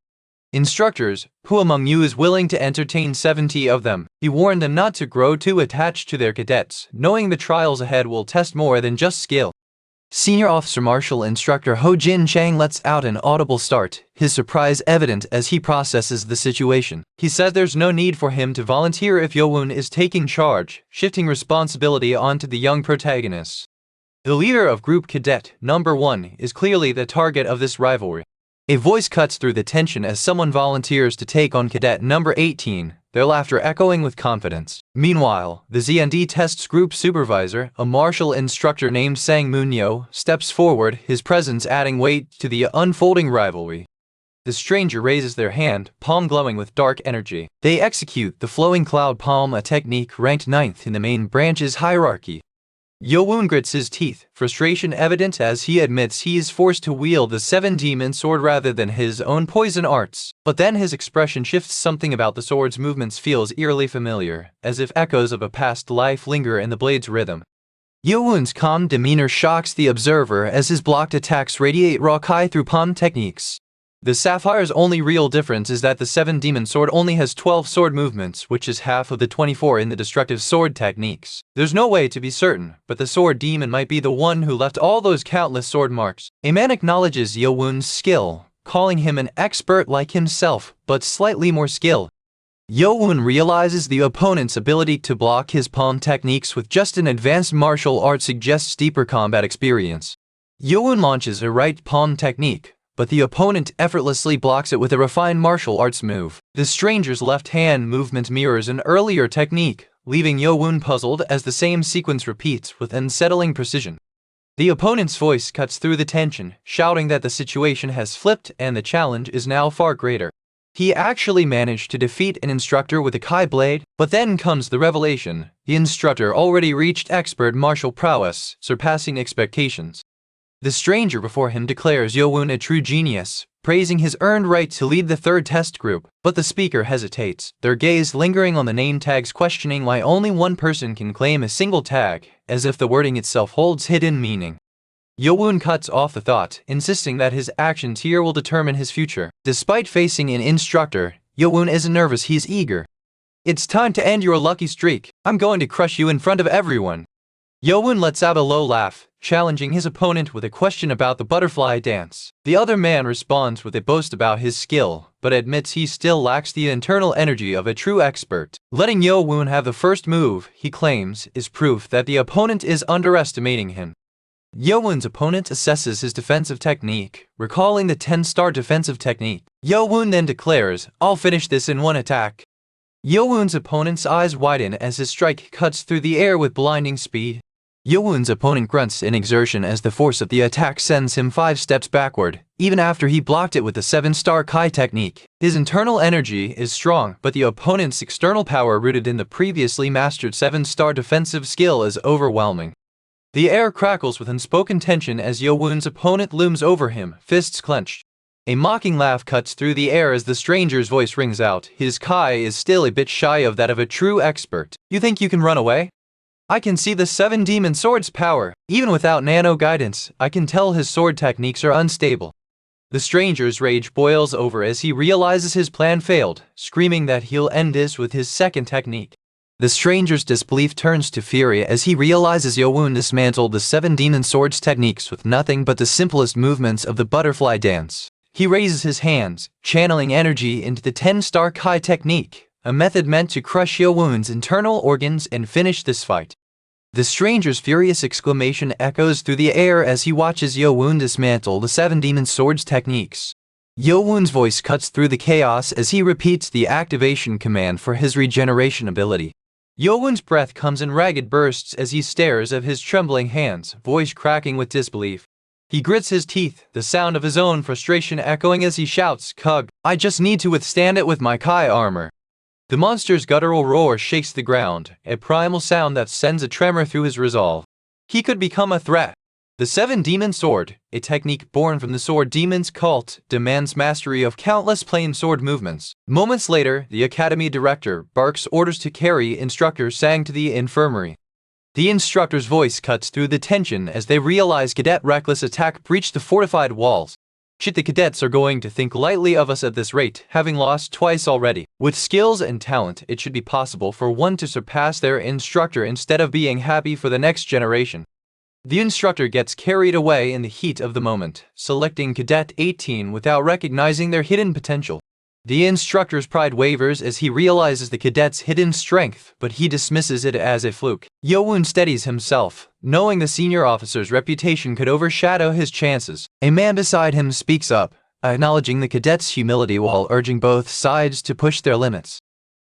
Instructors, who among you is willing to entertain 70 of them? He warned them not to grow too attached to their cadets, knowing the trials ahead will test more than just skill. Senior Officer Martial Instructor Ho Jin Chang lets out an audible start, his surprise evident as he processes the situation. He says there's no need for him to volunteer if Yeo-Woon is taking charge, shifting responsibility onto the young protagonists. The leader of Group Cadet Number 1 is clearly the target of this rivalry. A voice cuts through the tension as someone volunteers to take on Cadet Number 18, their laughter echoing with confidence. Meanwhile, the ZND Tests Group Supervisor, a martial instructor named Sang Moon-yo, steps forward, his presence adding weight to the unfolding rivalry. The stranger raises their hand, palm glowing with dark energy. They execute the flowing cloud palm, a technique ranked 9th in the main branch's hierarchy. Yeo-Woon grits his teeth, frustration evident as he admits he is forced to wield the Seven Demon Sword rather than his own poison arts. But then his expression shifts. Something about the sword's movements feels eerily familiar, as if echoes of a past life linger in the blade's rhythm. Yeo-Woon's calm demeanor shocks the observer as his blocked attacks radiate raw kai through palm techniques. The Sapphire's only real difference is that the Seven Demon Sword only has 12 sword movements, which is half of the 24 in the destructive sword techniques. There's no way to be certain, but the sword demon might be the one who left all those countless sword marks. A man acknowledges Yeo-Woon's skill, calling him an expert like himself, but slightly more skilled. Yeo-Woon realizes the opponent's ability to block his palm techniques with just an advanced martial art suggests deeper combat experience. Yeo-Woon launches a right palm technique, but the opponent effortlessly blocks it with a refined martial arts move. The stranger's left hand movement mirrors an earlier technique, leaving Yeo-Woon puzzled as the same sequence repeats with unsettling precision. The opponent's voice cuts through the tension, shouting that the situation has flipped and the challenge is now far greater. He actually managed to defeat an instructor with a kai blade, but then comes the revelation. The instructor already reached expert martial prowess, surpassing expectations. The stranger before him declares Yeo-Woon a true genius, praising his earned right to lead the third test group. But the speaker hesitates, their gaze lingering on the name tags, questioning why only one person can claim a single tag, as if the wording itself holds hidden meaning. Yeo-Woon cuts off the thought, insisting that his actions here will determine his future. Despite facing an instructor, Yeo-Woon isn't nervous, he's eager. It's time to end your lucky streak. I'm going to crush you in front of everyone. Yeo-Woon lets out a low laugh, challenging his opponent with a question about the butterfly dance. The other man responds with a boast about his skill, but admits he still lacks the internal energy of a true expert. Letting Yeo-Woon have the first move, he claims, is proof that the opponent is underestimating him. Yeo-Woon's opponent assesses his defensive technique, recalling the 10-star defensive technique. Yeo-Woon then declares, "I'll finish this in one attack." Yeo-Woon's opponent's eyes widen as his strike cuts through the air with blinding speed. Yeo-Woon's opponent grunts in exertion as the force of the attack sends him 5 steps backward, even after he blocked it with the 7-star kai technique. His internal energy is strong, but the opponent's external power rooted in the previously mastered 7-star defensive skill is overwhelming. The air crackles with unspoken tension as Yeo-Woon's opponent looms over him, fists clenched. A mocking laugh cuts through the air as the stranger's voice rings out. His kai is still a bit shy of that of a true expert. "You think you can run away? I can see the Seven Demon Sword's power. Even without nano guidance, I can tell his sword techniques are unstable." The stranger's rage boils over as he realizes his plan failed, screaming that he'll end this with his second technique. The stranger's disbelief turns to fury as he realizes Yeo-Woon dismantled the Seven Demon Sword's techniques with nothing but the simplest movements of the butterfly dance. He raises his hands, channeling energy into the 10-star kai technique, a method meant to crush Yeo-Woon's internal organs and finish this fight. The stranger's furious exclamation echoes through the air as he watches Yeo-Woon dismantle the Seven Demon Sword's techniques. Yeo-Woon's voice cuts through the chaos as he repeats the activation command for his regeneration ability. Yeo-Woon's breath comes in ragged bursts as he stares at his trembling hands, voice cracking with disbelief. He grits his teeth, the sound of his own frustration echoing as he shouts, "Kug, I just need to withstand it with my Kai armor." The monster's guttural roar shakes the ground, a primal sound that sends a tremor through his resolve. He could become a threat. The Seven Demon Sword, a technique born from the Sword Demon's cult, demands mastery of countless plain sword movements. Moments later, the academy director barks orders to carry instructor Sang to the infirmary. The instructor's voice cuts through the tension as they realize Cadet Reckless' attack breached the fortified walls. Shit, the cadets are going to think lightly of us at this rate, having lost twice already. With skills and talent, it should be possible for one to surpass their instructor instead of being happy for the next generation. The instructor gets carried away in the heat of the moment, selecting Cadet 18 without recognizing their hidden potential. The instructor's pride wavers as he realizes the cadet's hidden strength, but he dismisses it as a fluke. Yeo-Woon steadies himself, knowing the senior officer's reputation could overshadow his chances. A man beside him speaks up, acknowledging the cadet's humility while urging both sides to push their limits.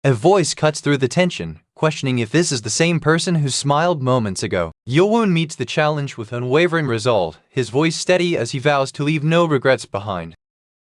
A voice cuts through the tension, questioning if this is the same person who smiled moments ago. Yeo-Woon meets the challenge with unwavering resolve, his voice steady as he vows to leave no regrets behind.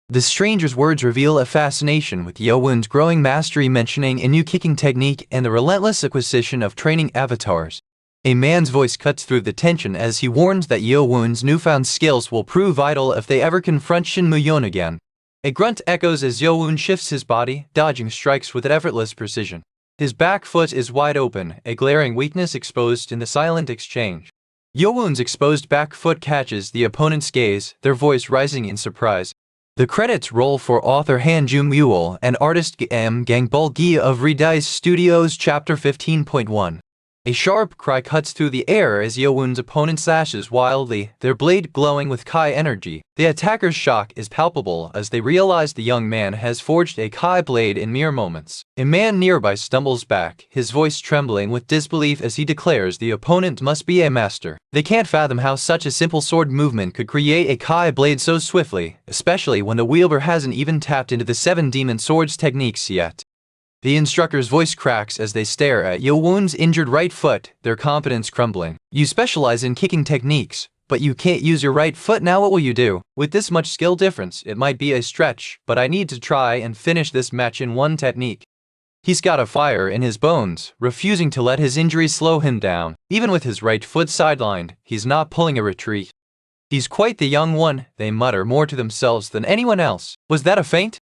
The stranger's words reveal a fascination with Yeo-Woon's growing mastery, mentioning a new kicking technique and the relentless acquisition of training avatars. A man's voice cuts through the tension as he warns that Yeo-Woon's newfound skills will prove vital if they ever confront Shin Mu-yeon again. A grunt echoes as Yeo-Woon shifts his body, dodging strikes with effortless precision. His back foot is wide open, a glaring weakness exposed in the silent exchange. Yeo-Woon's exposed back foot catches the opponent's gaze, their voice rising in surprise. The credits roll for author Han Jung-Mule and artist M. Gangbul-gi of Redice Studios Chapter 15.1. A sharp cry cuts through the air as Yeo-Woon's opponent slashes wildly, their blade glowing with Kai energy. The attacker's shock is palpable as they realize the young man has forged a Kai blade in mere moments. A man nearby stumbles back, his voice trembling with disbelief as he declares the opponent must be a master. They can't fathom how such a simple sword movement could create a Kai blade so swiftly, especially when the wielder hasn't even tapped into the Seven Demon Swords techniques yet. The instructor's voice cracks as they stare at Yeo-Woon's injured right foot, their confidence crumbling. "You specialize in kicking techniques, but you can't use your right foot now. What will you do? With this much skill difference, it might be a stretch, but I need to try and finish this match in one technique." He's got a fire in his bones, refusing to let his injury slow him down. Even with his right foot sidelined, he's not pulling a retreat. "He's quite the young one," they mutter more to themselves than anyone else. "Was that a feint?"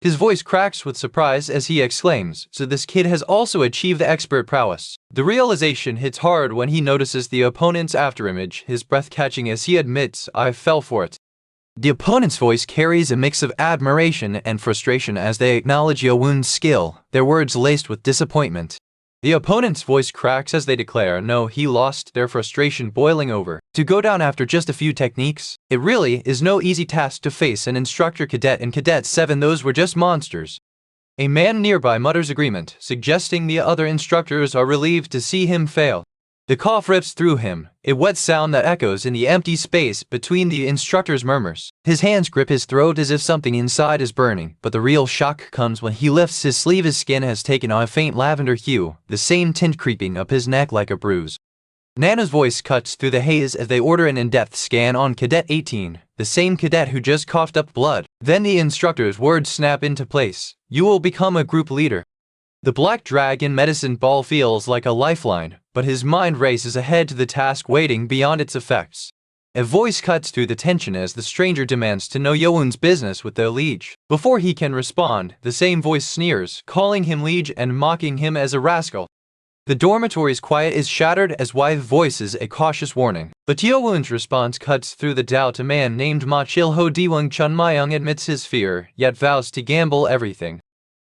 His voice cracks with surprise as he exclaims, "So this kid has also achieved expert prowess." The realization hits hard when he notices the opponent's afterimage, his breath catching as he admits, "I fell for it." The opponent's voice carries a mix of admiration and frustration as they acknowledge Yeo-Woon's skill, their words laced with disappointment. The opponent's voice cracks as they declare, "No, he lost," their frustration boiling over. To go down after just a few techniques? It really is no easy task to face an instructor cadet in Cadet 7. Those were just monsters. A man nearby mutters agreement, suggesting the other instructors are relieved to see him fail. The cough rips through him, a wet sound that echoes in the empty space between the instructor's murmurs. His hands grip his throat as if something inside is burning, but the real shock comes when he lifts his sleeve. His skin has taken on a faint lavender hue, the same tint creeping up his neck like a bruise. Nana's voice cuts through the haze as they order an in-depth scan on Cadet 18, the same cadet who just coughed up blood. Then the instructor's words snap into place. "You will become a group leader." The Black Dragon medicine ball feels like a lifeline, but his mind races ahead to the task waiting beyond its effects. A voice cuts through the tension as the stranger demands to know Yeo-Woon's business with their liege. Before he can respond, the same voice sneers, calling him liege and mocking him as a rascal. The dormitory's quiet is shattered as wife voices a cautious warning. But Yeo-Woon's response cuts through the doubt. A man named Ma Chil-ho Diwang Chun Myung admits his fear, yet vows to gamble everything.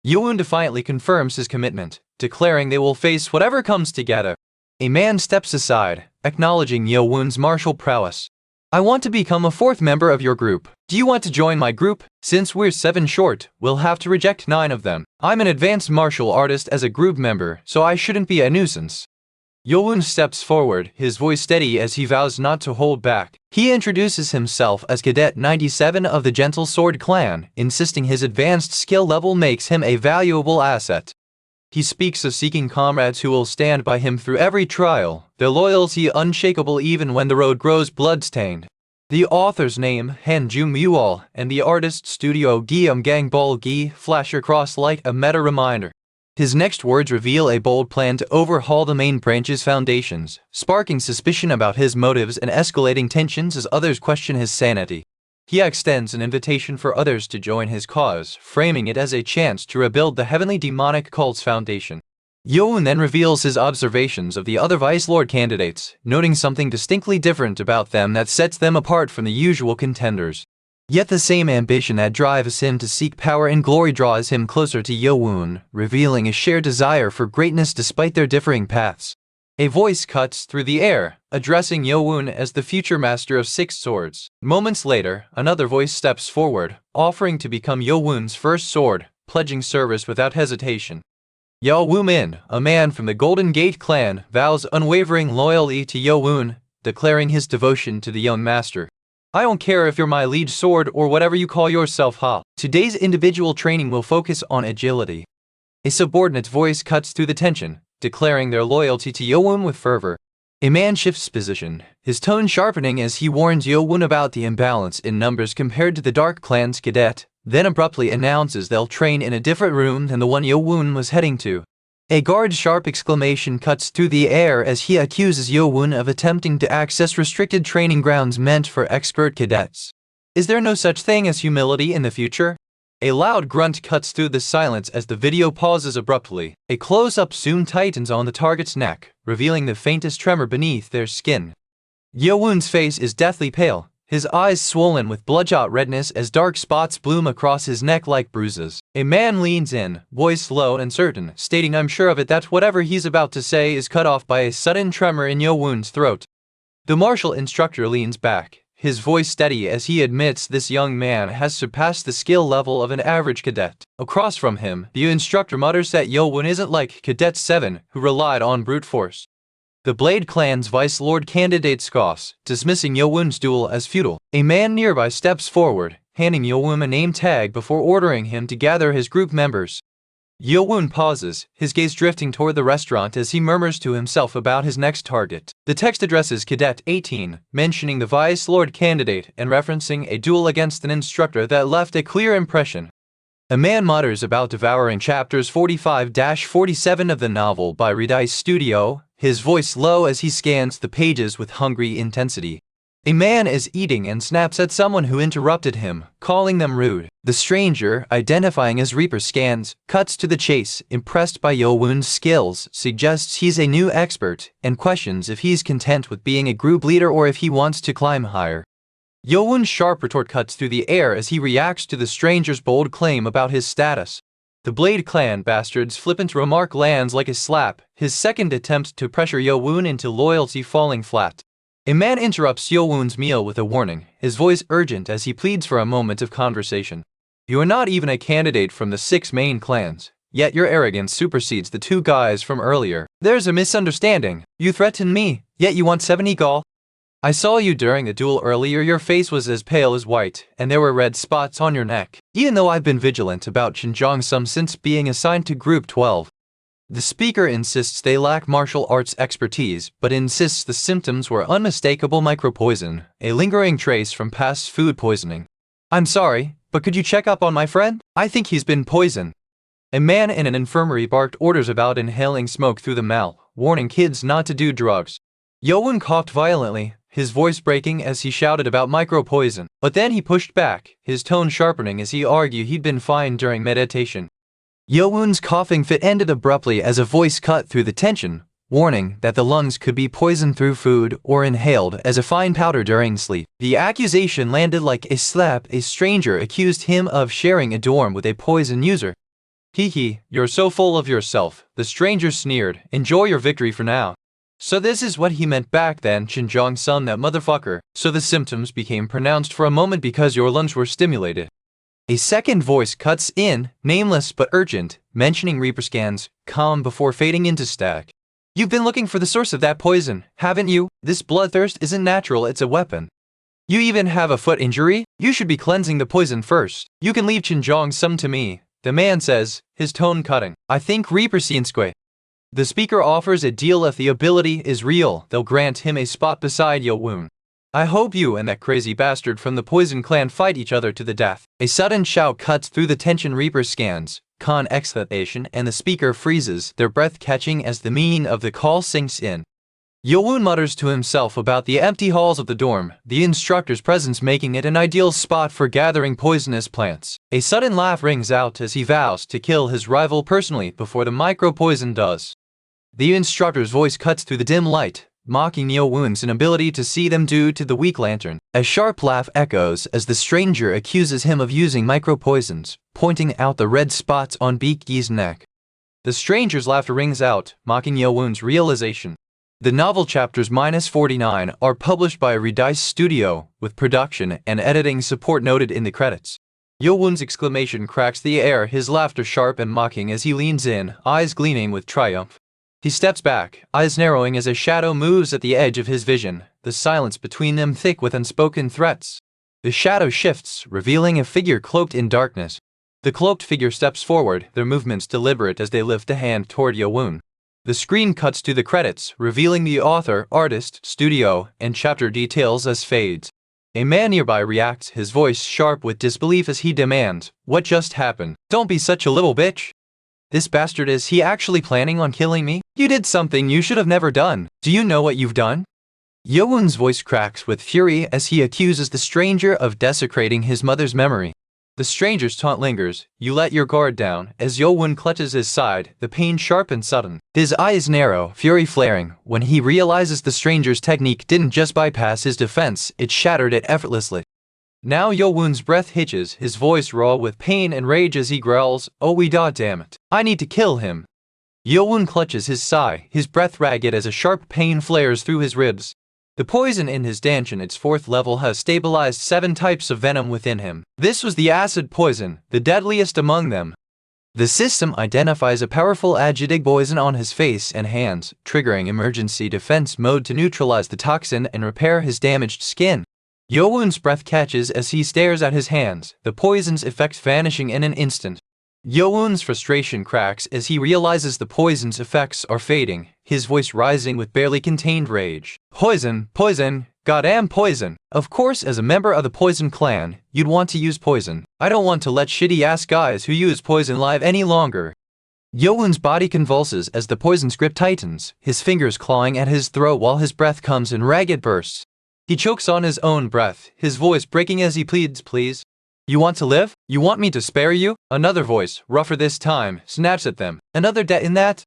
Yeo-Woon defiantly confirms his commitment, declaring they will face whatever comes together. A man steps aside, acknowledging Yeo-Woon's martial prowess. "I want to become a fourth member of your group. Do you want to join my group? Since we're 7 short, we'll have to reject 9 of them. I'm an advanced martial artist as a group member, so I shouldn't be a nuisance." Yeo-Woon steps forward, his voice steady as he vows not to hold back. He introduces himself as Cadet 97 of the Gentle Sword Clan, insisting his advanced skill level makes him a valuable asset. He speaks of seeking comrades who will stand by him through every trial, their loyalty unshakable even when the road grows blood-stained. The author's name, Han Jung-Mual, and the artist's studio Guillaume Gangbal Gi flash across like a meta-reminder. His next words reveal a bold plan to overhaul the main branch's foundations, sparking suspicion about his motives and escalating tensions as others question his sanity. He extends an invitation for others to join his cause, framing it as a chance to rebuild the heavenly demonic cult's foundation. Yeo-Woon then reveals his observations of the other Vice Lord candidates, noting something distinctly different about them that sets them apart from the usual contenders. Yet the same ambition that drives him to seek power and glory draws him closer to Yeo-Woon, revealing a shared desire for greatness despite their differing paths. A voice cuts through the air, addressing Yeo-Woon as the future master of 6 swords. Moments later, another voice steps forward, offering to become Yeo-Woon's first sword, pledging service without hesitation. Yeo-Woon, a man from the Golden Gate clan, vows unwavering loyalty to Yeo-Woon, declaring his devotion to the young master. I don't care if you're my liege sword or whatever you call yourself, ha. Today's individual training will focus on agility. A subordinate's voice cuts through the tension, declaring their loyalty to Yeo-Woon with fervor. A man shifts position, his tone sharpening as he warns Yeo-Woon about the imbalance in numbers compared to the Dark Clan's cadet, then abruptly announces they'll train in a different room than the one Yeo-Woon was heading to. A guard's sharp exclamation cuts through the air as he accuses Yeo-Woon of attempting to access restricted training grounds meant for expert cadets. Is there no such thing as humility in the future? A loud grunt cuts through the silence as the video pauses abruptly. A close-up soon tightens on the target's neck, revealing the faintest tremor beneath their skin. Yeo-Woon's face is deathly pale, his eyes swollen with bloodshot redness as dark spots bloom across his neck like bruises. A man leans in, voice low and certain, stating I'm sure of it that whatever he's about to say is cut off by a sudden tremor in Yeo-Woon's throat. The martial instructor leans back, his voice steady as he admits this young man has surpassed the skill level of an average cadet. Across from him, the instructor mutters that Yeo-Woon isn't like Cadet 7, who relied on brute force. The Blade Clan's Vice Lord candidate scoffs, dismissing Yeo-Woon's duel as futile. A man nearby steps forward, handing Yeo-Woon a name tag before ordering him to gather his group members. Yeo-Woon pauses, his gaze drifting toward the restaurant as he murmurs to himself about his next target. The text addresses Cadet 18, mentioning the Vice Lord candidate and referencing a duel against an instructor that left a clear impression. A man mutters about devouring chapters 45-47 of the novel by Redice Studio, his voice low as he scans the pages with hungry intensity. A man is eating and snaps at someone who interrupted him, calling them rude. The stranger, identifying as Reaper Scans, cuts to the chase, impressed by Yeo-Woon's skills, suggests he's a new expert, and questions if he's content with being a group leader or if he wants to climb higher. Yeo-Woon's sharp retort cuts through the air as he reacts to the stranger's bold claim about his status. The Blade Clan bastard's flippant remark lands like a slap, his second attempt to pressure Yeo-Woon into loyalty falling flat. A man interrupts Yeo-Woon's meal with a warning, his voice urgent as he pleads for a moment of conversation. You are not even a candidate from the 6 main clans, yet your arrogance supersedes the 2 guys from earlier. There's a misunderstanding. You threaten me, yet you want 70 gall? I saw you during the duel earlier, your face was as pale as white, and there were red spots on your neck, even though I've been vigilant about Cheon since being assigned to Group 12. The speaker insists they lack martial arts expertise, but insists the symptoms were unmistakable micropoison, a lingering trace from past food poisoning. I'm sorry, but could you check up on my friend? I think he's been poisoned. A man in an infirmary barked orders about inhaling smoke through the mouth, warning kids not to do drugs. Yeo-Woon coughed violently, his voice breaking as he shouted about micropoison, but then he pushed back, his tone sharpening as he argued he'd been fine during meditation. Yeo-Woon's coughing fit ended abruptly as a voice cut through the tension, warning that the lungs could be poisoned through food or inhaled as a fine powder during sleep. The accusation landed like a slap. A stranger accused him of sharing a dorm with a poison user. Hee, you're so full of yourself, the stranger sneered. Enjoy your victory for now. So this is what he meant back then, Cheon-Yeo-Woon, that motherfucker. So the symptoms became pronounced for a moment because your lungs were stimulated. A second voice cuts in, nameless but urgent, mentioning Reaper Scans, calm before fading into static. You've been looking for the source of that poison, haven't you? This bloodthirst isn't natural, it's a weapon. You even have a foot injury? You should be cleansing the poison first. You can leave Cheon-Yeo-Woon to me. the man says, his tone cutting. I think Reaper Sensei. The speaker offers a deal if the ability is real, they'll grant him a spot beside Yeo-Woon. I hope you and that crazy bastard from the Poison Clan fight each other to the death. A sudden shout cuts through the tension. Reaper scans, con exclamation, and the speaker freezes, their breath catching as the meaning of the call sinks in. Yeo-Woon mutters to himself about the empty halls of the dorm, the instructor's presence making it an ideal spot for gathering poisonous plants. A sudden laugh rings out as he vows to kill his rival personally before the micro-poison does. The instructor's voice cuts through the dim light, mocking Yeo-Woon's inability to see them due to the weak lantern. A sharp laugh echoes as the stranger accuses him of using micro-poisons, pointing out the red spots on Beak-Gi's neck. The stranger's laughter rings out, mocking Yeo-Woon's realization. The novel chapters -49 are published by Redice Studio, with production and editing support noted in the credits. Yeo-Woon's exclamation cracks the air, his laughter sharp and mocking as he leans in, eyes gleaming with triumph. He steps back, eyes narrowing as a shadow moves at the edge of his vision, the silence between them thick with unspoken threats. The shadow shifts, revealing a figure cloaked in darkness. The cloaked figure steps forward, their movements deliberate as they lift a hand toward Yeo-Woon. The screen cuts to the credits, revealing the author, artist, studio, and chapter details as fades. A man nearby reacts, his voice sharp with disbelief as he demands, "What just happened? Don't be such a little bitch. This bastard, is he actually planning on killing me? You did something you should have never done. Do you know what you've done?" Yeo-Woon's voice cracks with fury as he accuses the stranger of desecrating his mother's memory. The stranger's taunt lingers, "You let your guard down," as Yeo-Woon clutches his side, the pain sharp and sudden. His eyes narrow, fury flaring, when he realizes the stranger's technique didn't just bypass his defense, it shattered it effortlessly. Now Yeo-Woon's breath hitches, his voice raw with pain and rage as he growls, "Oh we damn it. I need to kill him." Yeo-Woon clutches his sigh, his breath ragged as a sharp pain flares through his ribs. The poison in his dantian, its 4th level, has stabilized 7 types of venom within him. This was the acid poison, the deadliest among them. The system identifies a powerful acidic poison on his face and hands, triggering emergency defense mode to neutralize the toxin and repair his damaged skin. Yeo-Woon's breath catches as he stares at his hands, the poison's effect vanishing in an instant. Yeo-Woon's frustration cracks as he realizes the poison's effects are fading, his voice rising with barely contained rage. "Poison, poison, goddamn poison. Of course, as a member of the Poison Clan, you'd want to use poison. I don't want to let shitty-ass guys who use poison live any longer." Yeo-Woon's body convulses as the poison's grip tightens, his fingers clawing at his throat while his breath comes in ragged bursts. He chokes on his own breath, his voice breaking as he pleads, "Please? You want to live? You want me to spare you?" Another voice, rougher this time, snaps at them. "Another debt in that?"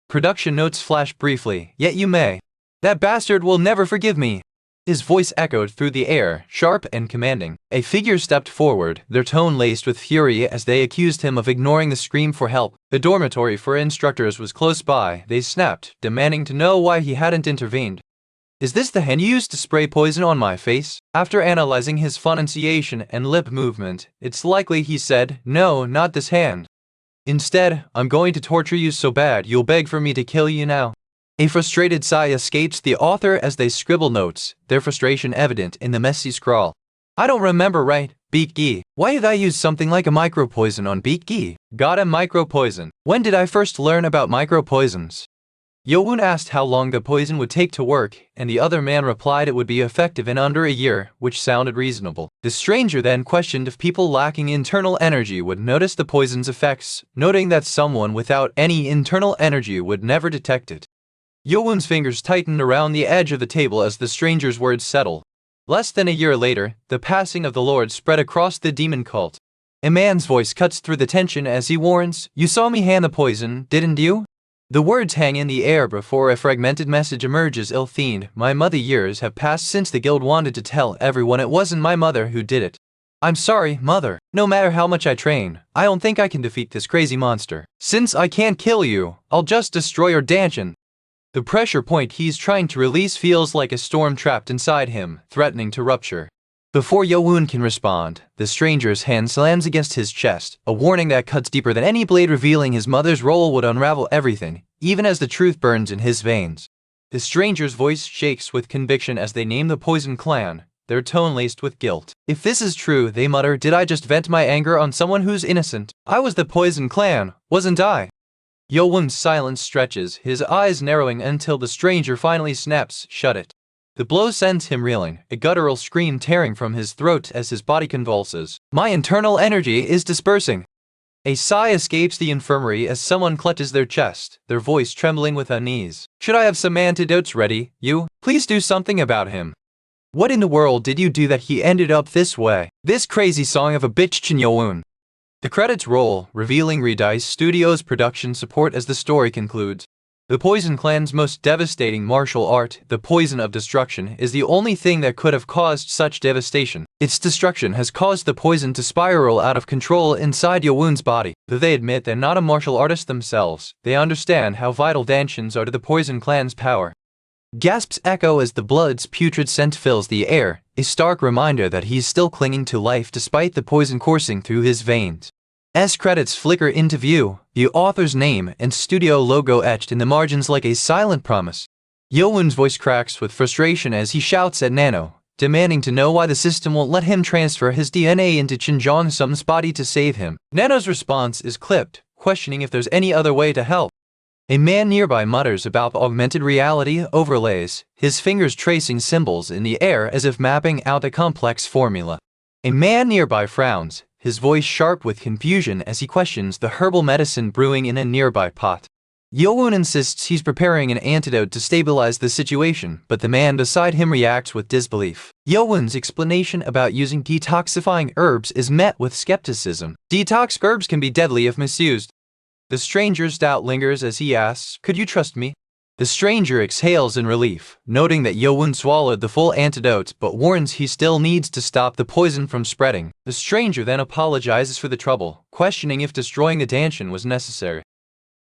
Production notes flash briefly, "Yet you may. That bastard will never forgive me." His voice echoed through the air, sharp and commanding. A figure stepped forward, their tone laced with fury as they accused him of ignoring the scream for help. The dormitory for instructors was close by, they snapped, demanding to know why he hadn't intervened. "Is this the hand you used to spray poison on my face?" After analyzing his pronunciation and lip movement, it's likely he said, "No, not this hand. Instead, I'm going to torture you so bad you'll beg for me to kill you now." A frustrated sigh escapes the author as they scribble notes, their frustration evident in the messy scrawl. "I don't remember right, Beak-Gi. Why did I use something like a micro-poison on Beak-Gi? Got a micro-poison. When did I first learn about micro-poisons?" Yeo-Woon asked how long the poison would take to work, and the other man replied it would be effective in under a year, which sounded reasonable. The stranger then questioned if people lacking internal energy would notice the poison's effects, noting that someone without any internal energy would never detect it. Yeo-Woon's fingers tightened around the edge of the table as the stranger's words settle. Less than a year later, the passing of the Lord spread across the demon cult. A man's voice cuts through the tension as he warns, "You saw me hand the poison, didn't you?" The words hang in the air before a fragmented message emerges, ill-themed. "My mother, years have passed since the guild wanted to tell everyone it wasn't my mother who did it. I'm sorry, mother. No matter how much I train, I don't think I can defeat this crazy monster. Since I can't kill you, I'll just destroy your dantian." The pressure point he's trying to release feels like a storm trapped inside him, threatening to rupture. Before Yeo-Woon can respond, the stranger's hand slams against his chest, a warning that cuts deeper than any blade, revealing his mother's role would unravel everything, even as the truth burns in his veins. The stranger's voice shakes with conviction as they name the Poison Clan, their tone laced with guilt. If this is true, they mutter, did I just vent my anger on someone who's innocent? I was the Poison Clan, wasn't I? Yeo-Woon's silence stretches, his eyes narrowing until the stranger finally snaps shut it. The blow sends him reeling, a guttural scream tearing from his throat as his body convulses. My internal energy is dispersing. A sigh escapes the infirmary as someone clutches their chest, their voice trembling with unease. Should I have some antidotes ready, you? Please do something about him. What in the world did you do that he ended up this way? This crazy song of a bitch, Cheon Yeo-Woon. The credits roll, revealing Redice Studios' production support as the story concludes. The Poison Clan's most devastating martial art, the Poison of Destruction, is the only thing that could have caused such devastation. Its destruction has caused the poison to spiral out of control inside Yeo-Woon's body. Though they admit they're not a martial artist themselves, they understand how vital Danshin's are to the Poison Clan's power. Gasps echo as the blood's putrid scent fills the air, a stark reminder that he's still clinging to life despite the poison coursing through his veins. As credits flicker into view, the author's name and studio logo etched in the margins like a silent promise. Yeo-Woon's voice cracks with frustration as he shouts at Nano, demanding to know why the system won't let him transfer his DNA into Cheon Jong-sum's body to save him. Nano's response is clipped, questioning if there's any other way to help. A man nearby mutters about augmented reality overlays, his fingers tracing symbols in the air as if mapping out a complex formula. A man nearby frowns, his voice sharp with confusion as he questions the herbal medicine brewing in a nearby pot. Yeo-Woon insists he's preparing an antidote to stabilize the situation, but the man beside him reacts with disbelief. Yeo-Woon's explanation about using detoxifying herbs is met with skepticism. Detox herbs can be deadly if misused. The stranger's doubt lingers as he asks, could you trust me? The stranger exhales in relief, noting that Yeo-Woon swallowed the full antidote but warns he still needs to stop the poison from spreading. The stranger then apologizes for the trouble, questioning if destroying the Danshin was necessary.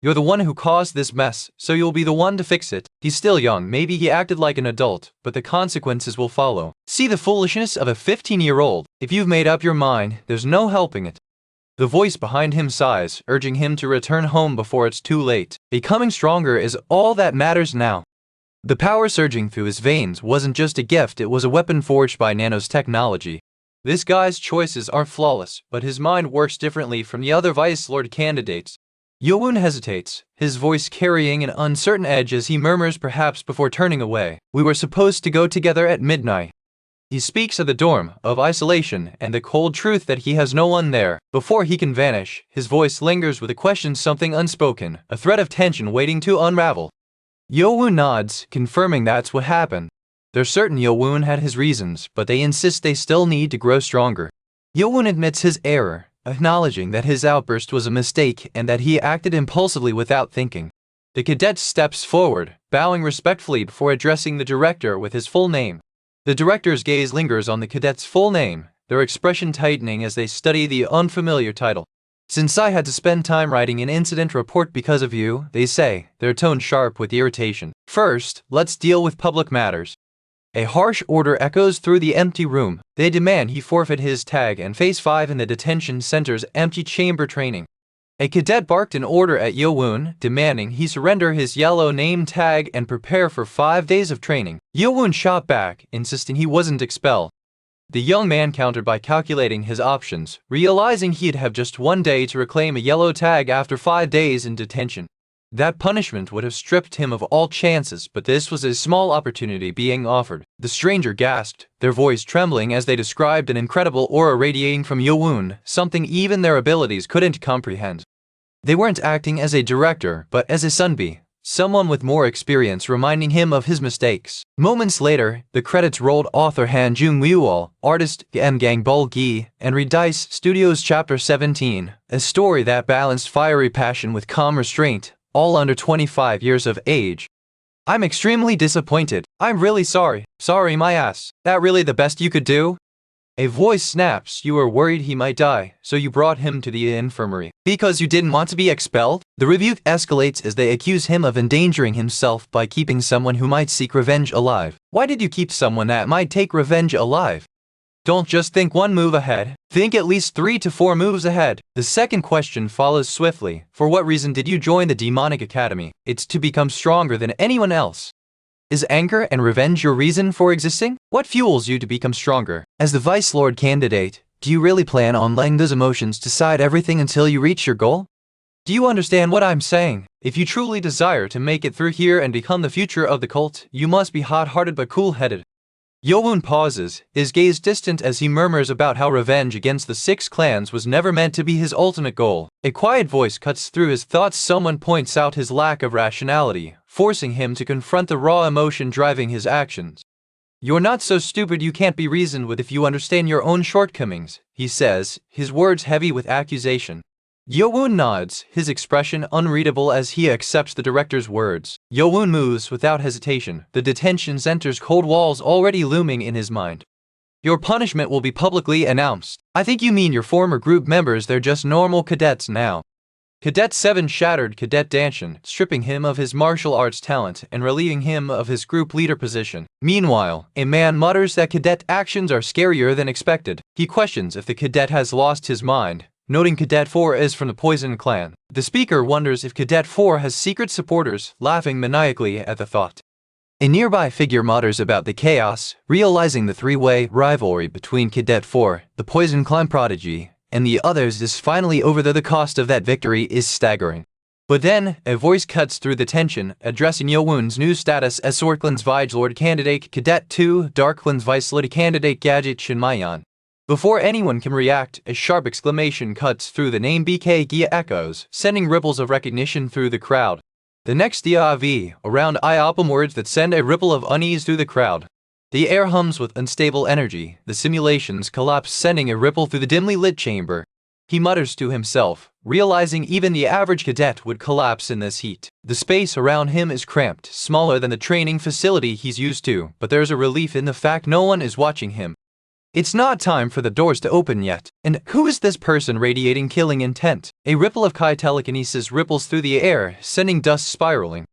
You're the one who caused this mess, so you'll be the one to fix it. He's still young, maybe he acted like an adult, but the consequences will follow. See the foolishness of a 15-year-old. If you've made up your mind, there's no helping it. The voice behind him sighs, urging him to return home before it's too late. Becoming stronger is all that matters now. The power surging through his veins wasn't just a gift, it was a weapon forged by Nano's technology. This guy's choices aren't flawless, but his mind works differently from the other Vice Lord candidates. Yeo-Woon hesitates, his voice carrying an uncertain edge as he murmurs perhaps before turning away. We were supposed to go together at midnight. He speaks of the dorm, of isolation, and the cold truth that he has no one there. Before he can vanish, his voice lingers with a question, something unspoken, a thread of tension waiting to unravel. Yeo-Woon nods, confirming that's what happened. They're certain Yeo-Woon had his reasons, but they insist they still need to grow stronger. Yeo-Woon admits his error, acknowledging that his outburst was a mistake and that he acted impulsively without thinking. The cadet steps forward, bowing respectfully before addressing the director with his full name. The director's gaze lingers on the cadet's full name, their expression tightening as they study the unfamiliar title. Since I had to spend time writing an incident report because of you, they say, their tone sharp with irritation. First, let's deal with public matters. A harsh order echoes through the empty room. They demand he forfeit his tag and face 5 in the detention center's empty chamber training. A cadet barked an order at Yeo-Woon, demanding he surrender his yellow name tag and prepare for 5 days of training. Yeo-Woon shot back, insisting he wasn't expelled. The young man countered by calculating his options, realizing he'd have just 1 day to reclaim a yellow tag after 5 days in detention. That punishment would have stripped him of all chances, but this was a small opportunity being offered. The stranger gasped, their voice trembling as they described an incredible aura radiating from Yeo-Woon, something even their abilities couldn't comprehend. They weren't acting as a director, but as a sunbi, someone with more experience reminding him of his mistakes. Moments later, the credits rolled. Author Han Jung-Woo, artist M. Gang Bul-gi, and Redice Studios Chapter 17, a story that balanced fiery passion with calm restraint, all under 25 years of age. I'm extremely disappointed. I'm really sorry. Sorry my ass. That really the best you could do? A voice snaps, you were worried he might die, so you brought him to the infirmary. Because you didn't want to be expelled? The rebuke escalates as they accuse him of endangering himself by keeping someone who might seek revenge alive. Why did you keep someone that might take revenge alive? Don't just think 1 move ahead, think at least 3 to 4 moves ahead. The second question follows swiftly. For what reason did you join the demonic academy? It's to become stronger than anyone else. Is anger and revenge your reason for existing? What fuels you to become stronger? As the Vice Lord candidate, do you really plan on letting those emotions decide everything until you reach your goal? Do you understand what I'm saying? If you truly desire to make it through here and become the future of the cult, you must be hot-hearted but cool-headed. Yeo-Woon pauses, his gaze distant as he murmurs about how revenge against the 6 clans was never meant to be his ultimate goal. A quiet voice cuts through his thoughts. Someone points out his lack of rationality, forcing him to confront the raw emotion driving his actions. "You're not so stupid you can't be reasoned with if you understand your own shortcomings," he says, his words heavy with accusation. Yeo-Woon nods, his expression unreadable as he accepts the director's words. Yeo-Woon moves without hesitation, the detention center's cold walls already looming in his mind. "Your punishment will be publicly announced. I think you mean your former group members, they're just normal cadets now." Cadet 7 shattered Cadet Danshin, stripping him of his martial arts talent and relieving him of his group leader position. Meanwhile, a man mutters that cadet actions are scarier than expected. He questions if the cadet has lost his mind, noting Cadet 4 is from the Poison Clan. The speaker wonders if Cadet 4 has secret supporters, laughing maniacally at the thought. A nearby figure mutters about the chaos, realizing the 3-way rivalry between Cadet 4, the Poison Clan prodigy, and the others is finally over, though the cost of that victory is staggering. But then, a voice cuts through the tension, addressing Yeo-Woon's new status as Swordclan's Vice Lord candidate Cadet 2, Darkclan's Vice Lord candidate Gadget Shinmayan. Before anyone can react, a sharp exclamation cuts through the name. BK Gia echoes, sending ripples of recognition through the crowd. The next DIV, around IOPM words that send a ripple of unease through the crowd. The air hums with unstable energy, the simulations collapse, sending a ripple through the dimly lit chamber. He mutters to himself, realizing even the average cadet would collapse in this heat. The space around him is cramped, smaller than the training facility he's used to, but there's a relief in the fact no one is watching him. It's not time for the doors to open yet. And who is this person radiating killing intent? A ripple of Kai telekinesis ripples through the air, sending dust spiraling.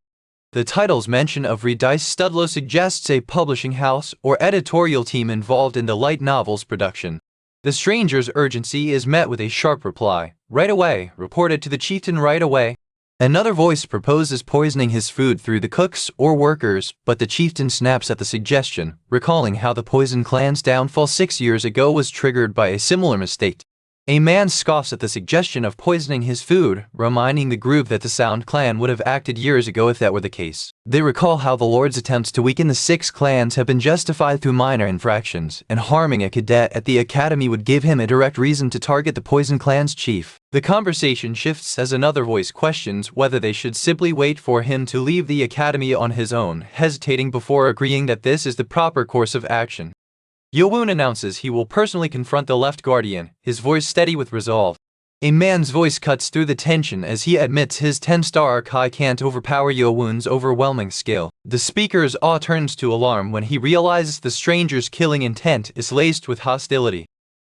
The title's mention of Redice Studlow suggests a publishing house or editorial team involved in the light novel's production. The stranger's urgency is met with a sharp reply. "Right away, reported to the chieftain right away." Another voice proposes poisoning his food through the cooks or workers, but the chieftain snaps at the suggestion, recalling how the Poison Clan's downfall 6 years ago was triggered by a similar mistake. A man scoffs at the suggestion of poisoning his food, reminding the group that the Sound Clan would have acted years ago if that were the case. They recall how the Lord's attempts to weaken the 6 clans have been justified through minor infractions, and harming a cadet at the academy would give him a direct reason to target the Poison Clan's chief. The conversation shifts as another voice questions whether they should simply wait for him to leave the academy on his own, hesitating before agreeing that this is the proper course of action. Yeo-Woon announces he will personally confront the Left Guardian, his voice steady with resolve. A man's voice cuts through the tension as he admits his 10-star Kai can't overpower Yeo-Woon's overwhelming skill. The speaker's awe turns to alarm when he realizes the stranger's killing intent is laced with hostility.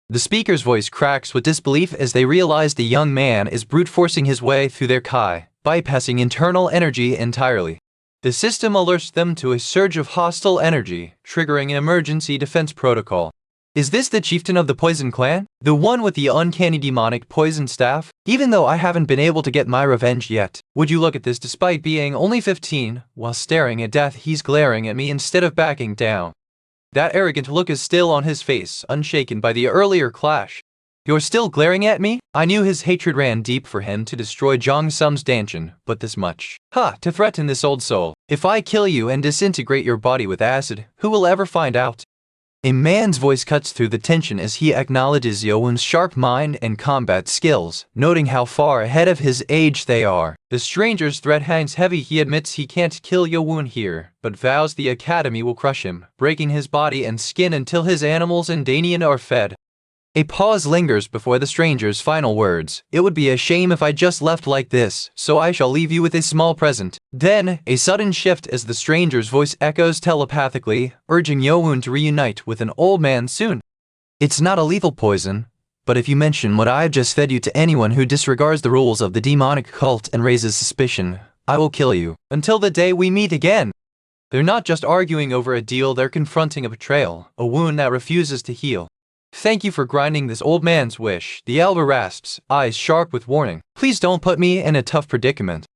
The speaker's voice cracks with disbelief as they realize the young man is brute-forcing his way through their Kai, bypassing internal energy entirely. The system alerts them to a surge of hostile energy, triggering an emergency defense protocol. Is this the chieftain of the Poison Clan? The one with the uncanny demonic poison staff? Even though I haven't been able to get my revenge yet, would you look at this? Despite being only 15, while staring at death, he's glaring at me instead of backing down. That arrogant look is still on his face, unshaken by the earlier clash. "You're still glaring at me?" I knew his hatred ran deep for him to destroy Jong Sum's Danshin, but this much. To threaten this old soul. "If I kill you and disintegrate your body with acid, who will ever find out?" A man's voice cuts through the tension as he acknowledges Yeo-Woon's sharp mind and combat skills, noting how far ahead of his age they are. The stranger's threat hangs heavy. He admits he can't kill Yeo-Woon here, but vows the academy will crush him, breaking his body and skin until his animals and Danian are fed. A pause lingers before the stranger's final words. "It would be a shame if I just left like this, so I shall leave you with a small present." Then, a sudden shift as the stranger's voice echoes telepathically, urging Yeo-Woon to reunite with an old man soon. "It's not a lethal poison, but if you mention what I've just fed you to anyone who disregards the rules of the demonic cult and raises suspicion, I will kill you. Until the day we meet again." They're not just arguing over a deal, they're confronting a betrayal, a wound that refuses to heal. "Thank you for granting this old man's wish," the elder rasps, eyes sharp with warning. "Please don't put me in a tough predicament.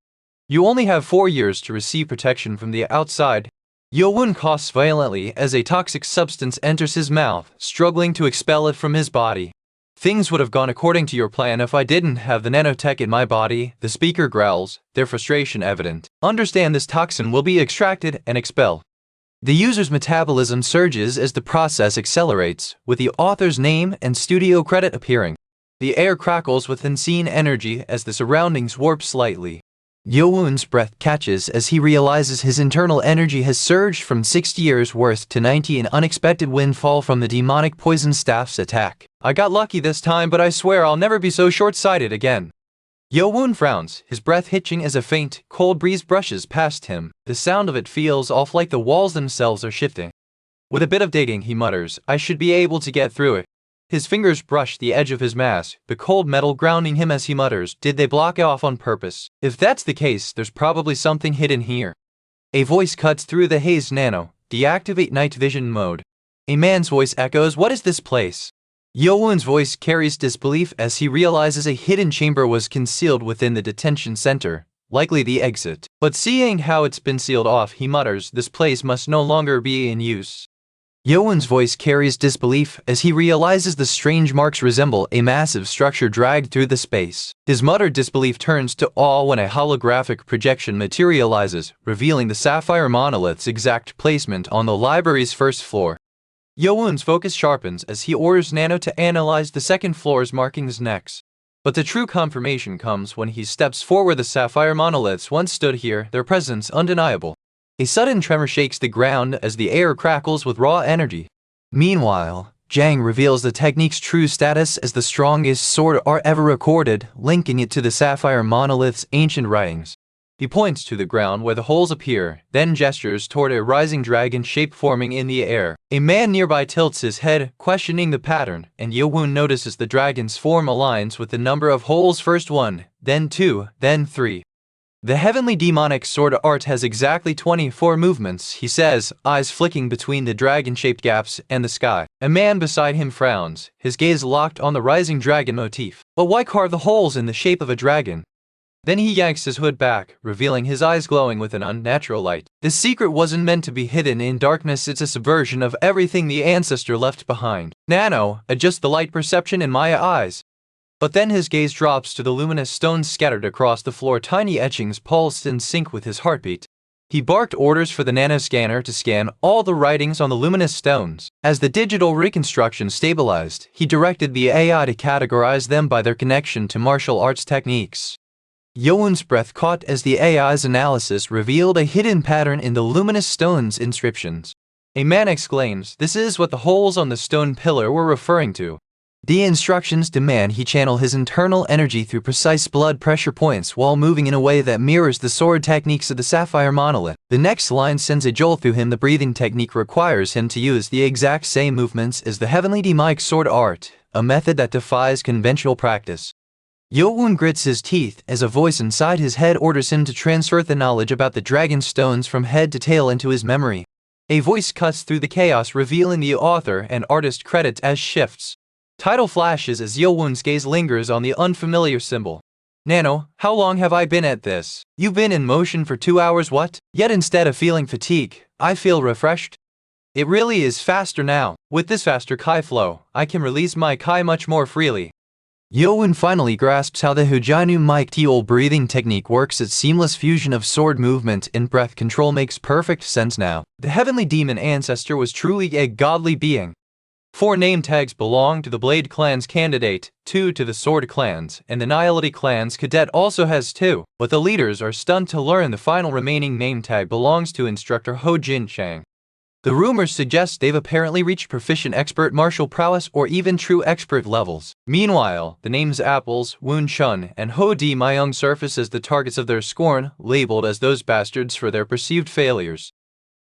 You only have 4 years to receive protection from the outside." Yeo-Woon coughs violently as a toxic substance enters his mouth, struggling to expel it from his body. Things would have gone according to your plan if I didn't have the nanotech in my body, the speaker growls, their frustration evident. Understand this toxin will be extracted and expelled. The user's metabolism surges as the process accelerates, with the author's name and studio credit appearing. The air crackles with insane energy as the surroundings warp slightly. Yeo-Woon's breath catches as he realizes his internal energy has surged from 60 years' worth to 90, an unexpected windfall from the demonic poison staff's attack. I got lucky this time, but I swear I'll never be so short-sighted again. Yeo-Woon frowns, his breath hitching as a faint, cold breeze brushes past him. The sound of it feels off, like the walls themselves are shifting. With a bit of digging, he mutters, I should be able to get through it. His fingers brush the edge of his mask, the cold metal grounding him as he mutters, did they block it off on purpose? If that's the case, there's probably something hidden here. A voice cuts through the haze. Nano, deactivate night vision mode. A man's voice echoes, what is this place? Yeo-Woon's voice carries disbelief as he realizes a hidden chamber was concealed within the detention center, likely the exit. But seeing how it's been sealed off, he mutters, this place must no longer be in use. Yeo-Woon's voice carries disbelief as he realizes the strange marks resemble a massive structure dragged through the space. His muttered disbelief turns to awe when a holographic projection materializes, revealing the sapphire monolith's exact placement on the library's first floor. Yeo-Woon's focus sharpens as he orders Nano to analyze the second floor's markings next. But the true confirmation comes when he steps forward. The sapphire monoliths once stood here, their presence undeniable. A sudden tremor shakes the ground as the air crackles with raw energy. Meanwhile, Jang reveals the technique's true status as the strongest sword art ever recorded, linking it to the sapphire monolith's ancient writings. He points to the ground where the holes appear, then gestures toward a rising dragon shape forming in the air. A man nearby tilts his head, questioning the pattern, and Yeo-Woon notices the dragon's form aligns with the number of holes, first 1, then 2, then 3. The heavenly demonic sword art has exactly 24 movements, he says, eyes flicking between the dragon-shaped gaps and the sky. A man beside him frowns, his gaze locked on the rising dragon motif. But why carve the holes in the shape of a dragon? Then he yanks his hood back, revealing his eyes glowing with an unnatural light. This secret wasn't meant to be hidden in darkness, it's a subversion of everything the ancestor left behind. Nano, adjust the light perception in my eyes. But then his gaze drops to the luminous stones scattered across the floor. Tiny etchings pulsed in sync with his heartbeat. He barked orders for the nanoscanner to scan all the writings on the luminous stones. As the digital reconstruction stabilized, he directed the AI to categorize them by their connection to martial arts techniques. Yeo-Woon's breath caught as the AI's analysis revealed a hidden pattern in the luminous stone's inscriptions. A man exclaims, this is what the holes on the stone pillar were referring to. The instructions demand he channel his internal energy through precise blood pressure points while moving in a way that mirrors the sword techniques of the sapphire monolith. The next line sends a jolt through him. The breathing technique requires him to use the exact same movements as the heavenly demonic sword art, a method that defies conventional practice. Yeo-Woon grits his teeth as a voice inside his head orders him to transfer the knowledge about the dragon stones from head to tail into his memory. A voice cuts through the chaos, revealing the author and artist credits as shifts. Title flashes as Yeo-Woon's gaze lingers on the unfamiliar symbol. Nano, how long have I been at this? You've been in motion for 2 hours, what? Yet instead of feeling fatigue, I feel refreshed. It really is faster now. With this faster Kai flow, I can release my Kai much more freely. Yeo-Woon finally grasps how the Hujanu Mike Teol breathing technique works. Its seamless fusion of sword movement and breath control makes perfect sense now. The heavenly demon ancestor was truly a godly being. 4 name tags belong to the Blade Clan's candidate, 2 to the Sword Clan's, and the Nihility Clan's cadet also has 2, but the leaders are stunned to learn the final remaining name tag belongs to instructor Ho Jin Chang. The rumors suggest they've apparently reached proficient expert martial prowess or even true expert levels. Meanwhile, the names Apples, Woon Chun, and Ho Di Myung surface as the targets of their scorn, labeled as those bastards for their perceived failures.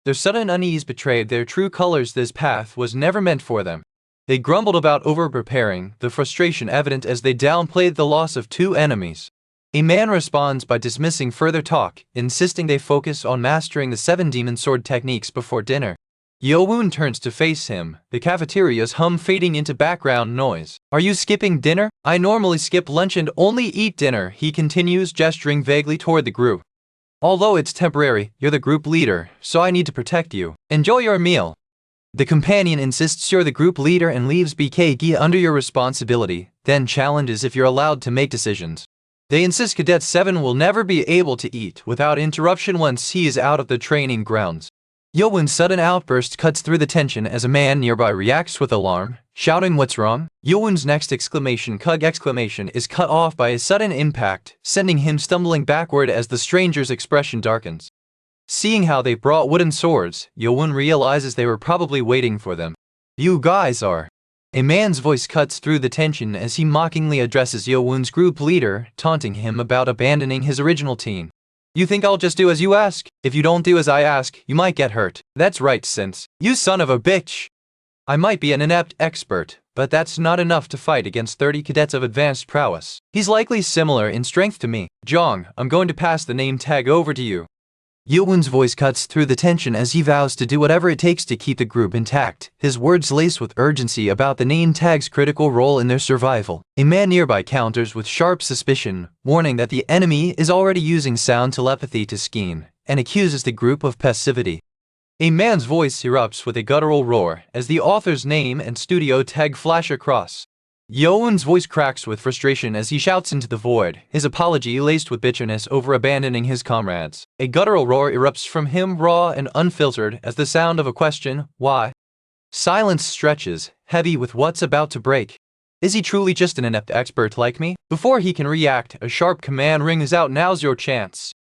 Their sudden unease betrayed their true colors. This path was never meant for them. They grumbled about over-preparing, the frustration evident as they downplayed the loss of 2 enemies. A man responds by dismissing further talk, insisting they focus on mastering the 7 demon sword techniques before dinner. Yeo-Woon turns to face him, the cafeteria's hum fading into background noise. Are you skipping dinner? I normally skip lunch and only eat dinner, he continues, gesturing vaguely toward the group. Although it's temporary, you're the group leader, so I need to protect you. Enjoy your meal. The companion insists you're the group leader and leaves BKG under your responsibility, then challenges if you're allowed to make decisions. They insist Cadet 7 will never be able to eat without interruption once he is out of the training grounds. Yeo-Woon's sudden outburst cuts through the tension as a man nearby reacts with alarm, shouting what's wrong. Yeo-Woon's next exclamation is cut off by a sudden impact, sending him stumbling backward as the stranger's expression darkens. Seeing how they brought wooden swords, Yeo-Woon realizes they were probably waiting for them. You guys are. A man's voice cuts through the tension as he mockingly addresses Yeo-Woon's group leader, taunting him about abandoning his original team. You think I'll just do as you ask? If you don't do as I ask, you might get hurt. That's right, Sense. You son of a bitch! I might be an inept expert, but that's not enough to fight against 30 cadets of advanced prowess. He's likely similar in strength to me. Jong, I'm going to pass the name tag over to you. Yeo-Woon's voice cuts through the tension as he vows to do whatever it takes to keep the group intact, his words laced with urgency about the name tag's critical role in their survival. A man nearby counters with sharp suspicion, warning that the enemy is already using sound telepathy to scheme, and accuses the group of passivity. A man's voice erupts with a guttural roar as the author's name and studio tag flash across. Yeo-Woon's voice cracks with frustration as he shouts into the void, his apology laced with bitterness over abandoning his comrades. A guttural roar erupts from him, raw and unfiltered as the sound of a question, why? Silence stretches, heavy with what's about to break. Is he truly just an inept expert like me? Before he can react, a sharp command rings out, now's your chance.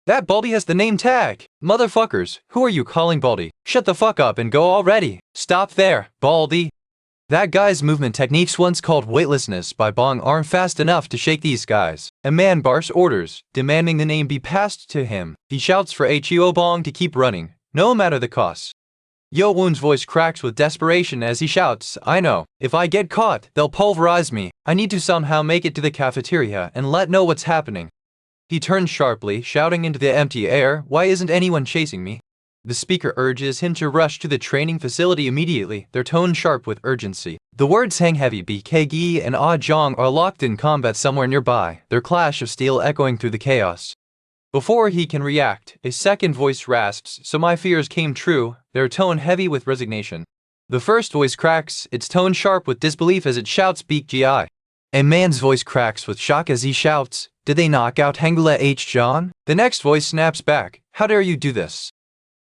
That Baldy has the name tag! Motherfuckers, who are you calling Baldy? Shut the fuck up and go already! Stop there, Baldy! That guy's movement techniques once called weightlessness by Bong aren't fast enough to shake these guys. A man barks orders, demanding the name be passed to him. He shouts for Hyo Bong to keep running, no matter the cost. Yeo-Woon's voice cracks with desperation as he shouts, I know, if I get caught, they'll pulverize me. I need to somehow make it to the cafeteria and let know what's happening. He turns sharply, shouting into the empty air, why isn't anyone chasing me? The speaker urges him to rush to the training facility immediately, their tone sharp with urgency. The words hang heavy. BKG and Ah Jong are locked in combat somewhere nearby, their clash of steel echoing through the chaos. Before he can react, a second voice rasps, so my fears came true, their tone heavy with resignation. The first voice cracks, its tone sharp with disbelief as it shouts BKGI. A man's voice cracks with shock as he shouts, did they knock out Hangula H. John? The next voice snaps back, how dare you do this?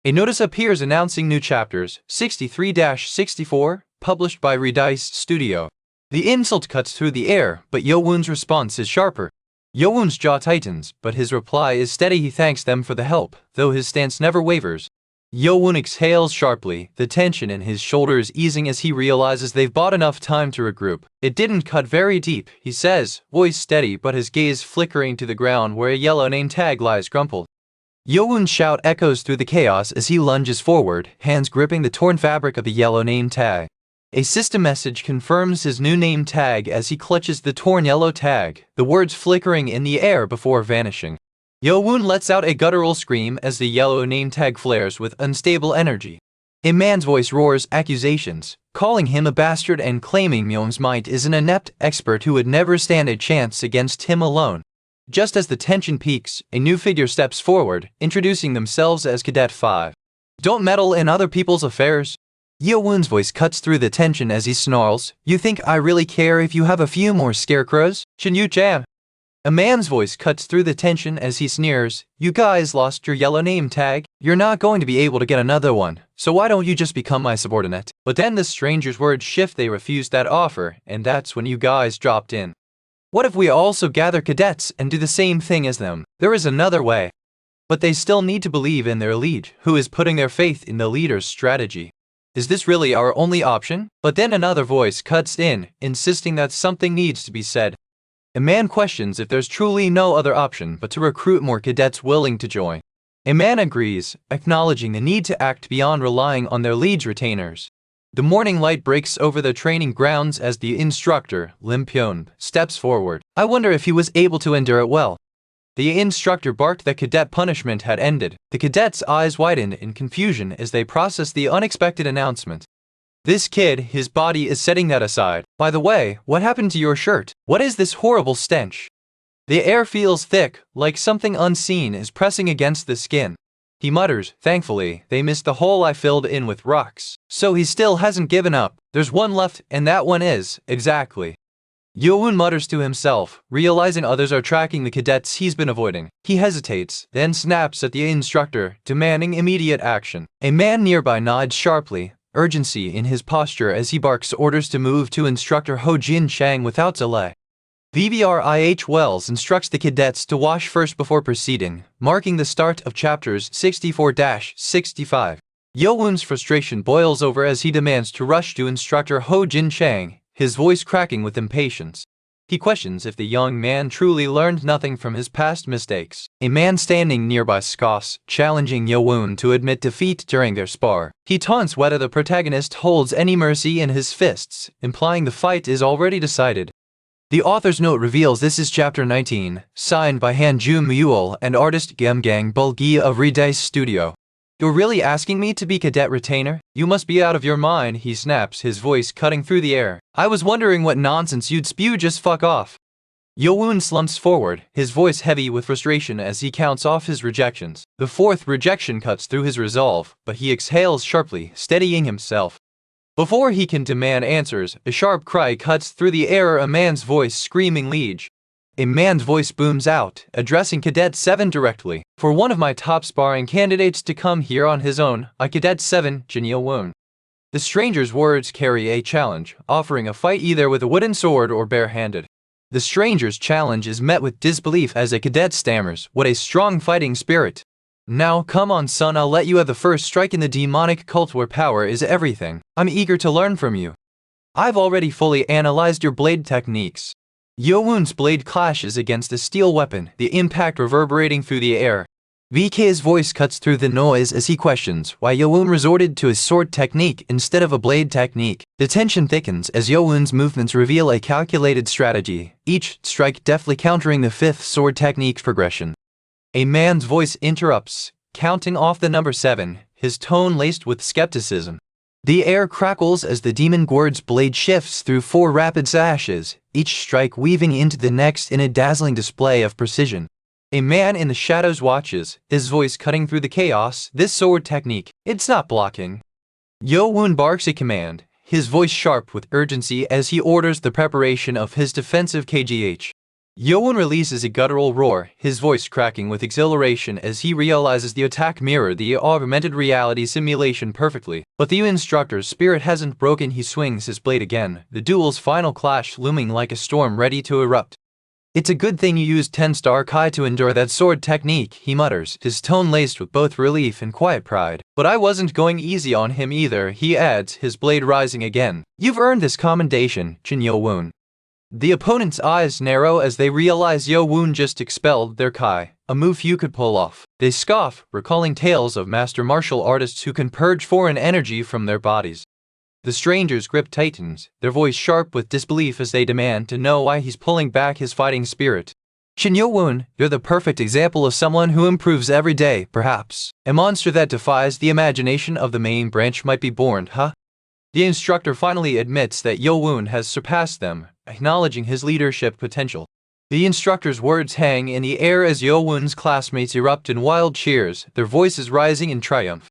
A notice appears announcing new chapters, 63-64, published by Redice Studio. The insult cuts through the air, but Yeo-Woon's response is sharper. Yeo-Woon's jaw tightens, but his reply is steady. He thanks them for the help, though his stance never wavers. Yeo-Woon exhales sharply, the tension in his shoulders easing as he realizes they've bought enough time to regroup. It didn't cut very deep, he says, voice steady but his gaze flickering to the ground where a yellow name tag lies crumpled. Yeo-Woon's shout echoes through the chaos as he lunges forward, hands gripping the torn fabric of the yellow name tag. A system message confirms his new name tag as he clutches the torn yellow tag, the words flickering in the air before vanishing. Yeo-Woon lets out a guttural scream as the yellow name tag flares with unstable energy. A man's voice roars accusations, calling him a bastard and claiming Myeong's might is an inept expert who would never stand a chance against him alone. Just as the tension peaks, a new figure steps forward, introducing themselves as Cadet 5. Don't meddle in other people's affairs. Yeo-Woon's voice cuts through the tension as he snarls, you think I really care if you have a few more scarecrows? Shin Yu-chan. A man's voice cuts through the tension as he sneers, you guys lost your yellow name tag. You're not going to be able to get another one, so why don't you just become my subordinate? But then the stranger's words shift, they refused that offer, and that's when you guys dropped in. What if we also gather cadets and do the same thing as them? There is another way. But they still need to believe in their lead, who is putting their faith in the leader's strategy. Is this really our only option? But then another voice cuts in, insisting that something needs to be said. A man questions if there's truly no other option but to recruit more cadets willing to join. A man agrees, acknowledging the need to act beyond relying on their lead's retainers. The morning light breaks over the training grounds as the instructor, Lim Pyeon, steps forward. I wonder if he was able to endure it well. The instructor barked that cadet punishment had ended. The cadets' eyes widened in confusion as they processed the unexpected announcement. This kid, his body is setting that aside. By the way, what happened to your shirt? What is this horrible stench? The air feels thick, like something unseen is pressing against the skin. He mutters, thankfully, they missed the hole I filled in with rocks. So he still hasn't given up. There's one left, and that one is, exactly. Yeo-Woon mutters to himself, realizing others are tracking the cadets he's been avoiding. He hesitates, then snaps at the instructor, demanding immediate action. A man nearby nods sharply, urgency in his posture as he barks orders to move to instructor Ho Jin Chang without delay. VBRIH Wells instructs the cadets to wash first before proceeding, marking the start of chapters 64-65. Yeo-Woon's frustration boils over as he demands to rush to instructor Ho Jin Chang, his voice cracking with impatience. He questions if the young man truly learned nothing from his past mistakes. A man standing nearby scoffs, challenging Yeo-Woon to admit defeat during their spar. He taunts whether the protagonist holds any mercy in his fists, implying the fight is already decided. The author's note reveals this is chapter 19, signed by Han Ju-Mule and artist Gemgang Bulgi of Redice Studio. You're really asking me to be cadet retainer? You must be out of your mind, he snaps, his voice cutting through the air. I was wondering what nonsense you'd spew, just fuck off. Yeo-Woon slumps forward, his voice heavy with frustration as he counts off his rejections. The fourth rejection cuts through his resolve, but he exhales sharply, steadying himself. Before he can demand answers, a sharp cry cuts through the air, a man's voice screaming liege. A man's voice booms out, addressing Cadet 7 directly. For one of my top sparring candidates to come here on his own, I Cadet 7, Cheon Yeo-Woon. The stranger's words carry a challenge, offering a fight either with a wooden sword or barehanded. The stranger's challenge is met with disbelief as a cadet stammers, "What a strong fighting spirit. Now, come on son, I'll let you have the first strike in the demonic cult where power is everything. I'm eager to learn from you. I've already fully analyzed your blade techniques." Yeo-Woon's blade clashes against a steel weapon, the impact reverberating through the air. VK's voice cuts through the noise as he questions why Yeo-Woon resorted to his sword technique instead of a blade technique. The tension thickens as Yeo-Woon's movements reveal a calculated strategy, each strike deftly countering the fifth sword technique progression. A man's voice interrupts, counting off the number 7, his tone laced with skepticism. The air crackles as the demon Gword's blade shifts through 4 rapid slashes, each strike weaving into the next in a dazzling display of precision. A man in the shadows watches, his voice cutting through the chaos. This sword technique, it's not blocking. Yeo-Woon barks a command, his voice sharp with urgency as he orders the preparation of his defensive KGH. Yeo-Woon releases a guttural roar, his voice cracking with exhilaration as he realizes the attack mirrored the augmented reality simulation perfectly. But the instructor's spirit hasn't broken. He swings his blade again, the duel's final clash looming like a storm ready to erupt. "It's a good thing you used 10-star Kai to endure that sword technique," he mutters, his tone laced with both relief and quiet pride. "But I wasn't going easy on him either," he adds, his blade rising again. "You've earned this commendation, Cheon Yeo-Woon." The opponent's eyes narrow as they realize Yeo-Woon just expelled their Kai, a move few could pull off. They scoff, recalling tales of master martial artists who can purge foreign energy from their bodies. The stranger's grip tightens, their voice sharp with disbelief as they demand to know why he's pulling back his fighting spirit. "Cheon Yeo-Woon, you're the perfect example of someone who improves every day, perhaps. A monster that defies the imagination of the main branch might be born, huh?" The instructor finally admits that Yeo-Woon has surpassed them, acknowledging his leadership potential. The instructor's words hang in the air as Yeo-Woon's classmates erupt in wild cheers, their voices rising in triumph.